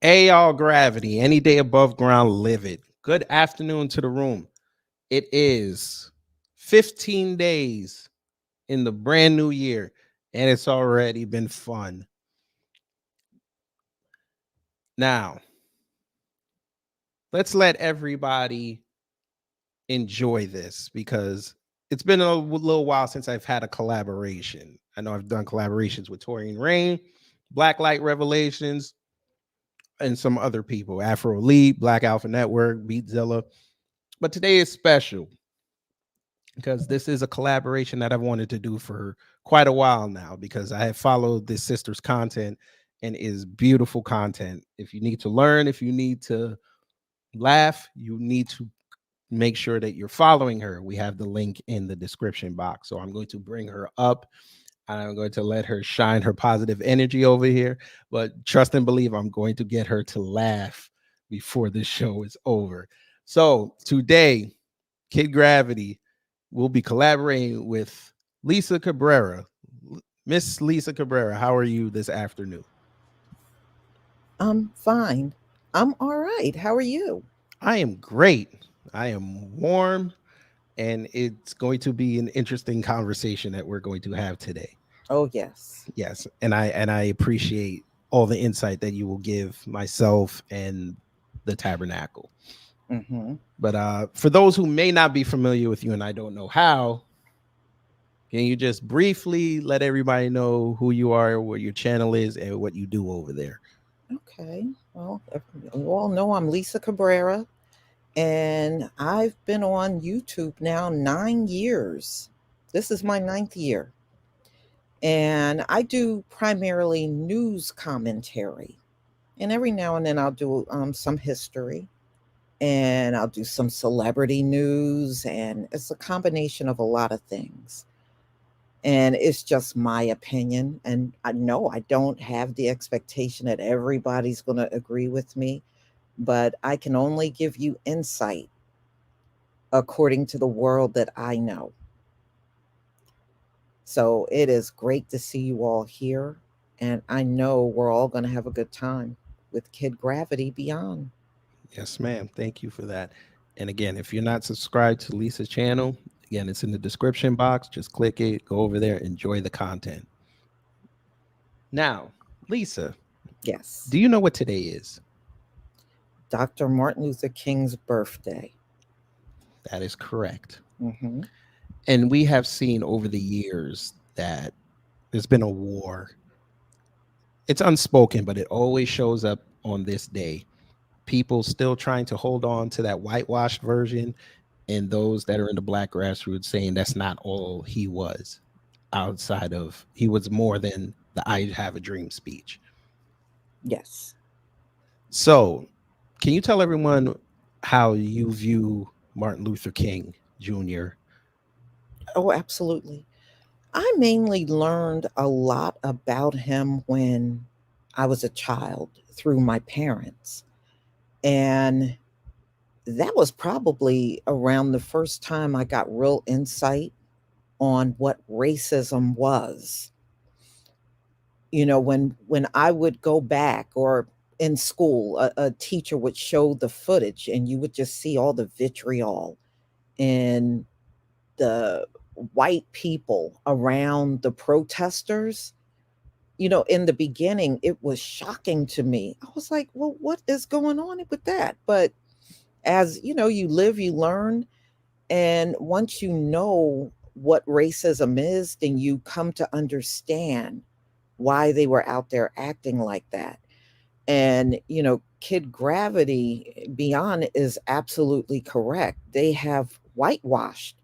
Hey, all gravity, any day above ground, live it. Good afternoon to the room. It is 15 days in the brand new year, and it's already been fun. Now, let's let everybody enjoy this because it's been a little while since I've had a collaboration. I know I've done collaborations with Torian Rain, Blacklight Revelations, and some other people, Afro Elite, Black Alpha Network, Beatzilla. But today is special because this is a collaboration that I've wanted to do for quite a while now because I have followed this sister's content and is beautiful content. If you need to learn, if you need to laugh, you need to make sure that you're following her. We have the link in the description box. So I'm going to bring her up. I'm going to let her shine her positive energy over here. But trust and believe I'm going to get her to laugh before this show is over. So today, Kid Gravity will be collaborating with Lisa Cabrera. Miss Lisa Cabrera, how are you this afternoon? I'm fine. I'm all right. How are you? I am great. I am warm, and it's going to be an interesting conversation that we're going to have today. Oh, yes. Yes, and I appreciate all the insight that you will give myself and the tabernacle. Mm-hmm. But for those who may not be familiar with you, and I don't know how, can you just briefly let everybody know who you are, what your channel is, and what you do over there? Okay. Well, you all know I'm Lisa Cabrera, and I've been on YouTube now 9 years. This is my ninth year. And I do primarily news commentary. And every now and then I'll do some history and I'll do some celebrity news. And it's a combination of a lot of things. And it's just my opinion. And I know I don't have the expectation that everybody's going to agree with me, but I can only give you insight according to the world that I know. So it is great to see you all here. And I know we're all going to have a good time with Kid Gravity Beyond. Yes, ma'am. Thank you for that. And again, if you're not subscribed to Lisa's channel, again, it's in the description box. Just click it, go over there, enjoy the content. Now, Lisa, Yes. do you know what today is? Dr. Martin Luther King's birthday. That is correct. Hmm. And we have seen over the years that there's been a war. It's unspoken, but it always shows up on this day. People still trying to hold on to that whitewashed version, and those that are in the black grassroots saying that's not all he was. Outside of, he was more than the "I have a dream" speech. Yes. So, can you tell everyone how you view Martin Luther King Jr.? Oh, absolutely. I mainly learned a lot about him when I was a child through my parents. And that was probably around the first time I got real insight on what racism was. When I would go back or in school, a teacher would show the footage and you would just see all the vitriol and the white people around the protesters. In the beginning, it was shocking to me. I was like, well, what is going on with that? But as you live, you learn. And once you know what racism is, then you come to understand why they were out there acting like that. And, Kid Gravity Beyond is absolutely correct. They have whitewashed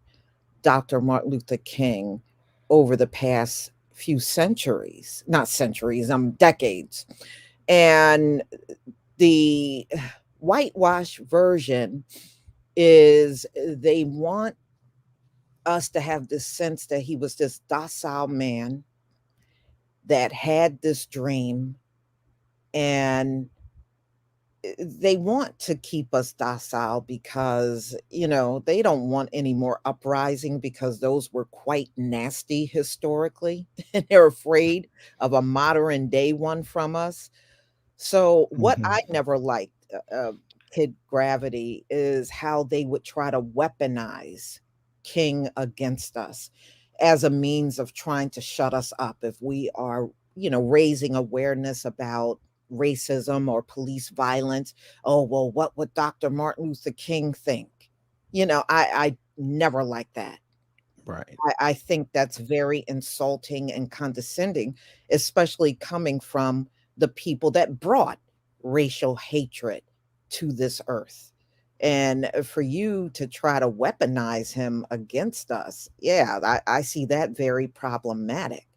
Dr. Martin Luther King over the past few centuries, not centuries, decades. And the whitewash version is they want us to have this sense that he was this docile man that had this dream, and they want to keep us docile because they don't want any more uprising because those were quite nasty historically and they're afraid of a modern day one from us. So, what Hmm. I never liked, Kid Gravity, is how they would try to weaponize King against us as a means of trying to shut us up if we are, raising awareness about racism or police violence. Oh, well, what would Dr. Martin Luther King think? I never liked that. Right. I think that's very insulting and condescending, especially coming from the people that brought racial hatred to this earth. And for you to try to weaponize him against us, yeah, I see that very problematic.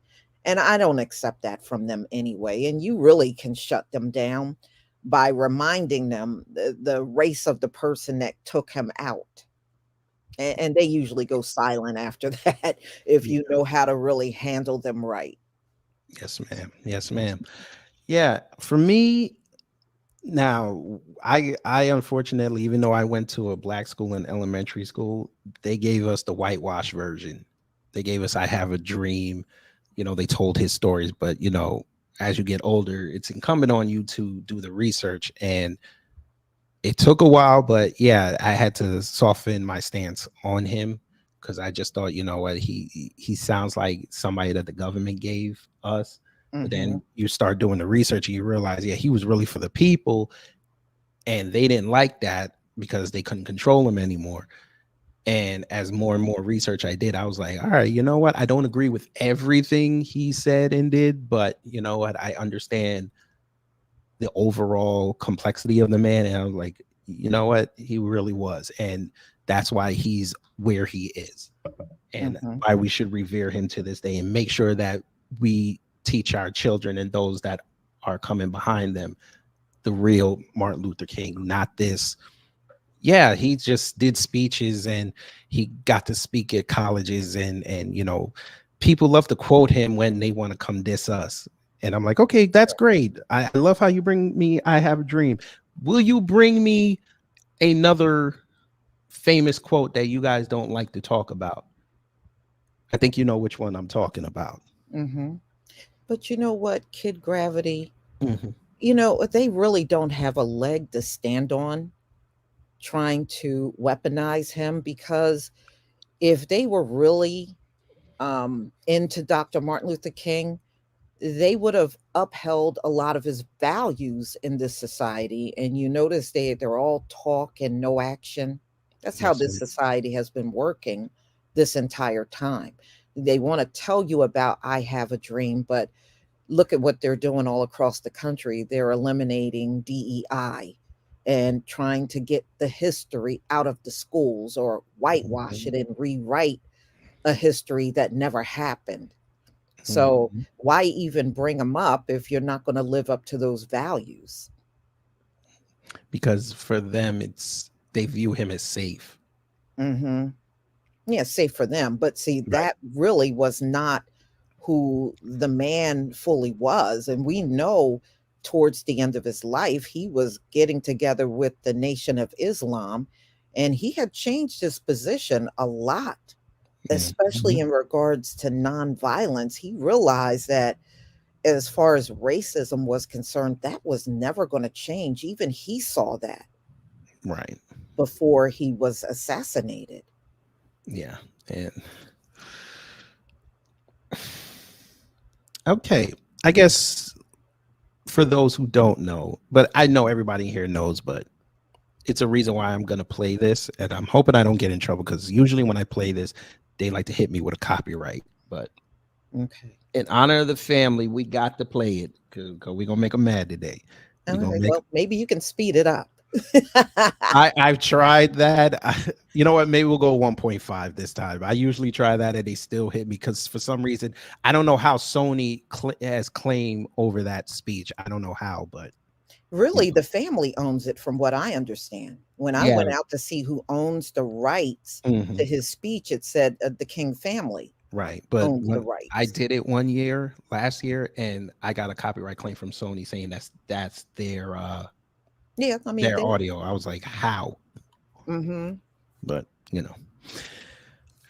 And I don't accept that from them anyway. And you really can shut them down by reminding them the race of the person that took him out, and they usually go silent after that if Yeah. you know how to really handle them right. Yes, ma'am. Yes, ma'am. Yeah. For me, now, I unfortunately, even though I went to a black school in elementary school, they gave us the whitewash version. They gave us "I Have a Dream." They told his stories, but as you get older, it's incumbent on you to do the research. And it took a while, but yeah, I had to soften my stance on him because I just thought, you know what, he sounds like somebody that the government gave us. But Mhm, then you start doing the research and you realize, yeah, he was really for the people, and they didn't like that because they couldn't control him anymore. And as more and more research I did, I was like, all right, you know what? I don't agree with everything he said and did, but you know what? I understand the overall complexity of the man. And I was like, you know what? He really was. And that's why he's where he is, and mhm, why we should revere him to this day and make sure that we teach our children and those that are coming behind them the real Martin Luther King, not this. Yeah, he just did speeches and he got to speak at colleges, and people love to quote him when they want to come diss us. And I'm like, okay, that's great. I love how you bring me "I Have a Dream." Will you bring me another famous quote that you guys don't like to talk about? I think you know which one I'm talking about. mhm. But you know what, Kid Gravity, Hmm. they really don't have a leg to stand on trying to weaponize him, because if they were really into Dr. Martin Luther King, they would have upheld a lot of his values in this society. And you notice they're all talk and no action. That's how Yes, this sir. society has been working this entire time. They want to tell you about "I have a dream," but look at what they're doing all across the country. They're eliminating DEI and trying to get the history out of the schools, or whitewash it Mhm. and rewrite a history that never happened. So Mhm. why even bring them up if you're not going to live up to those values? Because for them, they view him as safe. Hmm. Yeah, safe for them. But see, Right. that really was not who the man fully was. And we know towards the end of his life, he was getting together with the Nation of Islam, and he had changed his position a lot, especially Mhm. in regards to nonviolence. He realized that as far as racism was concerned, that was never going to change. Even he saw that Right. before he was assassinated. Yeah. And okay, I guess for those who don't know, but I know everybody here knows, but it's a reason why I'm gonna play this, and I'm hoping I don't get in trouble because usually when I play this, they like to hit me with a copyright. But Okay. in honor of the family, we got to play it because we're gonna make them mad today. All We're gonna right. make. Well, maybe you can speed it up. I've tried that. You know what? Maybe we'll go 1.5 this time. I usually try that and they still hit me because for some reason I don't know how Sony has claim over that speech. I don't know how, but you Really, know, the family owns it, from what I understand. When I yeah, went out to see who owns the rights to mhm, his speech, it said the King family right. But owns the when I rights. did it one year last year, and I got a copyright claim from Sony saying that's Yeah, I mean, their they. audio. I was like, how? Hmm. But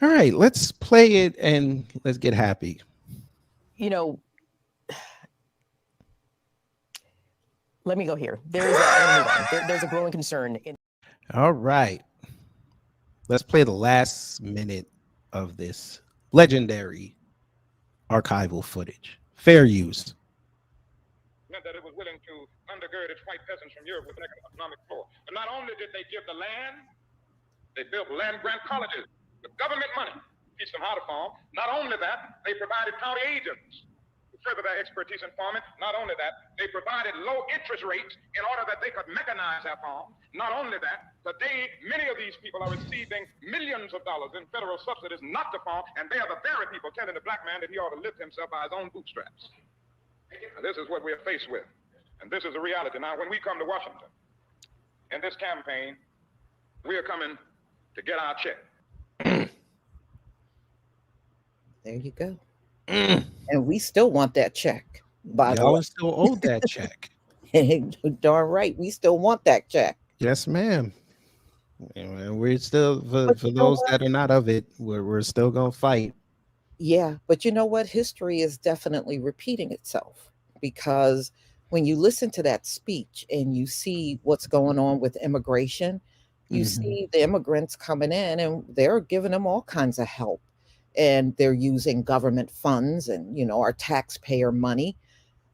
all right, let's play it and let's get happy. You know, Let me go here. There's a growing concern. All right. Let's play the last minute of this legendary archival footage. Fair use. Meant that it was willing to undergird its white peasants from Europe with an economic floor. But not only did they give the land, they built land grant colleges with government money to teach them how to farm. Not only that, they provided county agents to further their expertise in farming. Not only that, they provided low interest rates in order that they could mechanize their farm. Not only that, today many of these people are receiving millions of dollars in federal subsidies not to farm, and they are the very people telling the black man that he ought to lift himself by his own bootstraps. Now, this is what we're faced with, and this is a reality. Now, when we come to Washington in this campaign, we are coming to get our check. There you go. And we still want that check. By the way, Y'all still owe that check. Darn right, we still want that check. Yes, ma'am. And we're still for those that are not of it, we're still gonna fight. Yeah, but you know what? History is definitely repeating itself, because when you listen to that speech and you see what's going on with immigration, you see the immigrants coming in and they're giving them all kinds of help, and they're using government funds and, you know, our taxpayer money,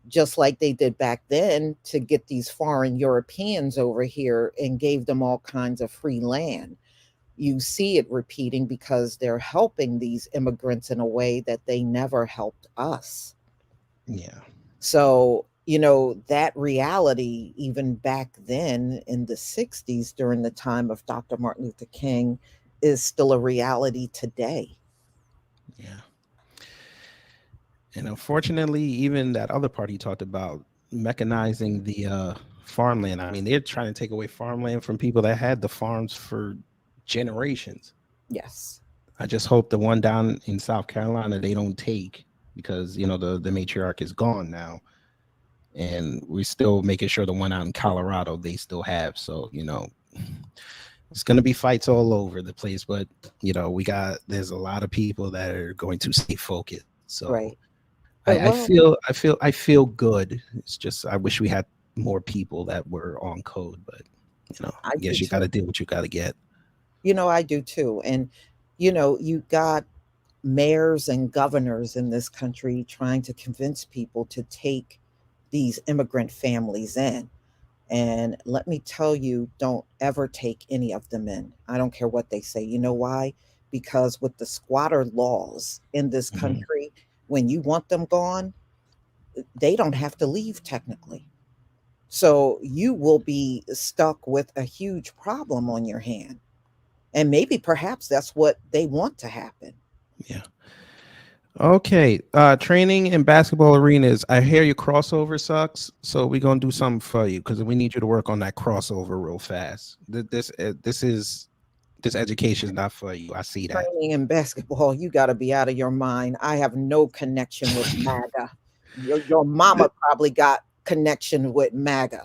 just like they did back then, to get these foreign Europeans over here and gave them all kinds of free land. You see it repeating because they're helping these immigrants in a way that they never helped us. Yeah. So, you know, that reality, even back then in the 60s, during the time of Dr. Martin Luther King, is still a reality today. Yeah. And unfortunately, even that other party talked about mechanizing the farmland. I mean, they're trying to take away farmland from people that had the farms for generations. Yes. I just hope the one down in South Carolina they don't take, because you know the matriarch is gone now, and we're still making sure the one out in Colorado they still have. So you know, it's gonna be fights all over the place. But you know, there's a lot of people that are going to stay focused. So Right. I feel good. It's just I wish we had more people that were on code, but you know, I guess you got to do what you got to get. You know, I do too. And, you know, you got mayors and governors in this country trying to convince people to take these immigrant families in. And let me tell you, don't ever take any of them in. I don't care what they say. You know why? Because with the squatter laws in this country, when you want them gone, they don't have to leave technically. So you will be stuck with a huge problem on your hand. And maybe perhaps that's what they want to happen. Yeah. Okay. Training in basketball arenas. I hear your crossover sucks, so we're gonna do something for you because we need you to work on that crossover real fast. This education is not for you. I see that. Training in basketball, you got to be out of your mind. I have no connection with MAGA. Your mama probably got connection with MAGA.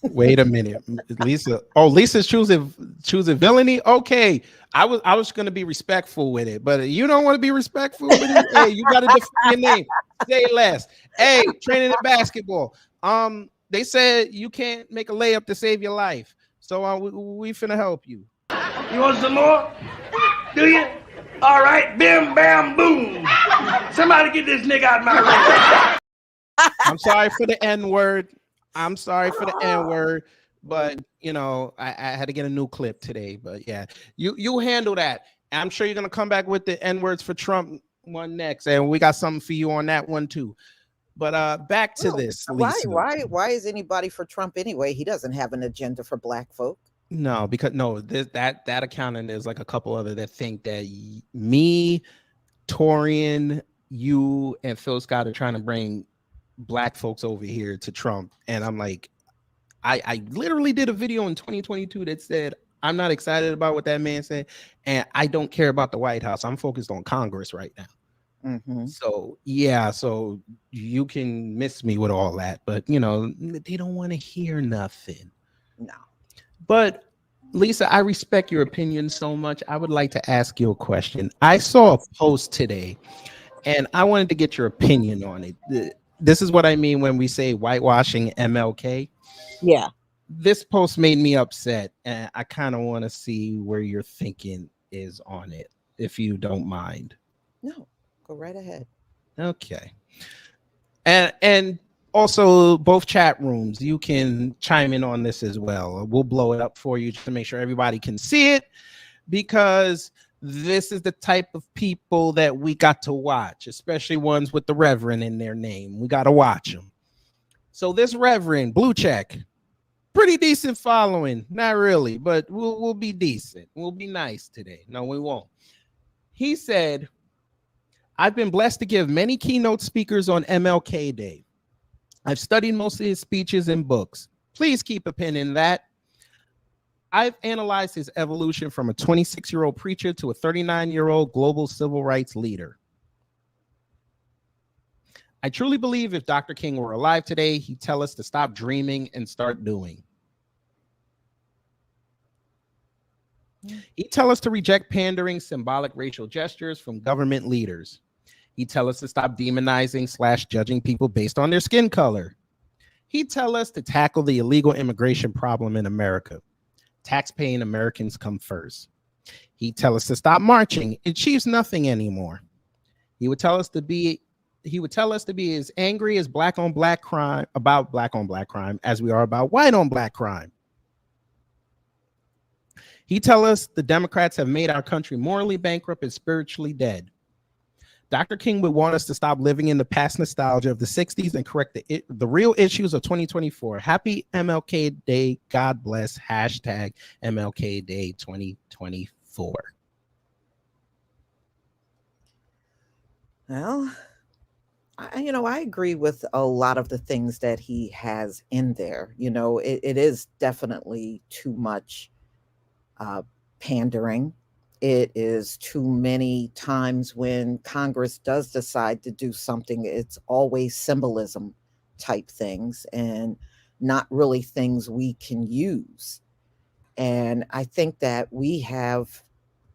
Wait a minute, Lisa. Oh, Lisa's choosing villainy. Okay, I was gonna be respectful with it, but you don't want to be respectful with it. Hey, you got to define your name. Say less. Hey, training in basketball. They said you can't make a layup to save your life, so we finna help you. You want some more? Do you? All right, bim, bam, boom. Somebody get this nigga out of my way. I'm sorry for the N-word. But you know, I had to get a new clip today. But yeah, you handle that. I'm sure you're gonna come back with the N-words for Trump one next, and we got something for you on that one too. But back to this. Lisa. Why is anybody for Trump anyway? He doesn't have an agenda for black folk. No, because that account, and there's like a couple other that think that me, Torian, you, and Phil Scott are trying to bring black folks over here to Trump. And I'm like, I literally did a video in 2022 that said I'm not excited about what that man said, and I don't care about the White House. I'm focused on Congress right now. So yeah, so you can miss me with all that, but you know, they don't want to hear nothing. No. But Lisa, I respect your opinion so much. I would like to ask you a question. I saw a post today and I wanted to get your opinion on it. this is what I mean when we say whitewashing MLK. Yeah. This post made me upset, and I kind of want to see where your thinking is on it, if you don't mind. No, go right ahead. Okay. And also both chat rooms, you can chime in on this as well. We'll blow it up for you just to make sure everybody can see it, because this is the type of people that we got to watch, especially ones with the Reverend in their name. We got to watch them. So this Reverend, blue check, pretty decent following. Not really, but we'll be decent. We'll be nice today. No, we won't. He said, I've been blessed to give many keynote speakers on MLK Day. I've studied most of his speeches and books. Please keep a pin in that. I've analyzed his evolution from a 26-year-old preacher to a 39-year-old global civil rights leader. I truly believe if Dr. King were alive today, he'd tell us to stop dreaming and start doing. He'd tell us to reject pandering, symbolic racial gestures from government leaders. He'd tell us to stop demonizing / judging people based on their skin color. He'd tell us to tackle the illegal immigration problem in America. Tax-paying Americans come first. He'd tell us to stop marching. It achieves nothing anymore. He would tell us to be as angry as black on black crime as we are about white on black crime. He tell us the Democrats have made our country morally bankrupt and spiritually dead. Dr. King would want us to stop living in the past nostalgia of the 60s and correct the real issues of 2024. Happy MLK Day. God bless. Hashtag MLK Day 2024. Well, I agree with a lot of the things that he has in there. It is definitely too much pandering. It is too many times when Congress does decide to do something, it's always symbolism type things and not really things we can use. And I think that we have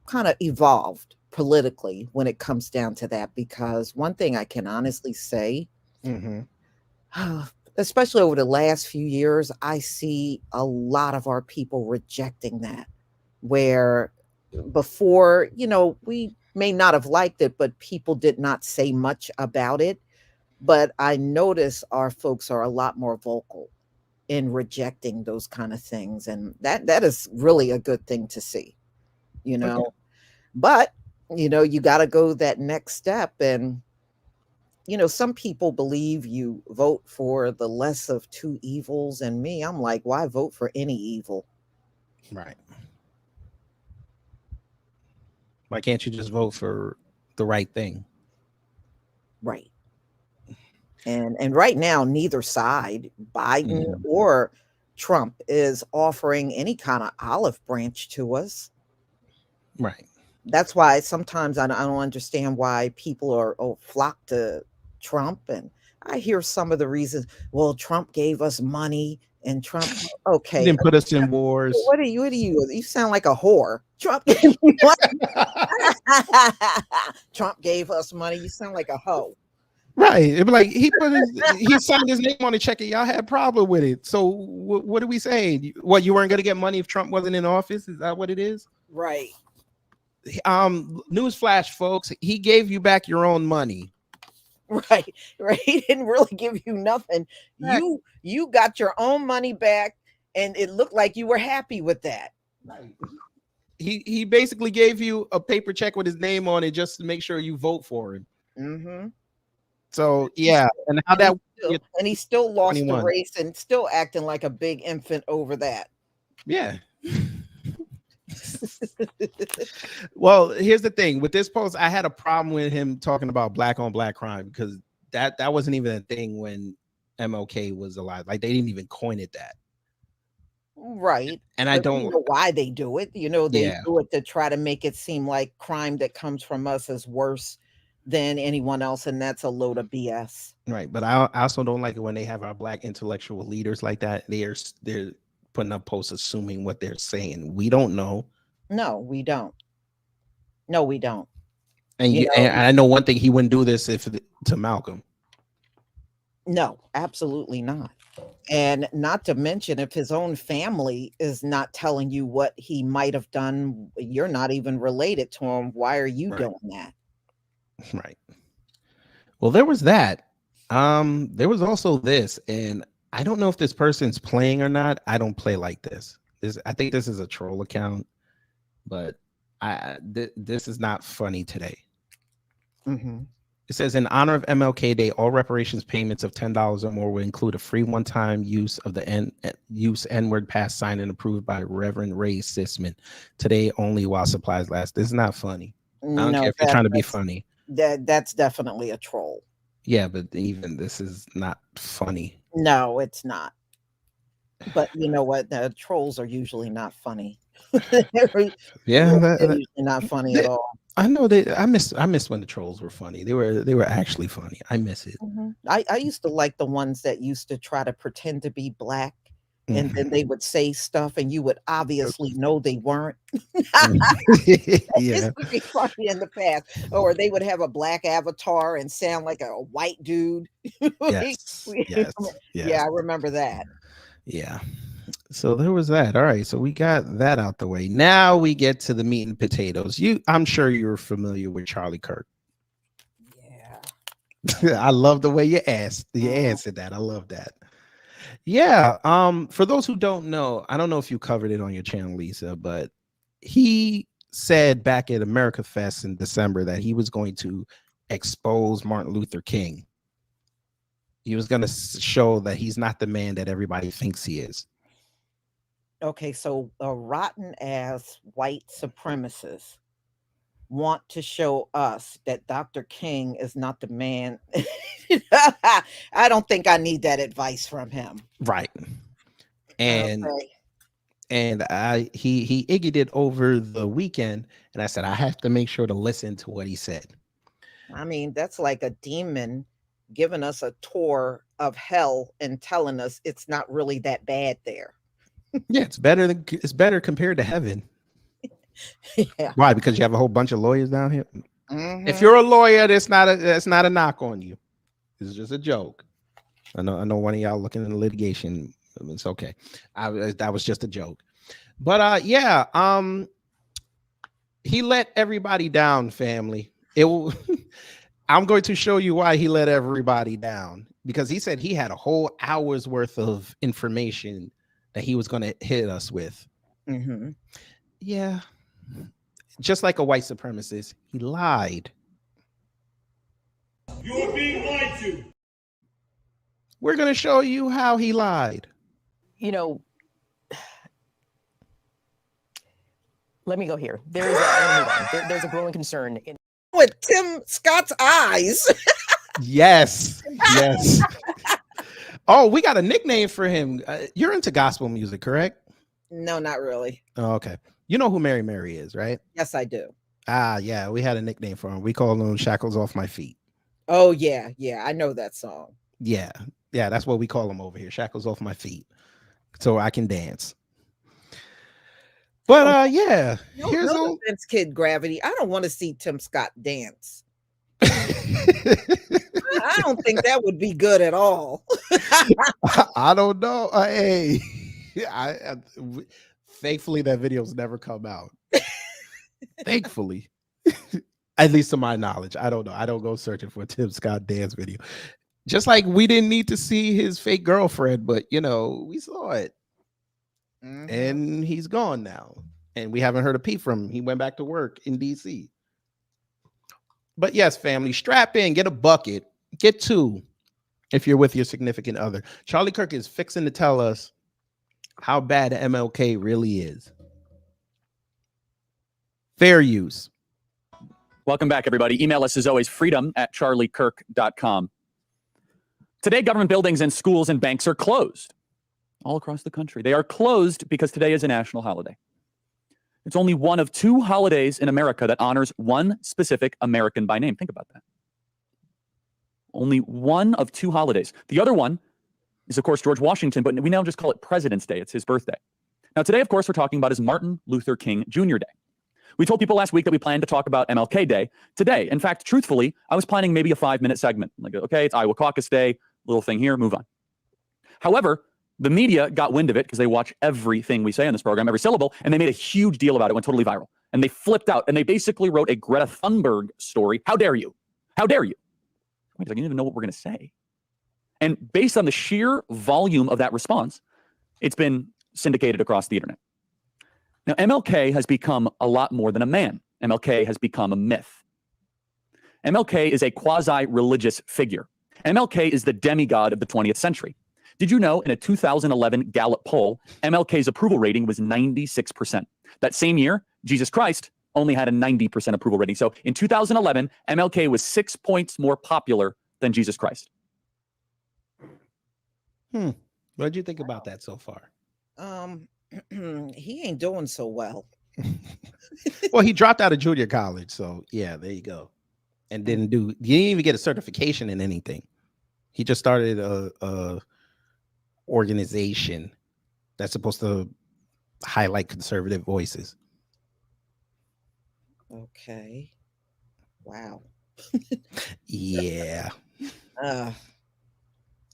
kind of evolved politically when it comes down to that, because one thing I can honestly say, especially over the last few years, I see a lot of our people rejecting that, where before, we may not have liked it, but people did not say much about it. But I notice our folks are a lot more vocal in rejecting those kind of things. And that is really a good thing to see, Okay. But, you got to go that next step. And, some people believe you vote for the less of two evils. And me, I'm like, why vote for any evil? Right. Why can't you just vote for the right thing? Right. And right now, neither side, Biden or Trump, is offering any kind of olive branch to us. Right. That's why sometimes I don't understand why people flock to Trump. And I hear some of the reasons. Well, Trump gave us money, and Trump. Okay, He didn't put us in wars. What are you? You sound like a whore. Trump gave me money. Trump gave us money. You sound like a hoe. Right. It'd be like he signed his name on a check and y'all had a problem with it. So what are we saying? What, you weren't going to get money if Trump wasn't in office? Is that what it is? Right. Newsflash, folks, he gave you back your own money. Right. He didn't really give you nothing. Right. You got your own money back, and it looked like you were happy with that. Right. He basically gave you a paper check with his name on it just to make sure you vote for him. Mm-hmm. So yeah, and how that and he still lost 21. the race and still acting like a big infant over that. Yeah. Well, here's the thing with this post. I had a problem with him talking about black on black crime, because that wasn't even a thing when MLK was alive. Like, they didn't even coin it that. Right. And I don't know why they do it. They do it to try to make it seem like crime that comes from us is worse than anyone else, and that's a load of BS. Right. But I also don't like it when they have our black intellectual leaders like that. They're putting up posts assuming what they're saying. We don't know. No, we don't. And and I know one thing, he wouldn't do this to Malcolm. No, absolutely not. And not to mention, if his own family is not telling you what he might have done, you're not even related to him. Why are you Right. doing that? Right. Well, there was that. There was also this, and I don't know if this person's playing or not. I don't play like this. I think this is a troll account, but this is not funny today. Mhm. It says, in honor of MLK Day, all reparations payments of $10 or more will include a free one-time use of the N-word pass signed and approved by Reverend Ray Sisman. Today only while supplies last. This is not funny. I don't care No, if you're trying to be funny. that's definitely a troll. Yeah, but even this is not funny. No, it's not. But you know what? The trolls are usually not funny. Yeah, They're usually not funny at all. I know I miss when the trolls were funny. They were actually funny. I miss it. I used to like the ones that used to try to pretend to be black, and then they would say stuff and you would obviously know they weren't. It Yeah. used to be funny in the past. Or they would have a black avatar and sound like a white dude. Yes. Yes. Yeah, I remember that. Yeah. So there was that. All right. So we got that out the way. Now we get to the meat and potatoes. I'm sure you're familiar with Charlie Kirk. Yeah. I love the way you answered that. I love that. Yeah. For those who don't know, I don't know if you covered it on your channel, Lisa, but he said back at America Fest in December that he was going to expose Martin Luther King. He was going to show that he's not the man that everybody thinks he is. Okay, so a rotten ass white supremacist want to show us that Dr. King is not the man. I don't think I need that advice from him. Right. And Okay. and he iggied it over the weekend, and I said I have to make sure to listen to what he said. I mean, that's like a demon giving us a tour of hell and telling us it's not really that bad there. Yeah, it's better compared to heaven. Yeah. Why? Because you have a whole bunch of lawyers down here. Mhm. If you're a lawyer, that's not a knock on you. It's just a joke. I know one of y'all looking into litigation. It's okay. That was just a joke. But yeah, he let everybody down, family. I'm going to show you why he let everybody down, because he said he had a whole hour's worth of information that he was going to hit us with. Mhm. Yeah. Just like a white supremacist, he lied. You are being lied to. We're going to show you how he lied. You know, let me go here. There's a growing concern in With Tim Scott's eyes. Yes. Yes. Oh, we got a nickname for him. You're into gospel music, correct? No, not really. Oh, okay. You know who Mary Mary is, right? Yes, I do. Ah, yeah. We had a nickname for him. We called him Shackles Off My Feet. Oh, yeah. Yeah, I know that song. Yeah. Yeah, that's what we call him over here. Shackles Off My Feet. So I can dance. But yeah. Here's no offense, Kid Gravity. I don't want to see Tim Scott dance. I don't think that would be good at all. I don't know. Hey, thankfully that video's never come out. Thankfully, at least to my knowledge. I don't know. I don't go searching for a Tim Scott dance video. Just like we didn't need to see his fake girlfriend, but we saw it. And he's gone now. And we haven't heard a peep from him. He went back to work in DC. But yes, family, strap in, get a bucket, get two if you're with your significant other. Charlie Kirk is fixing to tell us how bad MLK really is. Fair use. Welcome back, everybody. Email us as always, freedom@charliekirk.com. Today, government buildings and schools and banks are closed all across the country. They are closed because today is a national holiday. It's only one of two holidays in America that honors one specific American by name. Think about that. Only one of two holidays. The other one is, of course, George Washington, but we now just call it President's Day. It's his birthday. Now, today, of course, we're talking about is Martin Luther King Jr. Day. We told people last week that we planned to talk about MLK Day today. In fact, truthfully, I was planning maybe a 5-minute segment. Like, okay, it's Iowa Caucus Day. little thing here, move on. However, the media got wind of it because they watch everything we say on this program, every syllable, and they made a huge deal about it. It went totally viral. And they flipped out, and they basically wrote a Greta Thunberg story. How dare you? How dare you? Wait, I don't even know what we're going to say. And based on the sheer volume of that response, it's been syndicated across the internet. Now, MLK has become a lot more than a man. MLK has become a myth. MLK is a quasi-religious figure. MLK is the demigod of the 20th century. Did you know in a 2011 Gallup poll, MLK's approval rating was 96%? That same year, Jesus Christ only had a 90% approval rating. So in 2011, MLK was 6 points more popular than Jesus Christ. What did you think about that so far? He ain't doing so well. Well, he dropped out of junior college, so yeah, there you go. And he didn't even get a certification in anything. He just started a organization that's supposed to highlight conservative voices. Okay. Wow. Yeah.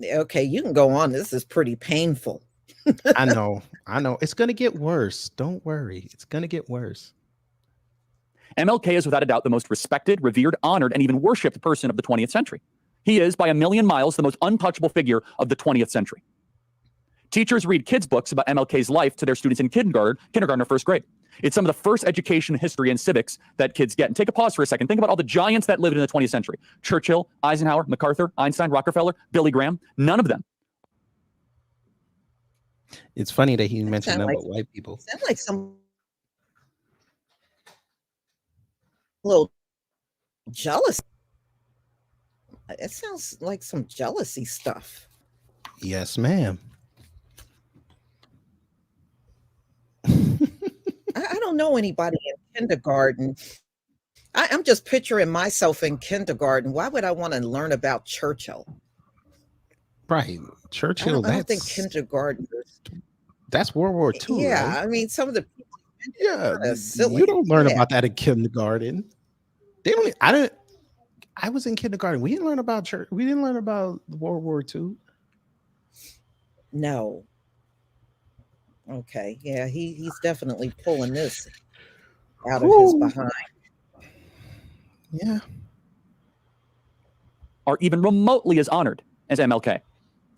Okay, you can go on. This is pretty painful. I know. It's going to get worse. Don't worry. It's going to get worse. MLK is without a doubt the most respected, revered, honored, and even worshipped person of the 20th century. He is, by a million miles, the most untouchable figure of the 20th century. Teachers read kids' books about MLK's life to their students in kindergarten or first grade. It's some of the first education, history, and civics that kids get. And take a pause for a second. Think about all the giants that lived in the 20th century. Churchill, Eisenhower, MacArthur, Einstein, Rockefeller, Billy Graham. None of them. It's funny that he mentioned that about white people. Sound like some little jealous. It sounds like some jealousy stuff. Yes, ma'am. I don't know anybody in kindergarten. I'm just picturing myself in kindergarten. Why would I want to learn about Churchill? Right. Churchill, I don't think kindergartners. That's World War II. Yeah, right? I mean, some of the people. Yeah, silly. you don't learn about that in kindergarten. They don't. I was in kindergarten. We didn't learn about church. We didn't learn about World War II. No. Okay. Yeah, he's definitely pulling this out of his behind. Yeah. Are even remotely as honored as MLK.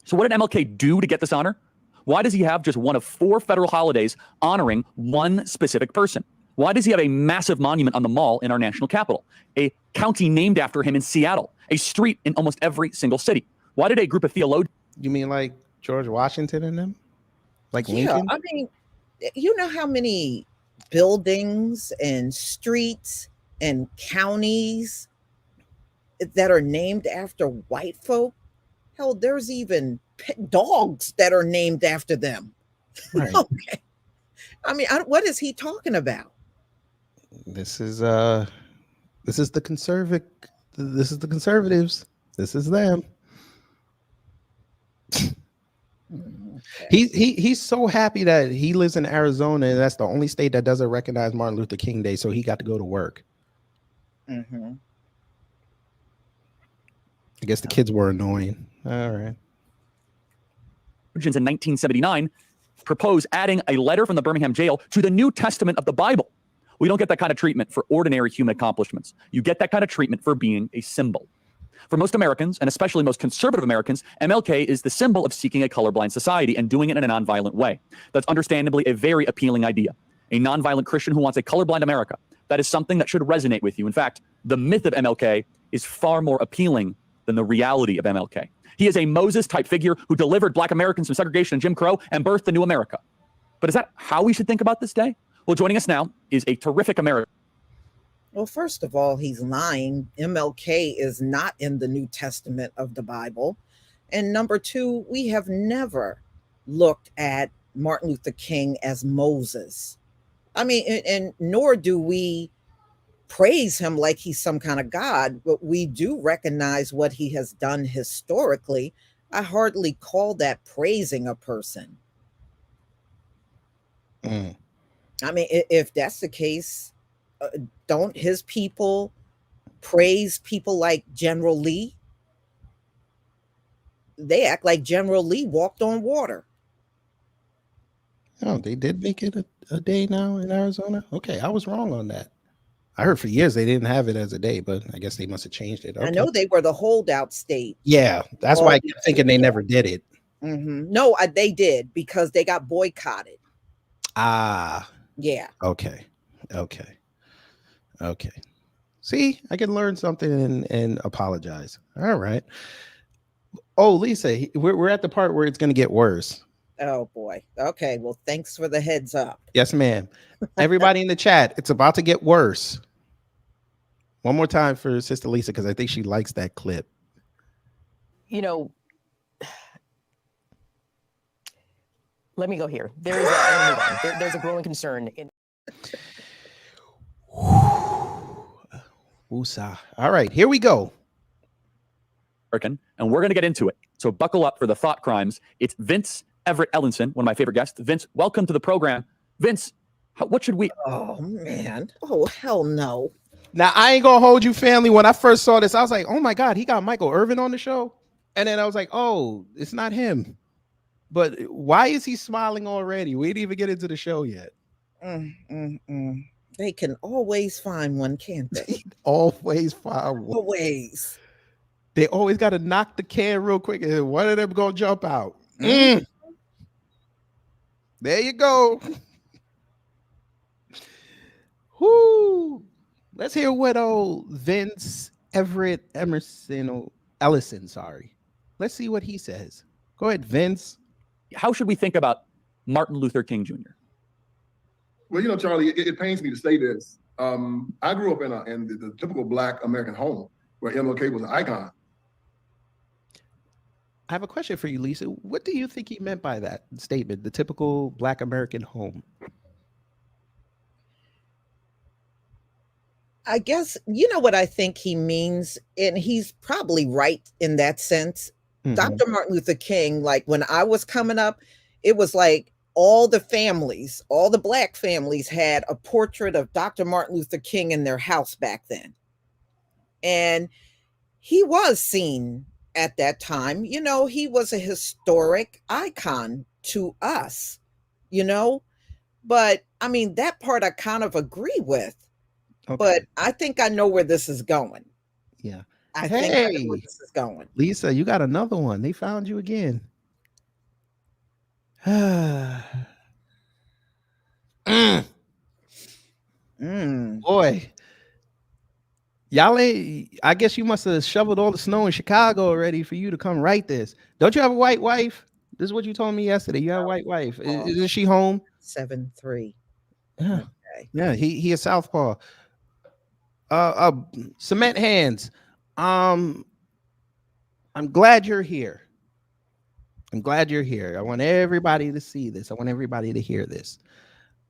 So what did MLK do to get this honor? Why does he have just one of 4 federal holidays honoring one specific person? Why does he have a massive monument on the mall in our national capital? A county named after him in Seattle, a street in almost every single city. Why did a group of theologians? You mean like George Washington and them? Like Yeah, Lincoln? I mean, you know how many buildings and streets and counties that are named after white folk? Hell, there's even dogs that are named after them. Right. Okay. I mean, what is he talking about? This is the conservatives. This is them. He's so happy that he lives in Arizona and that's the only state that doesn't recognize Martin Luther King Day, so he got to go to work. Mm-hmm. I guess the kids were annoying. All right. In 1979 proposed adding a letter from the Birmingham jail to the New Testament of the Bible. We don't get that kind of treatment for ordinary human accomplishments. You get that kind of treatment for being a symbol. For most Americans, and especially most conservative Americans, MLK is the symbol of seeking a colorblind society and doing it in a nonviolent way. That's understandably a very appealing idea. A nonviolent Christian who wants a colorblind America. That is something that should resonate with you. In fact, the myth of MLK is far more appealing than the reality of MLK. He is a Moses-type figure who delivered Black Americans from segregation and Jim Crow and birthed the new America. But is that how we should think about this day? Well, joining us now is a terrific American. Well, first of all, he's lying. MLK is not in the New Testament of the Bible. And number 2, we have never looked at Martin Luther King as Moses. I mean, and nor do we praise him like he's some kind of God, but we do recognize what he has done historically. I hardly call that praising a person. I mean, if that's the case, don't his people praise people like General Lee? they act like General Lee walked on water. Oh, they did make it a day now in Arizona. Okay, I was wrong on that. I heard for years they didn't have it as a day, but I guess they must have changed it. Okay. I know they were the holdout state. Yeah, that's why I kept thinking they never did it. No, they did because they got boycotted. Ah, yeah. Okay. See, I can learn something and apologize. All right. Oh, Lisa, we're at the part where it's going to get worse. Oh boy. Okay. Well, thanks for the heads up. Yes, ma'am. Everybody in the chat, it's about to get worse. One more time for Sister Lisa, because I think she likes that clip. You know, let me go here. There's a growing concern in. Woosah. All right, here we go. And we're going to get into it. So buckle up for the thought crimes. It's Vince Everett Ellenson, one of my favorite guests. Vince, welcome to the program. Vince, what should we? Oh man. Oh hell no. Now I ain't gonna hold you, family. When I first saw this, I was like, "Oh my God, he got Michael Irvin on the show," and then I was like, "Oh, it's not him." But why is he smiling already? We didn't even get into the show yet. They can always find one, can't they? Always find one. Always. They always got to knock the can real quick, and one of them gonna jump out. There you go. Whoo! Let's hear what old Vince Everett Ellison. Sorry. Let's see what he says. Go ahead, Vince. How should we think about Martin Luther King Jr.? Well, you know, Charlie, it pains me to say this. I grew up in the typical Black American home where MLK was an icon. I have a question for you, Lisa. What do you think he meant by that statement, the typical Black American home? I guess, you know what I think he means, and he's probably right in that sense. Dr. Martin Luther King, like when I was coming up, it was like all the families, all the Black families had a portrait of Dr. Martin Luther King in their house back then. And he was seen at that time, you know, he was a historic icon to us, you know, but I mean, that part I kind of agree with, but I think I know where this is going. Yeah. I think I know where this is going. Lisa, you got another one. They found you again. Boy. Y'all ain't, I guess you must have shoveled all the snow in Chicago already for you to come write this. Don't you have a white wife? This is what you told me yesterday. You have a white wife. Isn't she home? 7'3". Yeah. Okay. Yeah, he is southpaw. Cement hands. I'm glad you're here. I'm glad you're here. I want everybody to see this. I want everybody to hear this.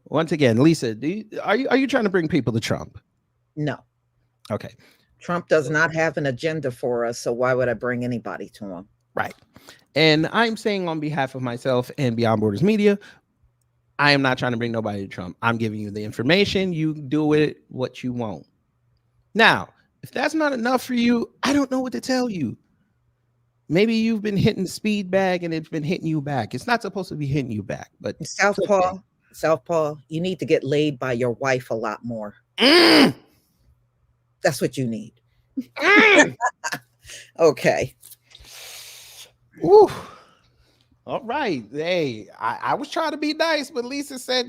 Once again, Lisa, are you trying to bring people to Trump? No. Okay. Trump does not have an agenda for us, so why would I bring anybody to him? Right. And I'm saying on behalf of myself and Beyond Borders Media, I am not trying to bring nobody to Trump. I'm giving you the information. You do with it what you want. Now, if that's not enough for you, I don't know what to tell you. Maybe you've been hitting the speed bag and it's been hitting you back. It's not supposed to be hitting you back, but Southpaw, you need to get laid by your wife a lot more. That's what you need. Okay. Ooh. All right. Hey, I was trying to be nice, but Lisa said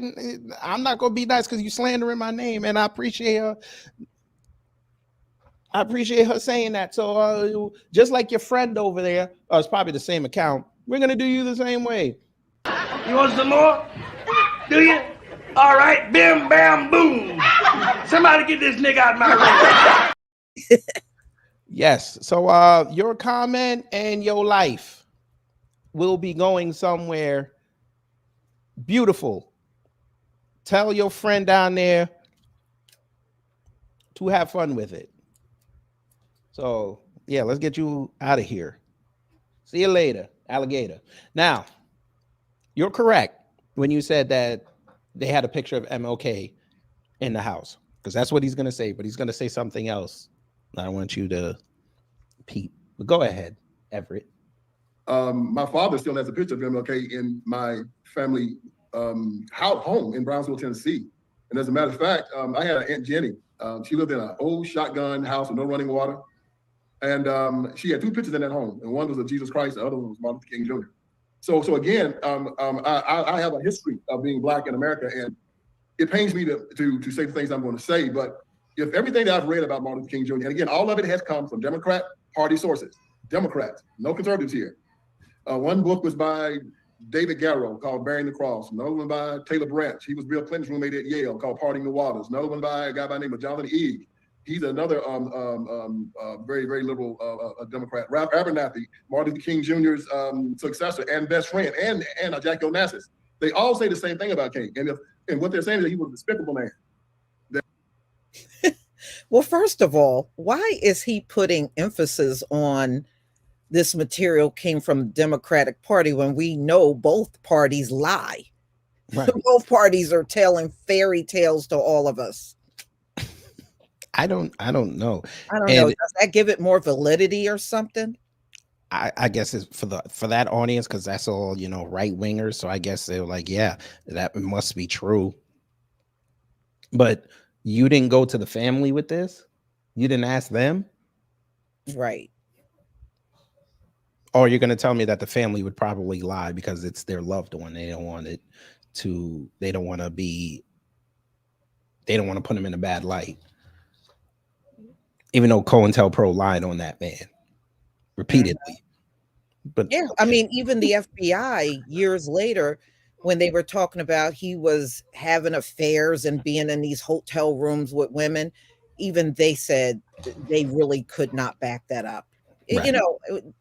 I'm not gonna be nice because you slandering my name, and I appreciate her. I appreciate her saying that. So just like your friend over there, it's probably the same account. We're gonna do you the same way. You want some more? Do you? All right, bim, bam, boom. Somebody get this nigga out of my way. Yes. So your comment and your life will be going somewhere beautiful. Tell your friend down there to have fun with it. So yeah, let's get you out of here. See you later, alligator. Now, you're correct when you said that they had a picture of MLK in the house, because that's what he's going to say, but he's going to say something else. I want you to peep, but go ahead, Everett. My father still has a picture of MLK in my family home in Brownsville, Tennessee. And as a matter of fact, I had an Aunt Jenny. She lived in an old shotgun house with no running water. And she had two pictures in that home. And one was of Jesus Christ, the other one was Martin Luther King Jr. So again, I have a history of being Black in America, and it pains me to say the things I'm going to say, but if everything that I've read about Martin Luther King Jr., and again, all of it has come from Democrat Party sources, Democrats, no conservatives here. One book was by David Garrow called Bearing the Cross. Another one by Taylor Branch. He was Bill Clinton's roommate at Yale, called Parting the Waters. Another one by a guy by the name of Jonathan Eeg. He's another very, very liberal Democrat. Ralph Abernathy, Martin Luther King Jr.'s successor and best friend, and Jackie Onassis. They all say the same thing about King. And what they're saying is that he was a despicable man. Well, first of all, why is he putting emphasis on this material came from the Democratic Party when we know both parties lie? Right. Both parties are telling fairy tales to all of us. I don't know. I don't know. Does that give it more validity or something? I guess it's for that audience, because that's all, right wingers. So I guess they're like, yeah, that must be true. But you didn't go to the family with this? You didn't ask them? Right. Or you're going to tell me that the family would probably lie because it's their loved one. They don't want to put him in a bad light. Even though COINTELPRO lied on that man repeatedly. But yeah, I mean, even the FBI years later, when they were talking about he was having affairs and being in these hotel rooms with women, even they said they really could not back that up. Right.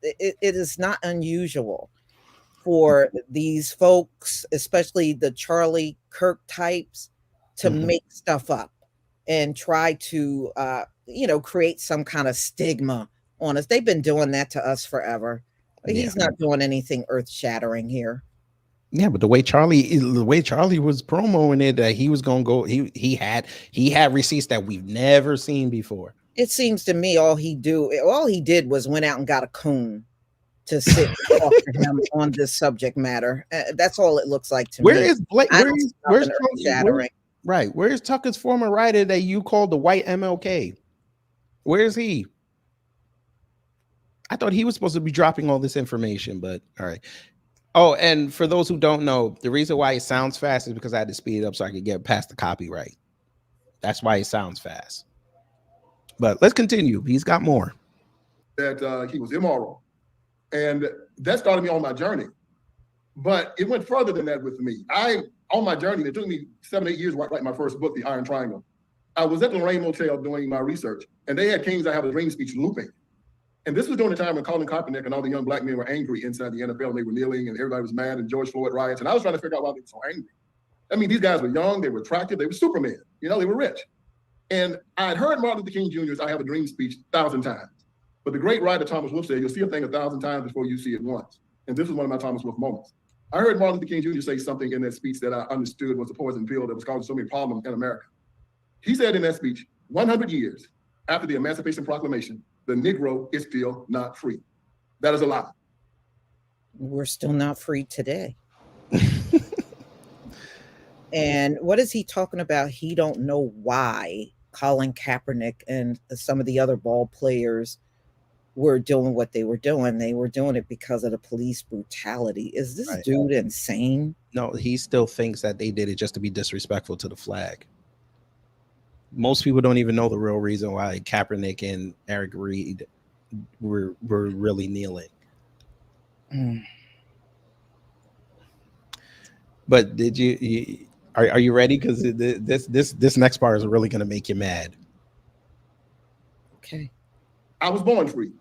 It is not unusual for these folks, especially the Charlie Kirk types, to make stuff up and try to, create some kind of stigma on us. They've been doing that to us forever. He's not doing anything earth-shattering here. Yeah, but the way Charlie was promoting it, that he was gonna go, he had receipts that we've never seen before. It seems to me all he did was went out and got a coon to sit and talk to him on this subject matter. That's all it looks like to me. Where's shattering? Right. Where's Tucker's former writer that you called the white MLK? Where is he? I thought he was supposed to be dropping all this information, but all right. Oh, and for those who don't know, the reason why it sounds fast is because I had to speed it up so I could get past the copyright. That's why it sounds fast. But let's continue. He's got more. That he was immoral. And that started me on my journey. But it went further than that with me. On my journey, it took me 7-8 years to write my first book, The Iron Triangle. I was at the Lorraine Motel doing my research, and they had King's I Have a Dream speech looping. And this was during the time when Colin Kaepernick and all the young Black men were angry inside the NFL. They were kneeling and everybody was mad, and George Floyd riots. And I was trying to figure out why they were so angry. I mean, these guys were young, they were attractive, they were supermen, they were rich. And I'd heard Martin Luther King Jr.'s I Have a Dream speech 1,000 times. But the great writer Thomas Wolfe said, you'll see a thing 1,000 times before you see it once. And this was one of my Thomas Wolfe moments. I heard Martin Luther King Jr. say something in that speech that I understood was a poison pill that was causing so many problems in America. He said in that speech, 100 years after the Emancipation Proclamation, the Negro is still not free. That is a lie. We're still not free today. And what is he talking about? He don't know why Colin Kaepernick and some of the other ball players were doing what they were doing. They were doing it because of the police brutality. Is this dude insane? No, he still thinks that they did it just to be disrespectful to the flag. Most people don't even know the real reason why Kaepernick and Eric Reed were really kneeling. But did you are you ready? Because this next part is really going to make you mad. Okay. I was born free.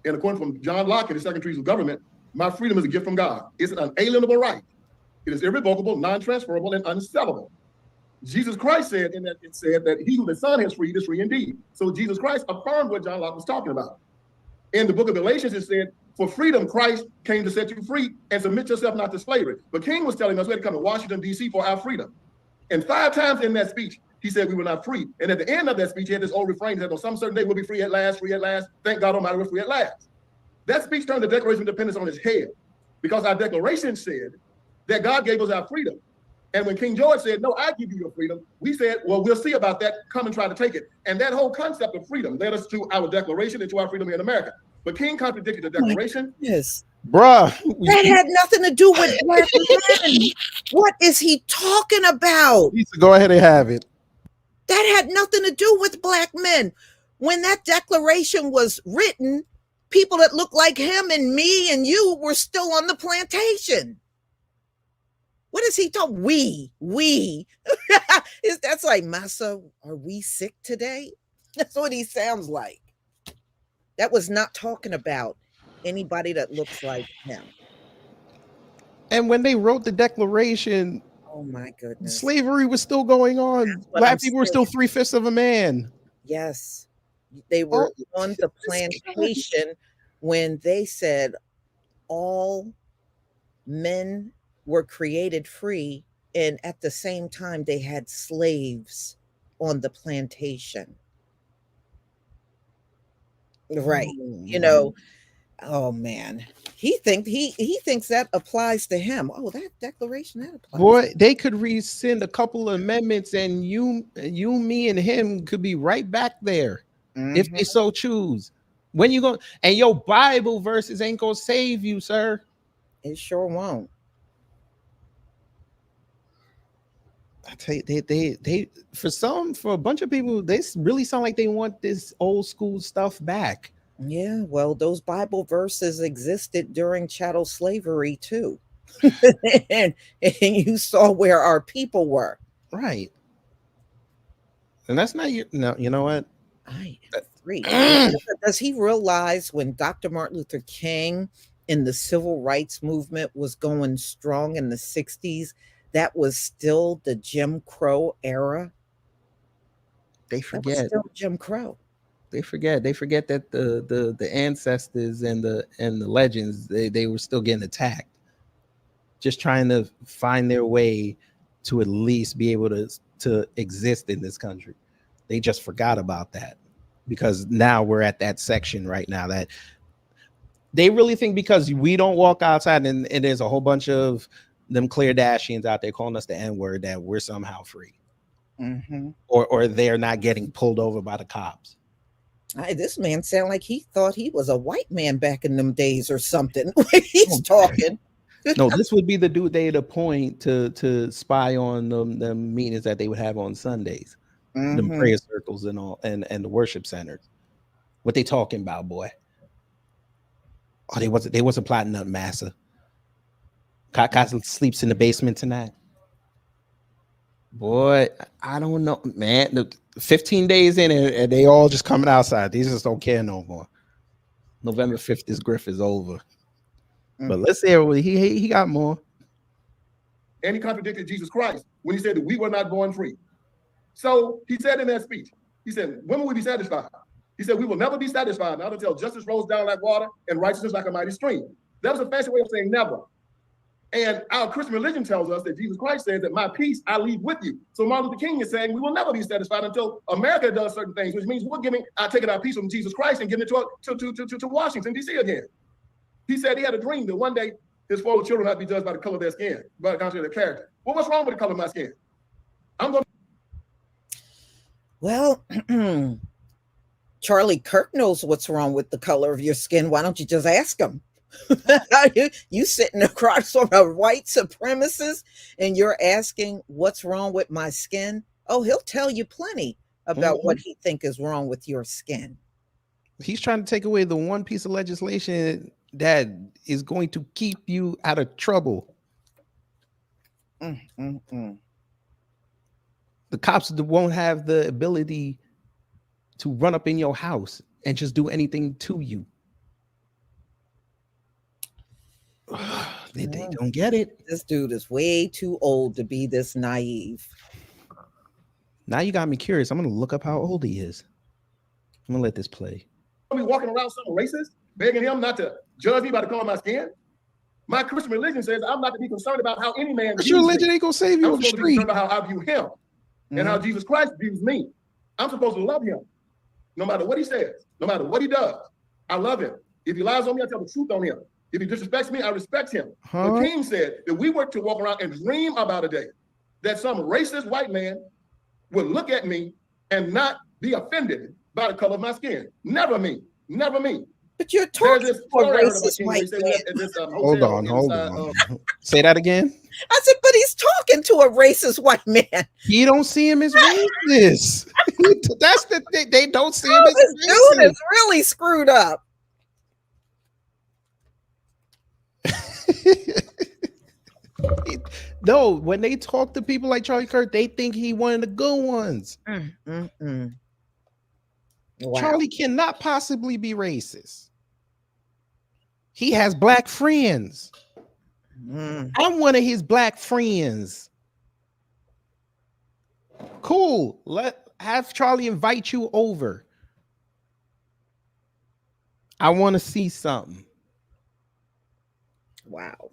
And according from John Locke and the Second Treaties of Government, my freedom is a gift from God. It's an unalienable right. It is irrevocable, non-transferable, and unsellable. Jesus Christ said that he who the Son has freed is free indeed. So Jesus Christ affirmed what John Locke was talking about. In the book of Galatians, it said, for freedom, Christ came to set you free and submit yourself not to slavery. But King was telling us we had to come to Washington, D.C. for our freedom. And 5 times in that speech, he said we were not free. And at the end of that speech, he had this old refrain that on some certain day we'll be free at last, free at last. Thank God Almighty, we're free at last. That speech turned the Declaration of Independence on its head, because our Declaration said that God gave us our freedom. And when King George said, no, I give you your freedom, we said, well, we'll see about that. Come and try to take it. And that whole concept of freedom led us to our Declaration and to our freedom here in America. But King contradicted the Declaration. Yes. Bruh. That had nothing to do with black men. What is he talking about? Go ahead and have it. That had nothing to do with black men. When that declaration was written, people that looked like him and me and you were still on the plantation. What is he talking? We. That's like, Massa, are we sick today? That's what he sounds like. That was not talking about anybody that looks like him. And when they wrote the Declaration, oh my goodness, slavery was still going on. Black people were still 3/5 of a man. Yes, they were on the plantation when they said all men were created free, and at the same time they had slaves on the plantation. Right. You know, oh man. He thinks that applies to him. Oh, that declaration that applies. Boy, they could rescind a couple of amendments and you, me, and him could be right back there if they so choose. When you go, and your Bible verses ain't gonna save you, sir. It sure won't. I tell you, they for a bunch of people, they really sound like they want this old school stuff back. Yeah, well, those Bible verses existed during chattel slavery too. and you saw where our people were. Right. And that's not you know what? I agree. Does he realize when Dr. Martin Luther King in the civil rights movement was going strong in the 60s, that was still the Jim Crow era? They forget. That was still Jim Crow. They forget that the ancestors and the legends, they were still getting attacked, just trying to find their way to at least be able to exist in this country. They just forgot about that, because now we're at that section right now that they really think because we don't walk outside and there's a whole bunch of them Kardashians out there calling us the N-word that we're somehow free, or they're not getting pulled over by the cops. This man sound like he thought he was a white man back in them days or something. He's talking. No, this would be the dude they'd appoint to spy on the meetings that they would have on Sundays, the prayer circles and all, and the worship centers. What they talking about, boy? Oh, they wasn't plotting nothing, Massa. Casa sleeps in the basement tonight. Boy, I don't know, man. The 15 days in and they all just coming outside. These just don't care no more. November 5th, this grift is over. But let's hear what he got more. And he contradicted Jesus Christ when he said that we were not born free. So he said in that speech, he said, when will we be satisfied? He said, we will never be satisfied not until justice rolls down like water and righteousness like a mighty stream. That was a fancy way of saying never. And our Christian religion tells us that Jesus Christ says that my peace I leave with you. So Martin Luther King is saying we will never be satisfied until America does certain things, which means we're taking our peace from Jesus Christ and giving it to Washington, D.C. again. He said he had a dream that one day his 4 children not be judged by the color of their skin, by the contrary of their character. Well, what's wrong with the color of my skin? Well, Charlie Kirk knows what's wrong with the color of your skin. Why don't you just ask him? you sitting across from a white supremacist and you're asking what's wrong with my skin? Oh, he'll tell you plenty about what he think is wrong with your skin. He's trying to take away the one piece of legislation that is going to keep you out of trouble. The cops won't have the ability to run up in your house and just do anything to you. They don't get it. This dude is way too old to be this naive. Now you got me curious. I'm going to look up how old he is. I'm going to let this play. I'll be walking around some racist, begging him not to judge me by the color of my skin. My Christian religion says I'm not to be concerned about how any man views your religion ain't going to save you on the street. I'm supposed to be concerned about how I view him and how Jesus Christ views me. I'm supposed to love him no matter what he says, no matter what he does. I love him. If he lies on me, I tell the truth on him. If he disrespects me, I respect him. Huh? The king said that we were to walk around and dream about a day that some racist white man would look at me and not be offended by the color of my skin. Never me. Never me. But you're There's talking this to a story I heard about racist King where he white said man. at this Hold hotel on, hold inside on. of Say that again. I said, but he's talking to a racist white man. He don't see him as racist. That's the thing. They don't see him Oh, as this dude racist. is really screwed up. No, when they talk to people like Charlie Kirk, they think he one of the good ones. Wow. Charlie cannot possibly be racist. He has black friends. I'm one of his black friends. Cool. Have Charlie invite you over. I want to see something. Wow.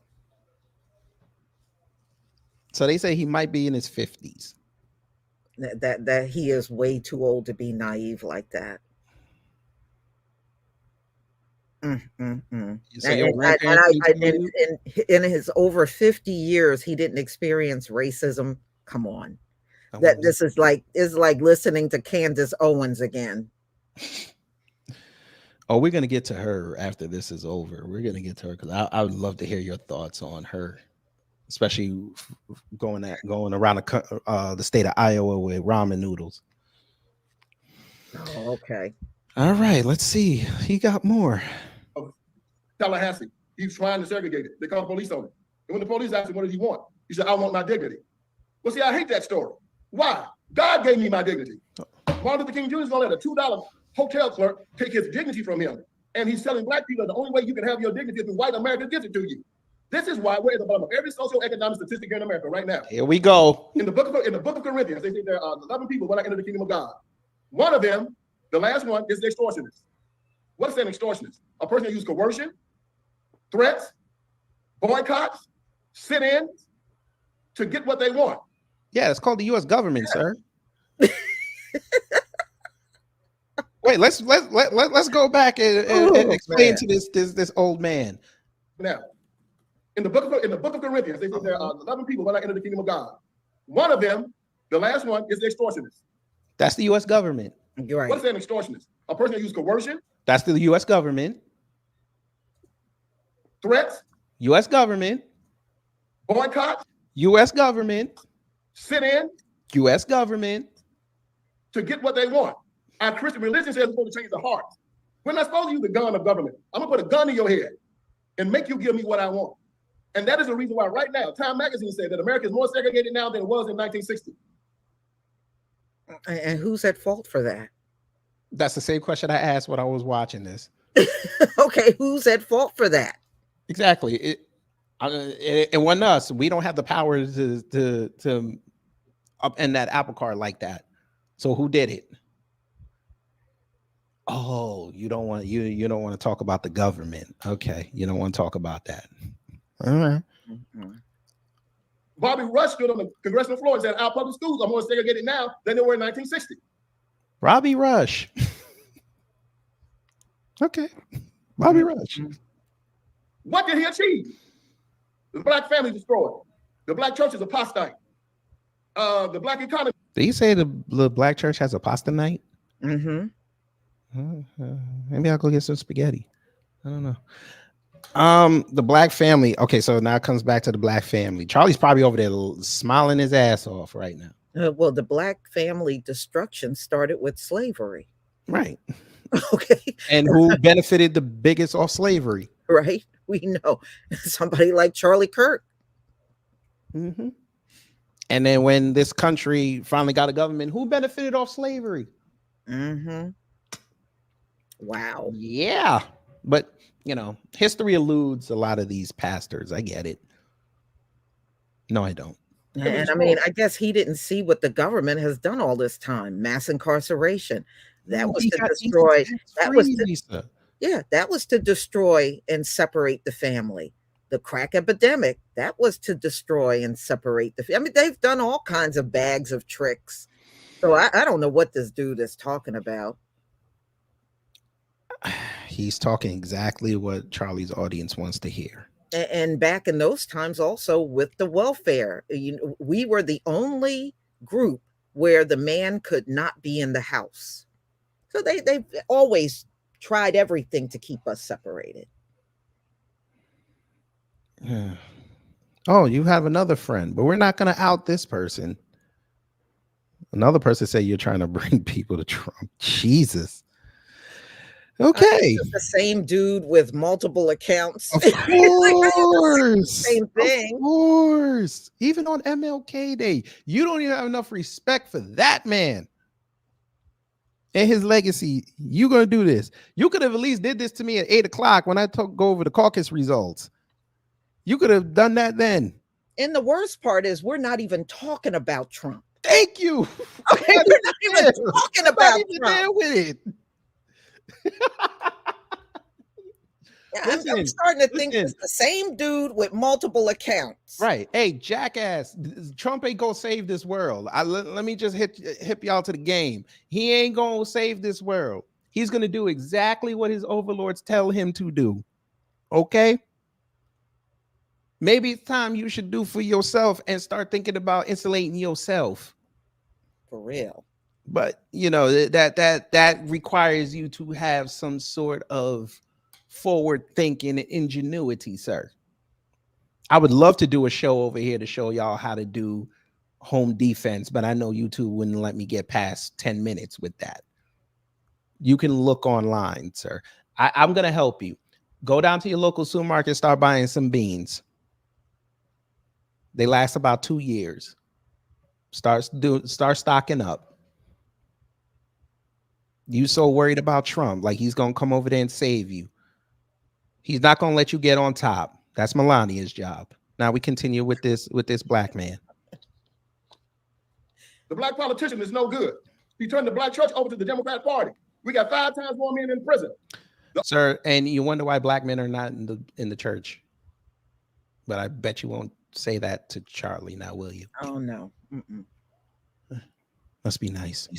So they say he might be in his 50s. That he is way too old to be naive like that. So your grandparents in his over 50 years, he didn't experience racism. Come on. This is like listening to Candace Owens again. Oh, we're gonna get to her after this is over. We're gonna get to her because I would love to hear your thoughts on her, especially going around the state of Iowa with ramen noodles. Oh, okay. All right, let's see. He got more. Tallahassee. He's trying to segregate it. They call the police on him. And when the police asked him, what did he want? He said, I want my dignity. Well, see, I hate that story. Why? God gave me my dignity. Martin Luther King Jr. is going to let a $2 hotel clerk take his dignity from him. And he's telling black people the only way you can have your dignity is when white America gives it to you. This is why we're at the bottom of every socioeconomic statistic here in America right now. Here we go. In the book of Corinthians, they say there are 11 people when I enter the kingdom of God. One of them, the last one, is the extortionist. What is an extortionist? A person that uses coercion, threats, boycotts, sit-ins to get what they want. Yeah, it's called the U.S. government, sir. Wait, let's go back and explain to this old man. Now, in the book of Corinthians, they say there are 11 people when I enter the kingdom of God. One of them, the last one, is the extortionist. That's the U.S. government. You're right. What is an extortionist? A person that uses coercion. That's the U.S. government. Threats. U.S. government. Boycotts. U.S. government. Sit-in. U.S. government. To get what they want. Our Christian religion says we're supposed to change the heart. We're not supposed to use the gun of government. I'm going to put a gun in your head and make you give me what I want. And that is the reason why right now, Time Magazine said that America is more segregated now than it was in 1960. And who's at fault for that? That's the same question I asked when I was watching this. Okay, who's at fault for that? Exactly. It wasn't us. We don't have the power to upend that apple cart like that. So who did it? Oh, you don't want to talk about the government. Okay, you don't want to talk about that. All right. Bobby Rush stood on the congressional floor and said our public schools are more segregated now than they were in 1960. Robbie Rush. Okay. Bobby Rush. What did he achieve? The black family destroyed. The black church is apostate. The black economy. Did you say the black church has a pasta night? Mm-hmm. Maybe I'll go get some spaghetti. I don't know. The black family. Okay, so now it comes back to the black family. Charlie's probably over there smiling his ass off right now. Well, the black family destruction started with slavery. Right. Okay. And who benefited the biggest off slavery? Right. We know somebody like Charlie Kirk. Mm-hmm. And then when this country finally got a government, who benefited off slavery? Mm-hmm. Wow. Yeah. But, history eludes a lot of these pastors. I get it. No, I don't. And I mean, I guess he didn't see what the government has done all this time. Mass incarceration. That was to destroy. That was to destroy and separate the family. The crack epidemic, that was to destroy and separate the family. I mean, they've done all kinds of bags of tricks. So I don't know what this dude is talking about. He's talking exactly what Charlie's audience wants to hear. And back in those times, also with the welfare, we were the only group where the man could not be in the house. So they've always tried everything to keep us separated. Oh, you have another friend, but we're not going to out this person. Another person say you're trying to bring people to Trump. Jesus. Okay. The same dude with multiple accounts. Of course. Same thing. Of course. Even on MLK Day, you don't even have enough respect for that man and his legacy. You're going to do this. You could have at least did this to me at 8 o'clock when I go over the caucus results. You could have done that then. And the worst part is we're not even talking about Trump. Thank you. Okay, we're not even talking about Trump. There with it. I'm starting to think it's the same dude with multiple accounts. Right. Hey, jackass. Trump ain't gonna save this world. Let me just hip y'all to the game. He ain't gonna save this world. He's gonna do exactly what his overlords tell him to do. Okay? Maybe it's time you should do for yourself and start thinking about insulating yourself. For real. But that requires you to have some sort of forward thinking and ingenuity, sir. I would love to do a show over here to show y'all how to do home defense, but I know YouTube wouldn't let me get past 10 minutes with that. You can look online, sir. I'm gonna help you. Go down to your local supermarket, start buying some beans. They last about 2 years. Start stocking up. You so worried about Trump, like he's gonna come over there and save you. He's not gonna let you get on top. That's Melania's job. Now we continue with this black man. The black politician is no good. He turned the black church over to the Democrat Party. We got 5 times more men in prison. Sir, and you wonder why black men are not in the church. But I bet you won't say that to Charlie now, will you? Oh no. Mm-mm. Must be nice.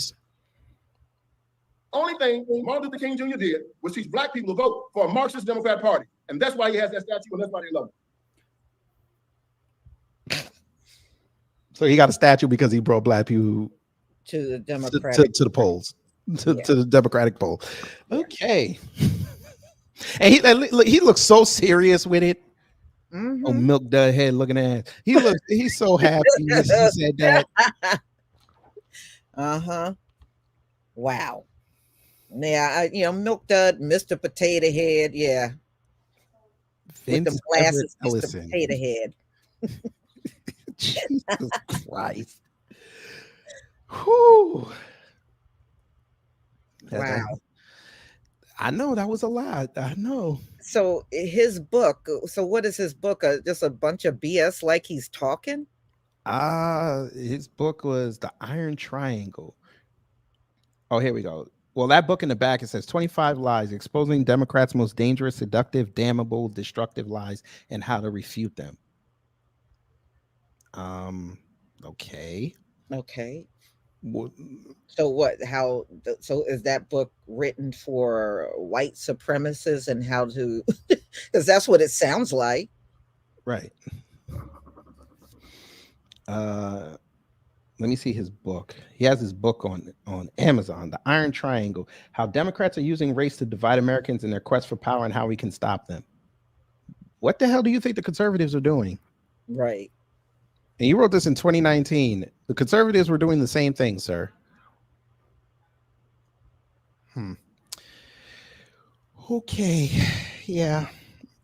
Only thing Martin Luther King Jr. did was teach black people to vote for a Marxist Democrat Party. And that's why he has that statue, and that's why they love him. So he got a statue because he brought black people to the Democratic to the polls, to the Democratic poll. Okay. And he looks so serious with it. Mm-hmm. Oh, milk dud head looking at. He's so happy he said that. Wow. Yeah, Milk Dud, Mr. Potato Head, yeah. With the glasses, Mr. Potato Head. Jesus Christ. Whew. Wow. I know that was a lot. I know. So his book, what is his book? Just a bunch of BS like he's talking? His book was The Iron Triangle. Oh, here we go. Well, that book in the back, it says 25 lies exposing Democrats' most dangerous, seductive, damnable, destructive lies and how to refute them. Okay. So what? So is that book written for white supremacists and how to? Because that's what it sounds like. Right. Let me see his book. He has his book on Amazon, The Iron Triangle, How Democrats Are Using Race to Divide Americans in Their Quest for Power and How We Can Stop Them. What the hell do you think the conservatives are doing? Right. And you wrote this in 2019. The conservatives were doing the same thing, sir. Okay. Yeah.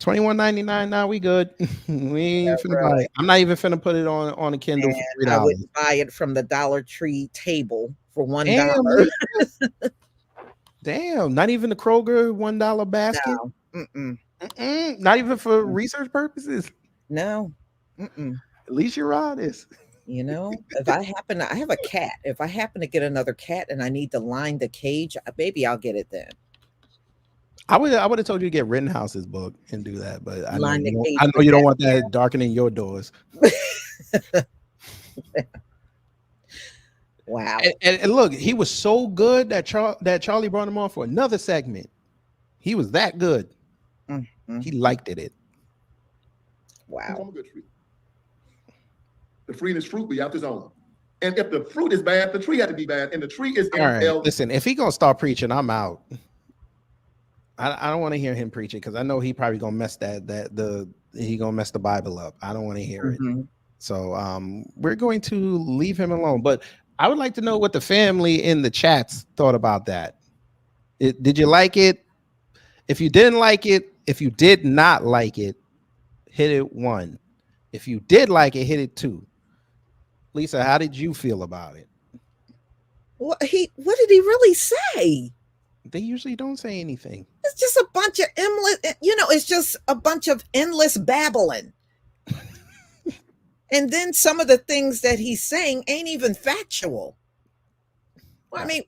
$21.99. Now we good. We ain't finna buy it. I'm not even finna put it on a Kindle for $3. I would buy it from the Dollar Tree table for $1. Damn, not even the Kroger $1 basket. No. Not even for research purposes. No. At least you're honest. If I have a cat. If I happen to get another cat and I need to line the cage, maybe I'll get it then. I would have told you to get Rittenhouse's book and do that, but I know you don't want that darkening your doors. Wow. And look, he was so good that Charlie brought him on for another segment. He was that good. Mm-hmm. He liked it. Wow. From a good tree. The fruit is fruit be out his own. And if the fruit is bad, the tree had to be bad. And the tree is All right, listen, if he gonna start preaching, I'm out. I don't want to hear him preaching because I know he probably gonna mess he gonna mess the Bible up. I don't want to hear it. So we're going to leave him alone. But I would like to know what the family in the chats thought about that. Did you like it? If you didn't like it, if you did not like it, hit it 1. If you did like it, hit it 2. Lisa, how did you feel about it? What did he really say? They usually don't say anything. It's just a bunch of it's just a bunch of endless babbling. And then some of the things that he's saying ain't even factual. Well, I mean,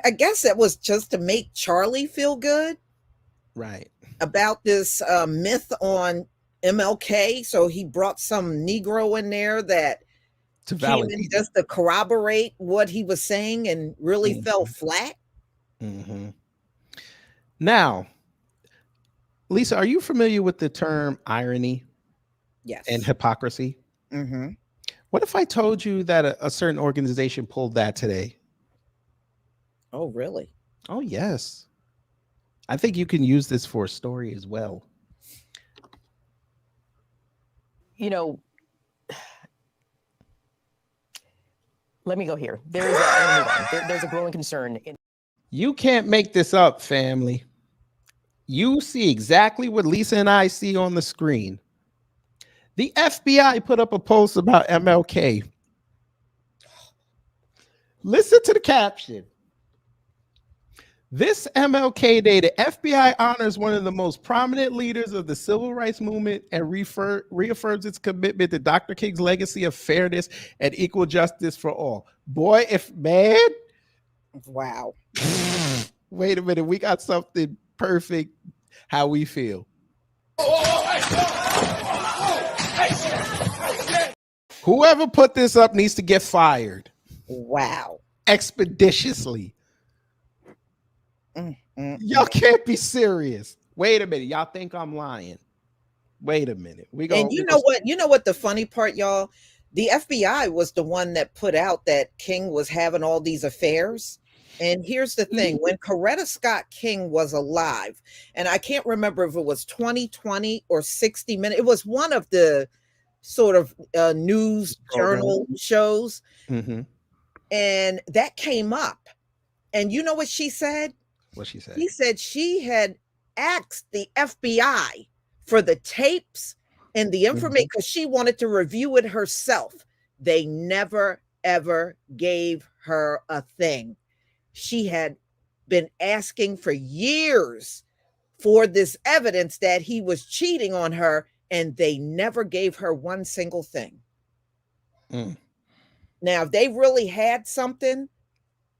I guess it was just to make Charlie feel good. Right. About this myth on MLK. So he brought some Negro in there that came in just to corroborate what he was saying and really fell flat. Now, Lisa, are you familiar with the term irony? Yes. And hypocrisy? What if I told you that a certain organization pulled that today? Oh, really? Oh, yes. I think you can use this for a story as well. You know, let me go here. There's a growing concern. You can't make this up, family. You see exactly what Lisa and I see on the screen. The FBI put up a post about MLK. Listen to the caption. This MLK Day, the FBI honors one of the most prominent leaders of the civil rights movement and reaffirms its commitment to Dr. King's legacy of fairness and equal justice for all. Boy, man. Wow. Wait a minute. We got something perfect how we feel. Whoever put this up needs to get fired. Wow. Expeditiously. Y'all can't be serious. Wait a minute. Y'all think I'm lying. Wait a minute. And you know what the funny part, y'all? The FBI was the one that put out that King was having all these affairs. And here's the thing, when Coretta Scott King was alive, and I can't remember if it was 2020 or 60 Minutes, it was one of the sort of news journal shows. And that came up. And you know what she said? What she said? She said she had asked the FBI for the tapes and the information because she wanted to review it herself. They never, ever gave her a thing. She had been asking for years for this evidence that he was cheating on her, and they never gave her one single thing. Now, if they really had something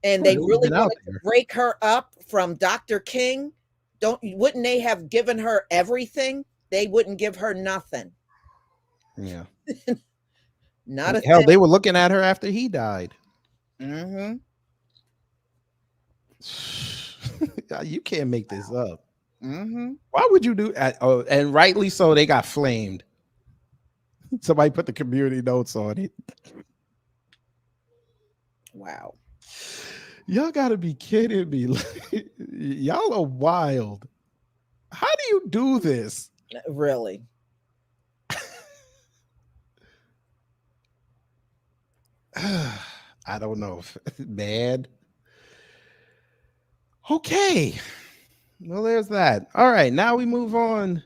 and they really wanted to break her up from Dr. King, wouldn't they have given her everything? They wouldn't give her nothing. Yeah. Not a hell, thing. They were looking at her after he died. You can't make this up. Why would you do that? Oh, and rightly so, they got flamed. Somebody put the community notes on it. Wow. Y'all gotta be kidding me. Y'all are wild. How do you do this? Really? I don't know, man. Okay. Well, there's that. All right. Now we move on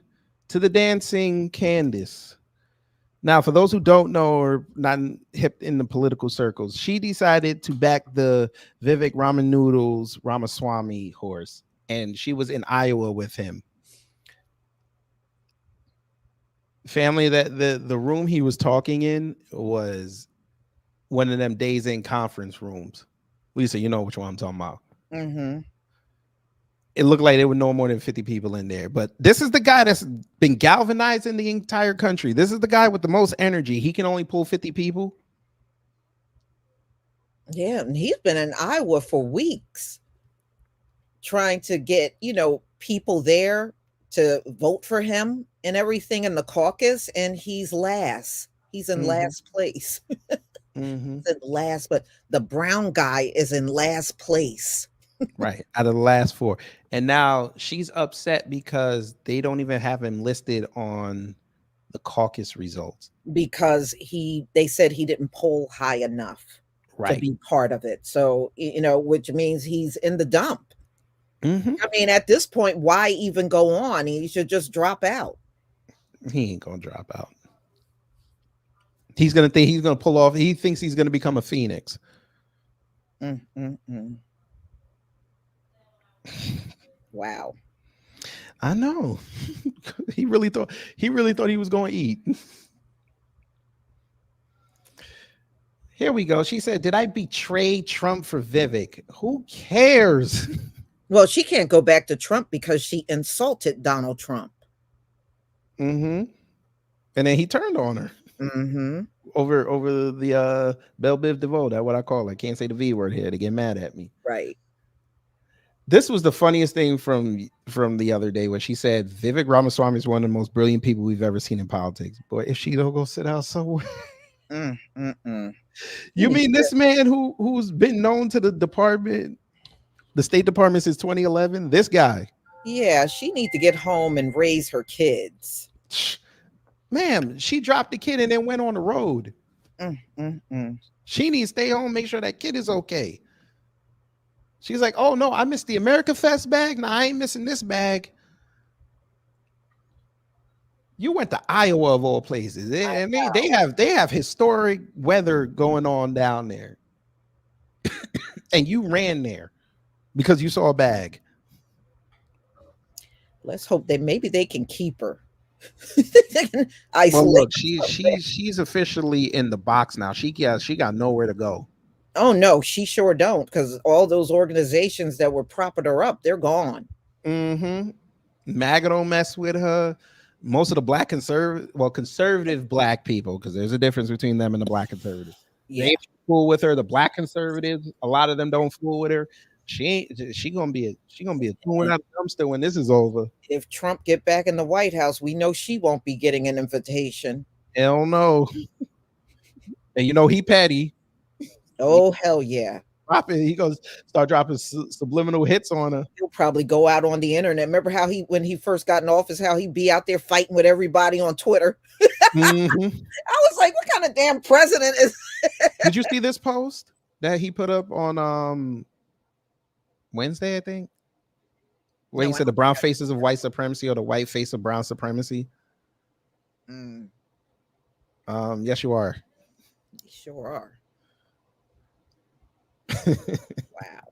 to the dancing Candace. Now, for those who don't know or not hip in the political circles, she decided to back the Vivek Ramaswamy horse, and she was in Iowa with him. Family, that the room he was talking in was one of them days in conference rooms. Lisa, you know which one I'm talking about. It looked like there were no more than 50 people in there. But this is the guy that's been galvanizing the entire country. This is the guy with the most energy. He can only pull 50 people. Yeah, and he's been in Iowa for weeks. trying to get, people there to vote for him and everything in the caucus, and he's last. He's in last place. Mm-hmm. He's in last, but the brown guy is in last place. Right, out of the last 4. And now she's upset because they don't even have him listed on the caucus results. Because they said he didn't poll high enough to Right. be part of it. So, which means he's in the dump. Mm-hmm. I mean, at this point, why even go on? He should just drop out. He ain't gonna drop out. He's gonna think he's gonna pull off. He thinks he's gonna become a phoenix. Wow. I know. he really thought he was going to eat. Here we go. She said, "Did I betray Trump for Vivek? Who cares?" Well, she can't go back to Trump because she insulted Donald Trump. Mm-hmm. And then he turned on her. Mm-hmm. Over the Belle Biv DeVoe. That's what I call it. I can't say the V word here. They get mad at me. Right. This was the funniest thing from the other day when she said Vivek Ramaswamy is one of the most brilliant people we've ever seen in politics. Boy, if she don't go sit out somewhere. You mean this man who's been known to the department, the State Department since 2011? This guy. Yeah, she needs to get home and raise her kids. Ma'am, she dropped the kid and then went on the road. She needs to stay home, make sure that kid is okay. She's like, "Oh no, I missed the America Fest bag. No, I ain't missing this bag." You went to Iowa of all places. And they have historic weather going on down there. And you ran there because you saw a bag. Let's hope that maybe they can keep her. Well, look, she's officially in the box now. She got nowhere to go. Oh no, she sure don't, because all those organizations that were propping her up, they're gone. Mm-hmm. MAGA don't mess with her. Most of the conservative black people, because there's a difference between them and the black conservatives. Yeah. They ain't fool with her. The black conservatives, a lot of them don't fool with her. She gonna be a throwing out a dumpster when this is over. If Trump get back in the White House, we know she won't be getting an invitation. Hell no. And he petty. Oh hell yeah. He goes start dropping subliminal hits on her. He'll probably go out on the internet. Remember how when he first got in office, how he'd be out there fighting with everybody on Twitter. Mm-hmm. I was like, what kind of damn president is Did you see this post that he put up on Wednesday, I think? Where he said the brown faces of white supremacy or the white face of brown supremacy. Yes, you are. You sure are. Wow.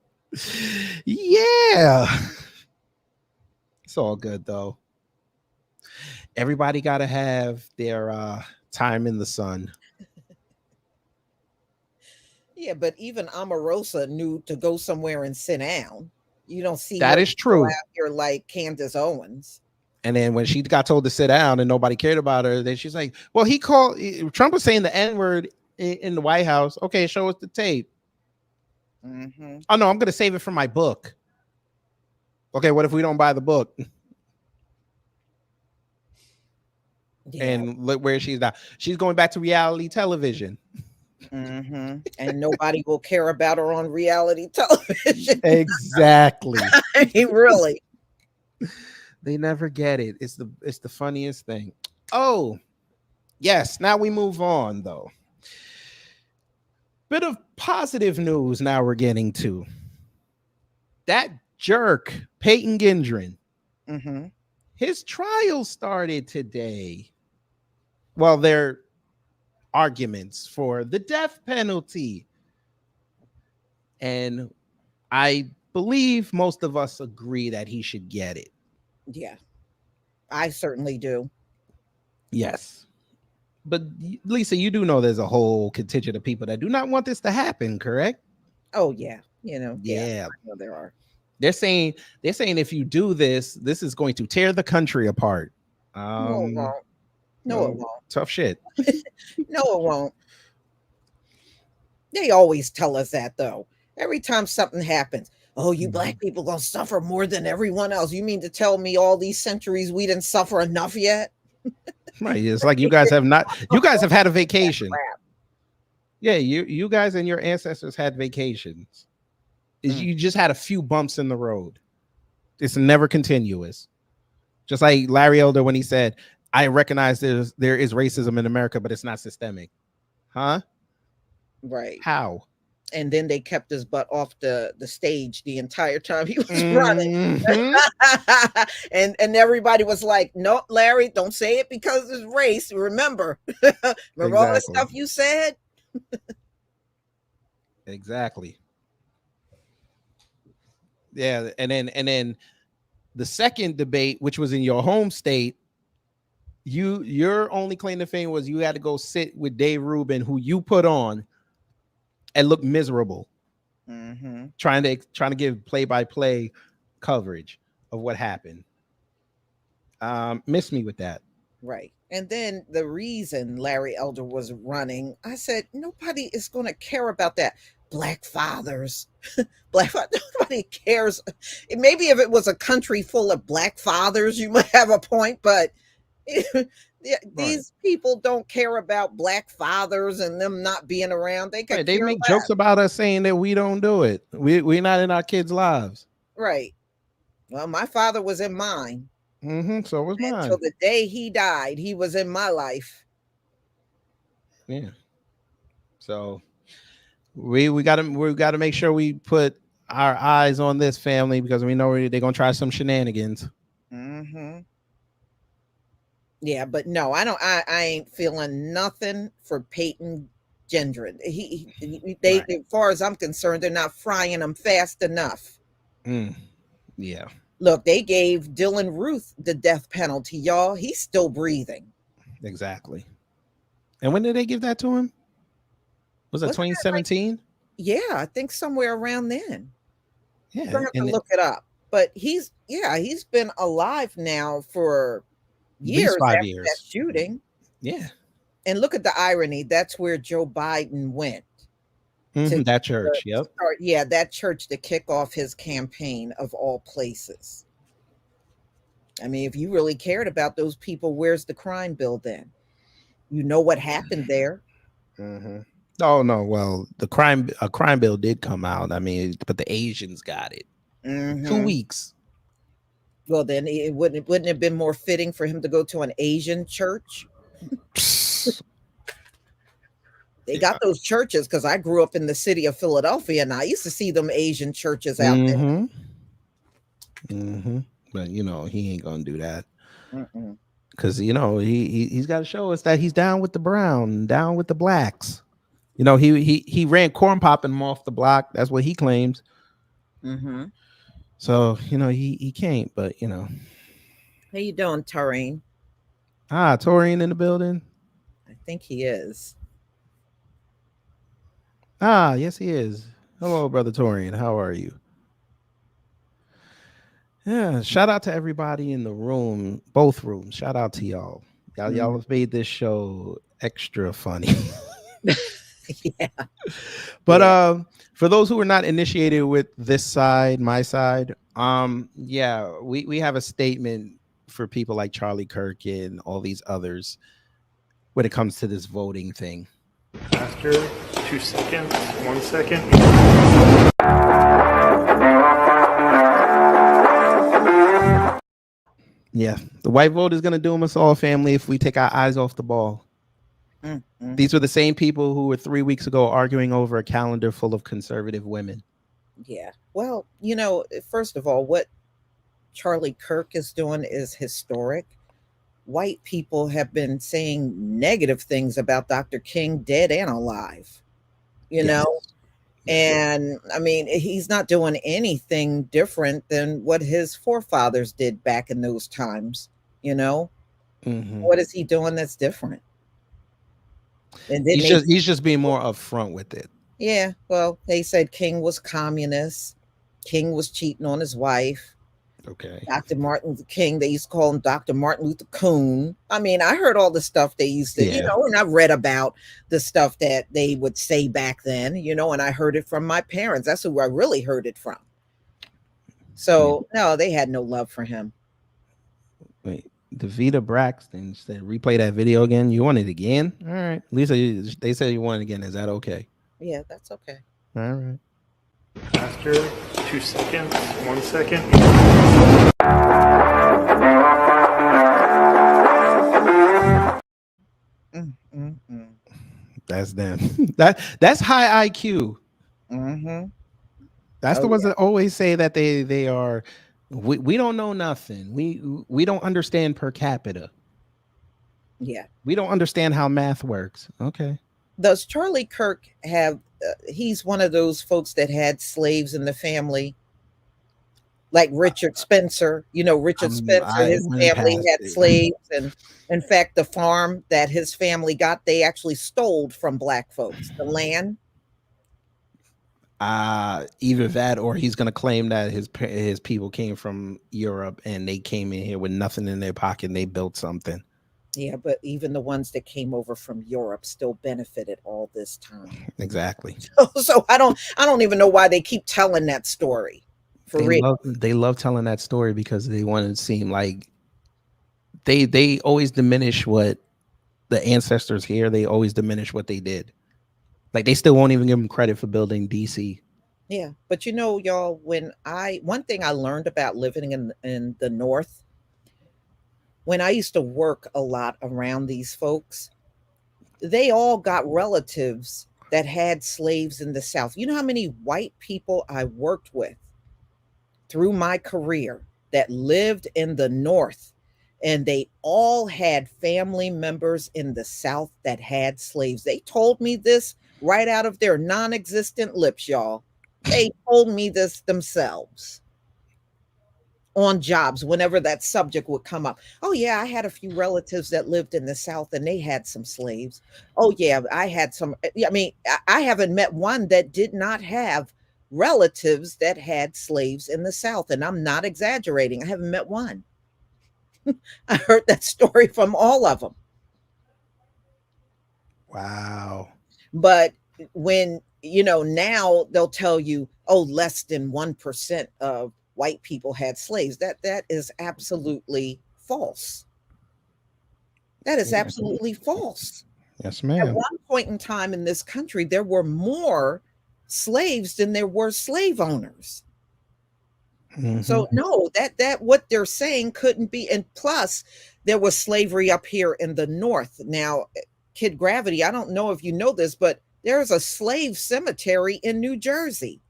Yeah. It's all good though. Everybody got to have their time in the sun. Yeah, but even Omarosa knew to go somewhere and sit down. You don't see that is true out here like Candace Owens. And then when she got told to sit down and nobody cared about her, then she's like, "Well, Trump was saying the N-word in the White House. Okay, show us the tape." Mm-hmm. Oh no, I'm gonna save it for my book. Okay, what if we don't buy the book? Yeah. And look where she's now. She's going back to reality television. Mm-hmm. And nobody will care about her on reality television. Exactly. I mean, really. They never get it. It's the funniest thing. Oh, yes. Now we move on though. Bit of positive news now we're getting to. That jerk, Peyton Gendron. Mm-hmm. His trial started today. Well, their arguments for the death penalty. And I believe most of us agree that he should get it. Yeah, I certainly do. Yes. But Lisa, you do know there's a whole contingent of people that do not want this to happen, correct? Oh, yeah. Yeah. I know there are. They're saying if you do this is going to tear the country apart. No, it won't. No, it won't. Tough shit. No, it won't. They always tell us that, though. Every time something happens. oh, you black people gonna suffer more than everyone else. You mean to tell me all these centuries we didn't suffer enough yet? Right. It's like you guys have had a vacation. Yeah, you guys and your ancestors had vacations. You just had a few bumps in the road. It's never continuous. Just like Larry Elder when he said, I recognize there is racism in America, but it's not systemic. Huh? Right. How? And then they kept his butt off the stage the entire time he was running. and everybody was like, no, Larry, don't say it because it's race. Remember all the stuff you said? Exactly. Yeah, and then the second debate, which was in your home state, your only claim to fame was you had to go sit with Dave Rubin, who you put on and look miserable, trying to give play-by-play coverage of what happened. Miss me with that. Right. And then the reason Larry Elder was running, I said, nobody is going to care about that. Black fathers. Nobody cares. Maybe if it was a country full of black fathers, you might have a point, but these people don't care about black fathers and them not being around. They make jokes about us saying that we don't do it. We're not in our kids' lives. Right. Well, my father was in mine. So was mine. Until the day he died, he was in my life. Yeah. So we gotta make sure we put our eyes on this family because we know they're gonna try some shenanigans. Yeah, but no, I ain't feeling nothing for Peyton Gendron. They as far as I'm concerned, they're not frying him fast enough. Yeah. Look, they gave Dylan Ruth the death penalty, y'all. He's still breathing. Exactly. And when did they give that to him? Was it 2017? Yeah, I think somewhere around then. Yeah, I'm gonna have to look it up. But he's been alive now for years after that shooting. Yeah. And look at the irony. That's where Joe Biden went. That church, that church to kick off his campaign of all places. I mean, if you really cared about those people, where's the crime bill then? You know what happened there. Oh no, well, a crime bill did come out. I mean, but the Asians got it. 2 weeks. Well, then it wouldn't have been more fitting for him to go to an Asian church? They got those churches because I grew up in the city of Philadelphia and I used to see them Asian churches out there. But he ain't gonna do that because he's got to show us that he's down with the brown, down with the blacks. He ran corn popping them off the block. That's what he claims. So he can't. But how you doing, Taurine? Taurine in the building. I think he is. Yes, he is. Hello, brother Taurine. How are you? Yeah, shout out to everybody in the room, both rooms. Shout out to y'all. Y'all have made this show extra funny. Yeah. But for those who are not initiated with this side, my side, we have a statement for people like Charlie Kirk and all these others when it comes to this voting thing. After 2 seconds, 1 second. Yeah, the white vote is going to doom us all, family, if we take our eyes off the ball. These were the same people who were 3 weeks ago arguing over a calendar full of conservative women. Yeah. Well, first of all, what Charlie Kirk is doing is historic. White people have been saying negative things about Dr. King, dead and alive, know? And I mean, he's not doing anything different than what his forefathers did back in those times, What is he doing that's different? And then he's just being more upfront with it. Yeah. Well, they said King was communist. King was cheating on his wife. Okay. Dr. Martin Luther King, they used to call him Dr. Martin Luther Coon. I mean, I heard all the stuff they used to, and I read about the stuff that they would say back then, and I heard it from my parents. That's who I really heard it from. So no, they had no love for him. Wait, Davita Braxton said, replay that video again. You want it again? All right. Lisa, they said you want it again. Is that okay? Yeah, that's okay. All right. After 2 seconds, 1 second. That's them. That's high IQ. Mm-hmm. That's the Oh, ones that always say that they are. We don't know nothing. We don't understand per capita. yeah. We don't understand how math works. Okay. Does Charlie Kirk have? He's one of those folks that had slaves in the family, like Richard Spencer. You know, Richard Spencer, I his went family past had it. slaves, and in fact, the farm that his family got, they actually stole from black folks. The land. Either that or he's gonna claim that his people came from Europe and they came in here with nothing in their pocket and they built something. Yeah, but even the ones that came over from Europe still benefited all this time. Exactly. So I don't even know why they keep telling that story. For real. They love telling that story because they want to seem like they always diminish what the ancestors here. They always diminish what they did. Like they still won't even give them credit for building DC. Yeah, but you know, y'all, one thing I learned about living in the North, when I used to work a lot around these folks, they all got relatives that had slaves in the South. You know how many white people I worked with through my career that lived in the North, and they all had family members in the South that had slaves. They told me this right out of their non-existent lips, y'all. They told me this themselves on jobs whenever that subject would come up. Oh, yeah, I had a few relatives that lived in the South and they had some slaves. Oh, yeah, I had some. I mean, I haven't met one that did not have relatives that had slaves in the South. And I'm not exaggerating. I haven't met one. I heard that story from all of them. Wow. But when, you know, now they'll tell you, oh, less than 1% of white people had slaves. That is absolutely false. That is absolutely false. Yes, At ma'am. one point in time in this country, there were more slaves than there were slave owners. So no, that what they're saying couldn't be. And plus, there was slavery up here in the North. Now, Kid Gravity, I don't know if you know this, but there's a slave cemetery in New Jersey.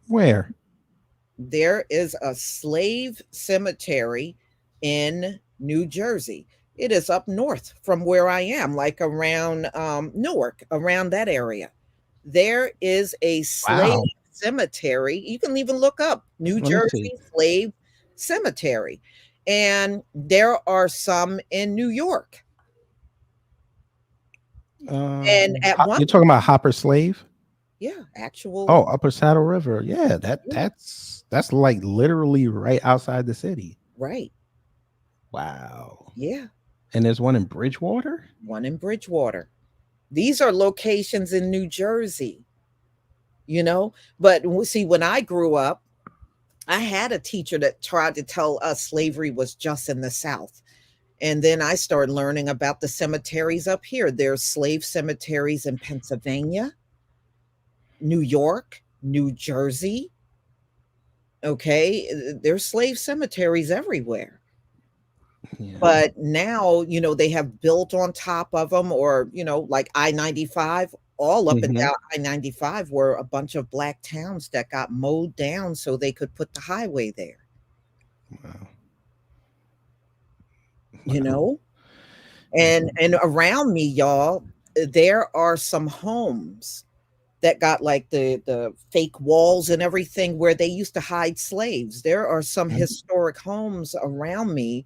Where? There is a slave cemetery in New Jersey. It is up north from where I am, like around Newark, around that area. There is a slave cemetery. You can even look up New Jersey Slave Cemetery. And there are some in New York. And at one, you're talking about Hopper Slave? yeah, actual. Oh, Upper Saddle River. Yeah, that's like literally right outside the city. Right. Wow. Yeah. And there's one in Bridgewater? One in Bridgewater. These are locations in New Jersey, you know. But see, when I grew up, I had a teacher that tried to tell us slavery was just in the South. And then I started learning about the cemeteries up here. There's slave cemeteries in Pennsylvania, New York, New Jersey. Okay. There's slave cemeteries everywhere. Yeah. But now, you know, they have built on top of them, or, you know, like I-95, all up and down I-95 were a bunch of black towns that got mowed down so they could put the highway there. Wow. You know, and around me, y'all, there are some homes that got like the fake walls and everything where they used to hide slaves. There are some historic homes around me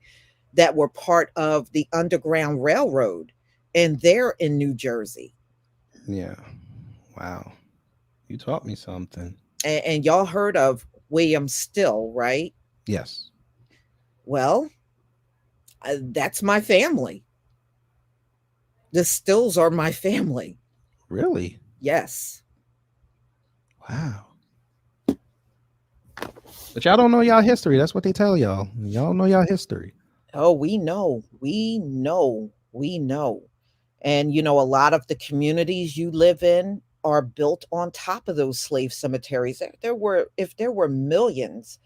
that were part of the Underground Railroad, and they're in New Jersey. Yeah. Wow. You taught me something. And y'all heard of William Still, right? Yes. Well, that's my family. The Stills are my family. Really? Yes. Wow. But y'all don't know y'all history. That's what they tell y'all. Y'all know y'all history. Oh, we know. And you know, a lot of the communities you live in are built on top of those slave cemeteries. If there were millions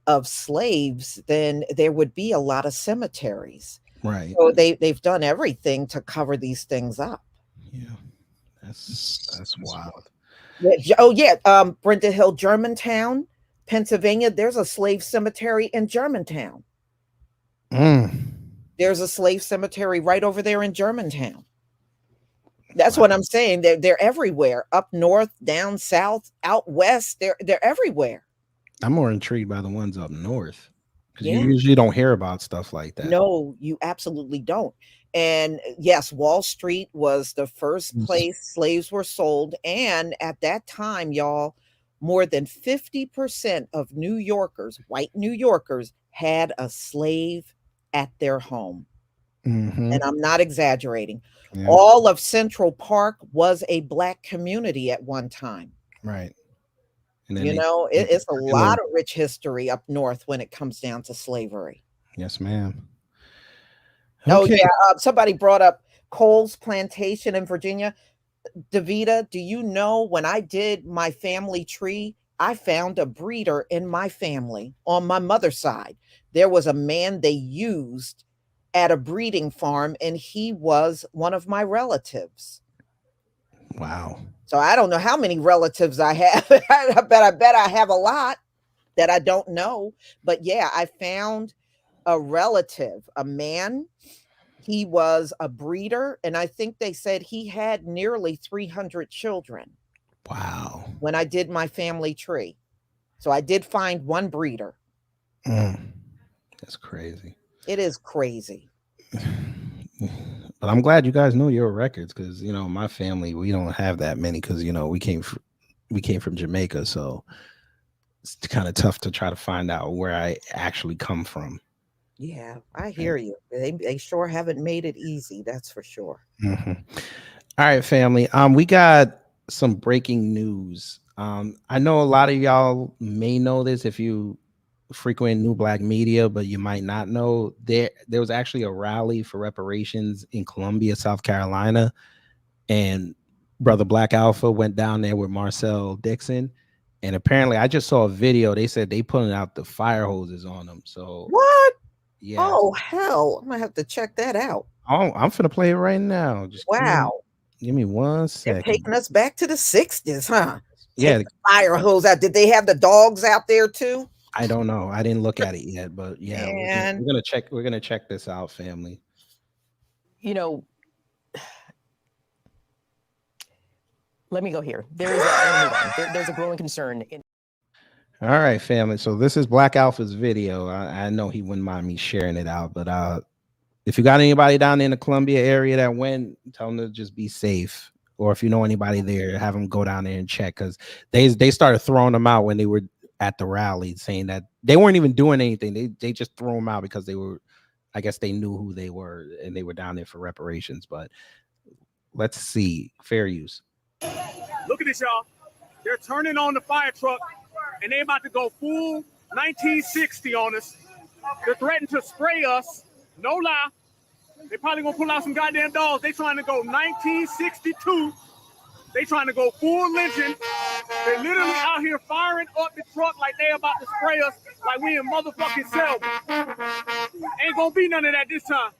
of slaves, then there would be a lot of cemeteries. Right. So they've done everything to cover these things up. Yeah. That's wild. Yeah. Oh yeah. Brenda Hill, Germantown, Pennsylvania. There's a slave cemetery in Germantown. There's a slave cemetery right over there in Germantown. That's what I'm saying. They're everywhere. Up north, down south, out west. They're everywhere. I'm more intrigued by the ones up north because Yeah. you usually don't hear about stuff like that. No, you absolutely don't. And yes, Wall Street was the first place slaves were sold. And at that time, y'all, more than 50% of New Yorkers, white New Yorkers, had a slave at their home. And I'm not exaggerating. Yeah. All of Central Park was a Black community at one time. Right. And then You know, it's a lot of rich history up north when it comes down to slavery. Yes, ma'am. Oh, yeah. Somebody brought up Cole's Plantation in Virginia. Davita, do you know when I did my family tree, I found a breeder in my family on my mother's side. There was a man they used at a breeding farm, and he was one of my relatives. Wow. So I don't know how many relatives I have. I bet I have a lot that I don't know. But yeah, I found a relative, a man. He was a breeder, and I think they said he had nearly 300 children. Wow. When I did my family tree. So I did find one breeder. That's crazy. It is crazy. But I'm glad you guys know your records because, you know, my family, we don't have that many because, you know, we came from Jamaica. So it's kind of tough to try to find out where I actually come from. Yeah, I hear you. They sure haven't made it easy. That's for sure. All right, family. We got some breaking news. I know a lot of y'all may know this if you frequent New Black Media, but you might not know there was actually a rally for reparations in Columbia, South Carolina, and Brother Black Alpha went down there with Marcel Dixon, and apparently I just saw a video. They said they putting out the fire hoses on them. So what? Yeah. Oh hell, I'm gonna have to check that out. Oh, I'm finna play it right now. Just wow. Give me 1 second. They're taking us back to the 60s, huh? Yeah. Take the fire hose out. Did they have the dogs out there too? I don't know. I didn't look at it yet, but yeah, we're gonna check. We're gonna check this out, family. You know, let me go here. There's a growing concern. All right, family. So this is Black Alpha's video. I know he wouldn't mind me sharing it out, but if you got anybody down in the Columbia area that went, tell them to just be safe. Or if you know anybody there, have them go down there and check because they started throwing them out when they were at the rally, saying that they weren't even doing anything. They just threw them out because they were, I guess they knew who they were and they were down there for reparations. But let's see. Fair use. Look at this, y'all. They're turning on the fire truck and they're about to go full 1960 on us. They're threatening to spray us. No lie. They probably gonna pull out some goddamn dogs. They trying to go 1962. They trying to go full lynching. They're literally out here firing up the truck like they about to spray us like we in motherfucking Selma. Ain't gonna be none of that this time.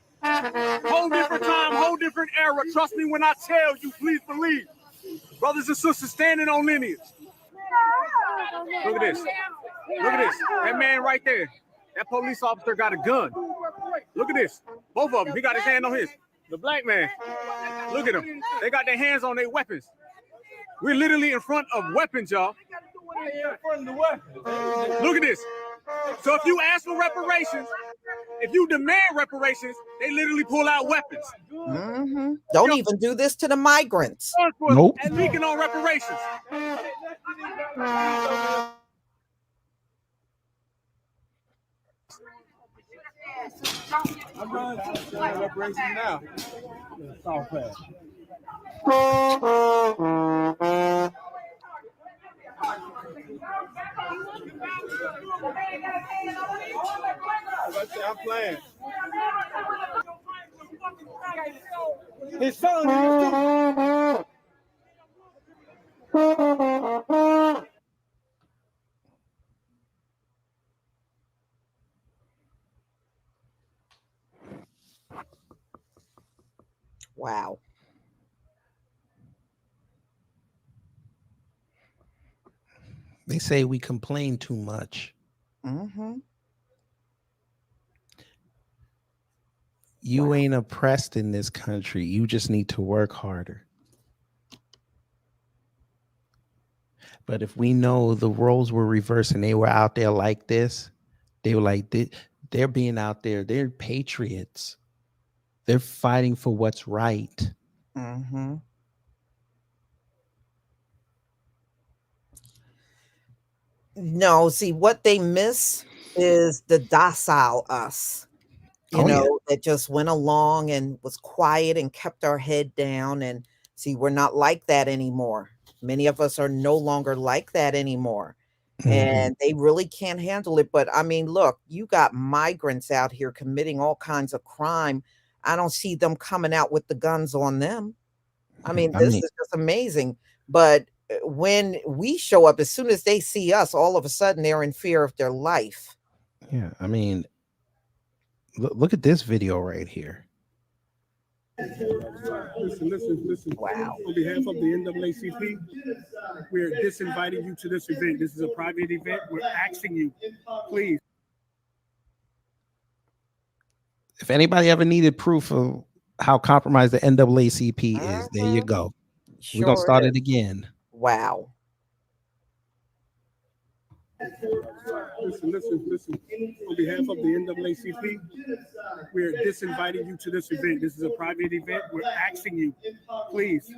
Whole different time, whole different era. Trust me when I tell you, please believe. Brothers and sisters standing on lineage. Look at this. Look at this. That man right there. That police officer got a gun. Look at this. Both of them. He got his hand on his. The black man. Look at them. They got their hands on their weapons. We're literally in front of weapons, y'all. Look at this. So if you ask for reparations, if you demand reparations, they literally pull out weapons. Mm-hmm. Don't even do this to the migrants. Nope. And speaking on reparations. I'm going to reparations now. It's all fast. I'm playing. His son. Wow. They say we complain too much. Mm-hmm. You ain't oppressed in this country. You just need to work harder. But if we know the roles were reversed and they were out there like this, they were like, they're being out there. They're patriots. They're fighting for what's right. Mm-hmm. No, see, what they miss is the docile us, that just went along and was quiet and kept our head down. And see, we're not like that anymore. Many of us are no longer like that anymore. And they really can't handle it. But I mean, look, you got migrants out here committing all kinds of crime. I don't see them coming out with the guns on them. I mean, this is just amazing. But when we show up, as soon as they see us, all of a sudden they're in fear of their life. Yeah, I mean, look at this video right here. Listen. Wow. On behalf of the NAACP, we're disinviting you to this event. This is a private event. We're asking you, please. If anybody ever needed proof of how compromised the NAACP is, there you go. Sure We're going to start is. it again. Wow. Listen. On behalf of the NAACP, we're disinviting you to this event. This is a private event. We're asking you, please.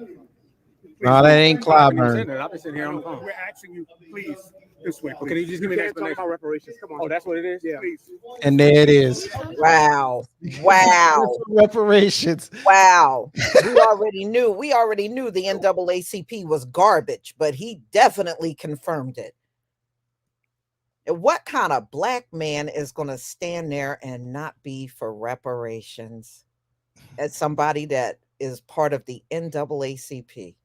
No, that ain't Clyburn. I've been sitting here on the phone. We're asking you, please, this way. Please. Can you just give me an explanation about reparations? Come on. Oh, that's what it is? Yeah. Please. And there it is. Wow. Reparations. Wow. We already knew the NAACP was garbage, but he definitely confirmed it. And what kind of black man is going to stand there and not be for reparations as somebody that is part of the NAACP?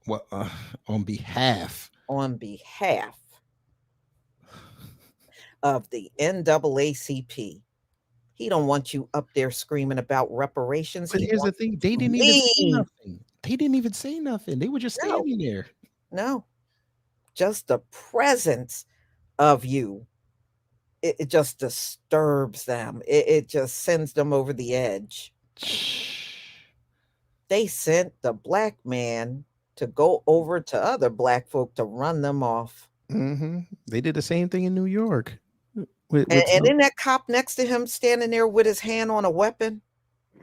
Well, on behalf of the NAACP. He don't want you up there screaming about reparations. But here's the thing. They didn't even say nothing. They didn't even say nothing. They were just standing there. No. Just the presence of you. It just disturbs them. It just sends them over the edge. They sent the black man to go over to other black folk to run them off. Mm-hmm. They did the same thing in New York. And isn't that cop next to him standing there with his hand on a weapon?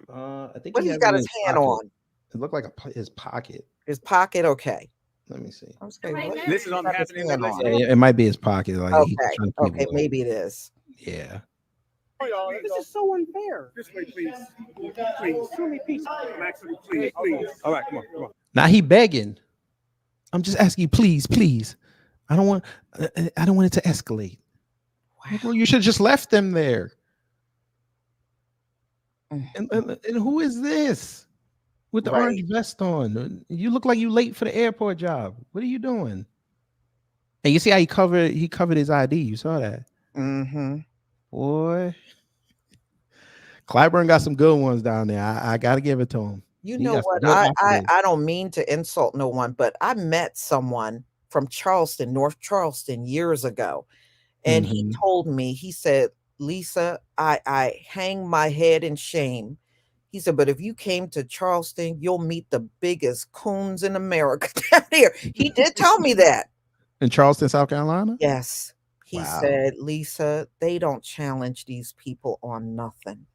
I think what he's got his hand on. It looked like his pocket. His pocket, okay. Let me see. Okay, this is on happening. It might be his pocket. Like okay, maybe it is. Yeah. This is so unfair. This way, please. Please. Show me peace. Maximum, please. All right, come on. Now he begging. I'm just asking you, please. I don't want it to escalate. Wow. Well, you should have just left them there. And who is this with the orange vest on? You look like you late for the airport job. What are you doing? And you see how he covered his ID. You saw that. Mm-hmm. Boy, Clyburn got some good ones down there. I got to give it to him. You know what? I don't mean to insult no one, but I met someone from Charleston, North Charleston, years ago. And he told me, he said, Lisa, I hang my head in shame. He said, but if you came to Charleston, you'll meet the biggest coons in America down here. He did tell me that. In Charleston, South Carolina? Yes. He said, Lisa, they don't challenge these people on nothing.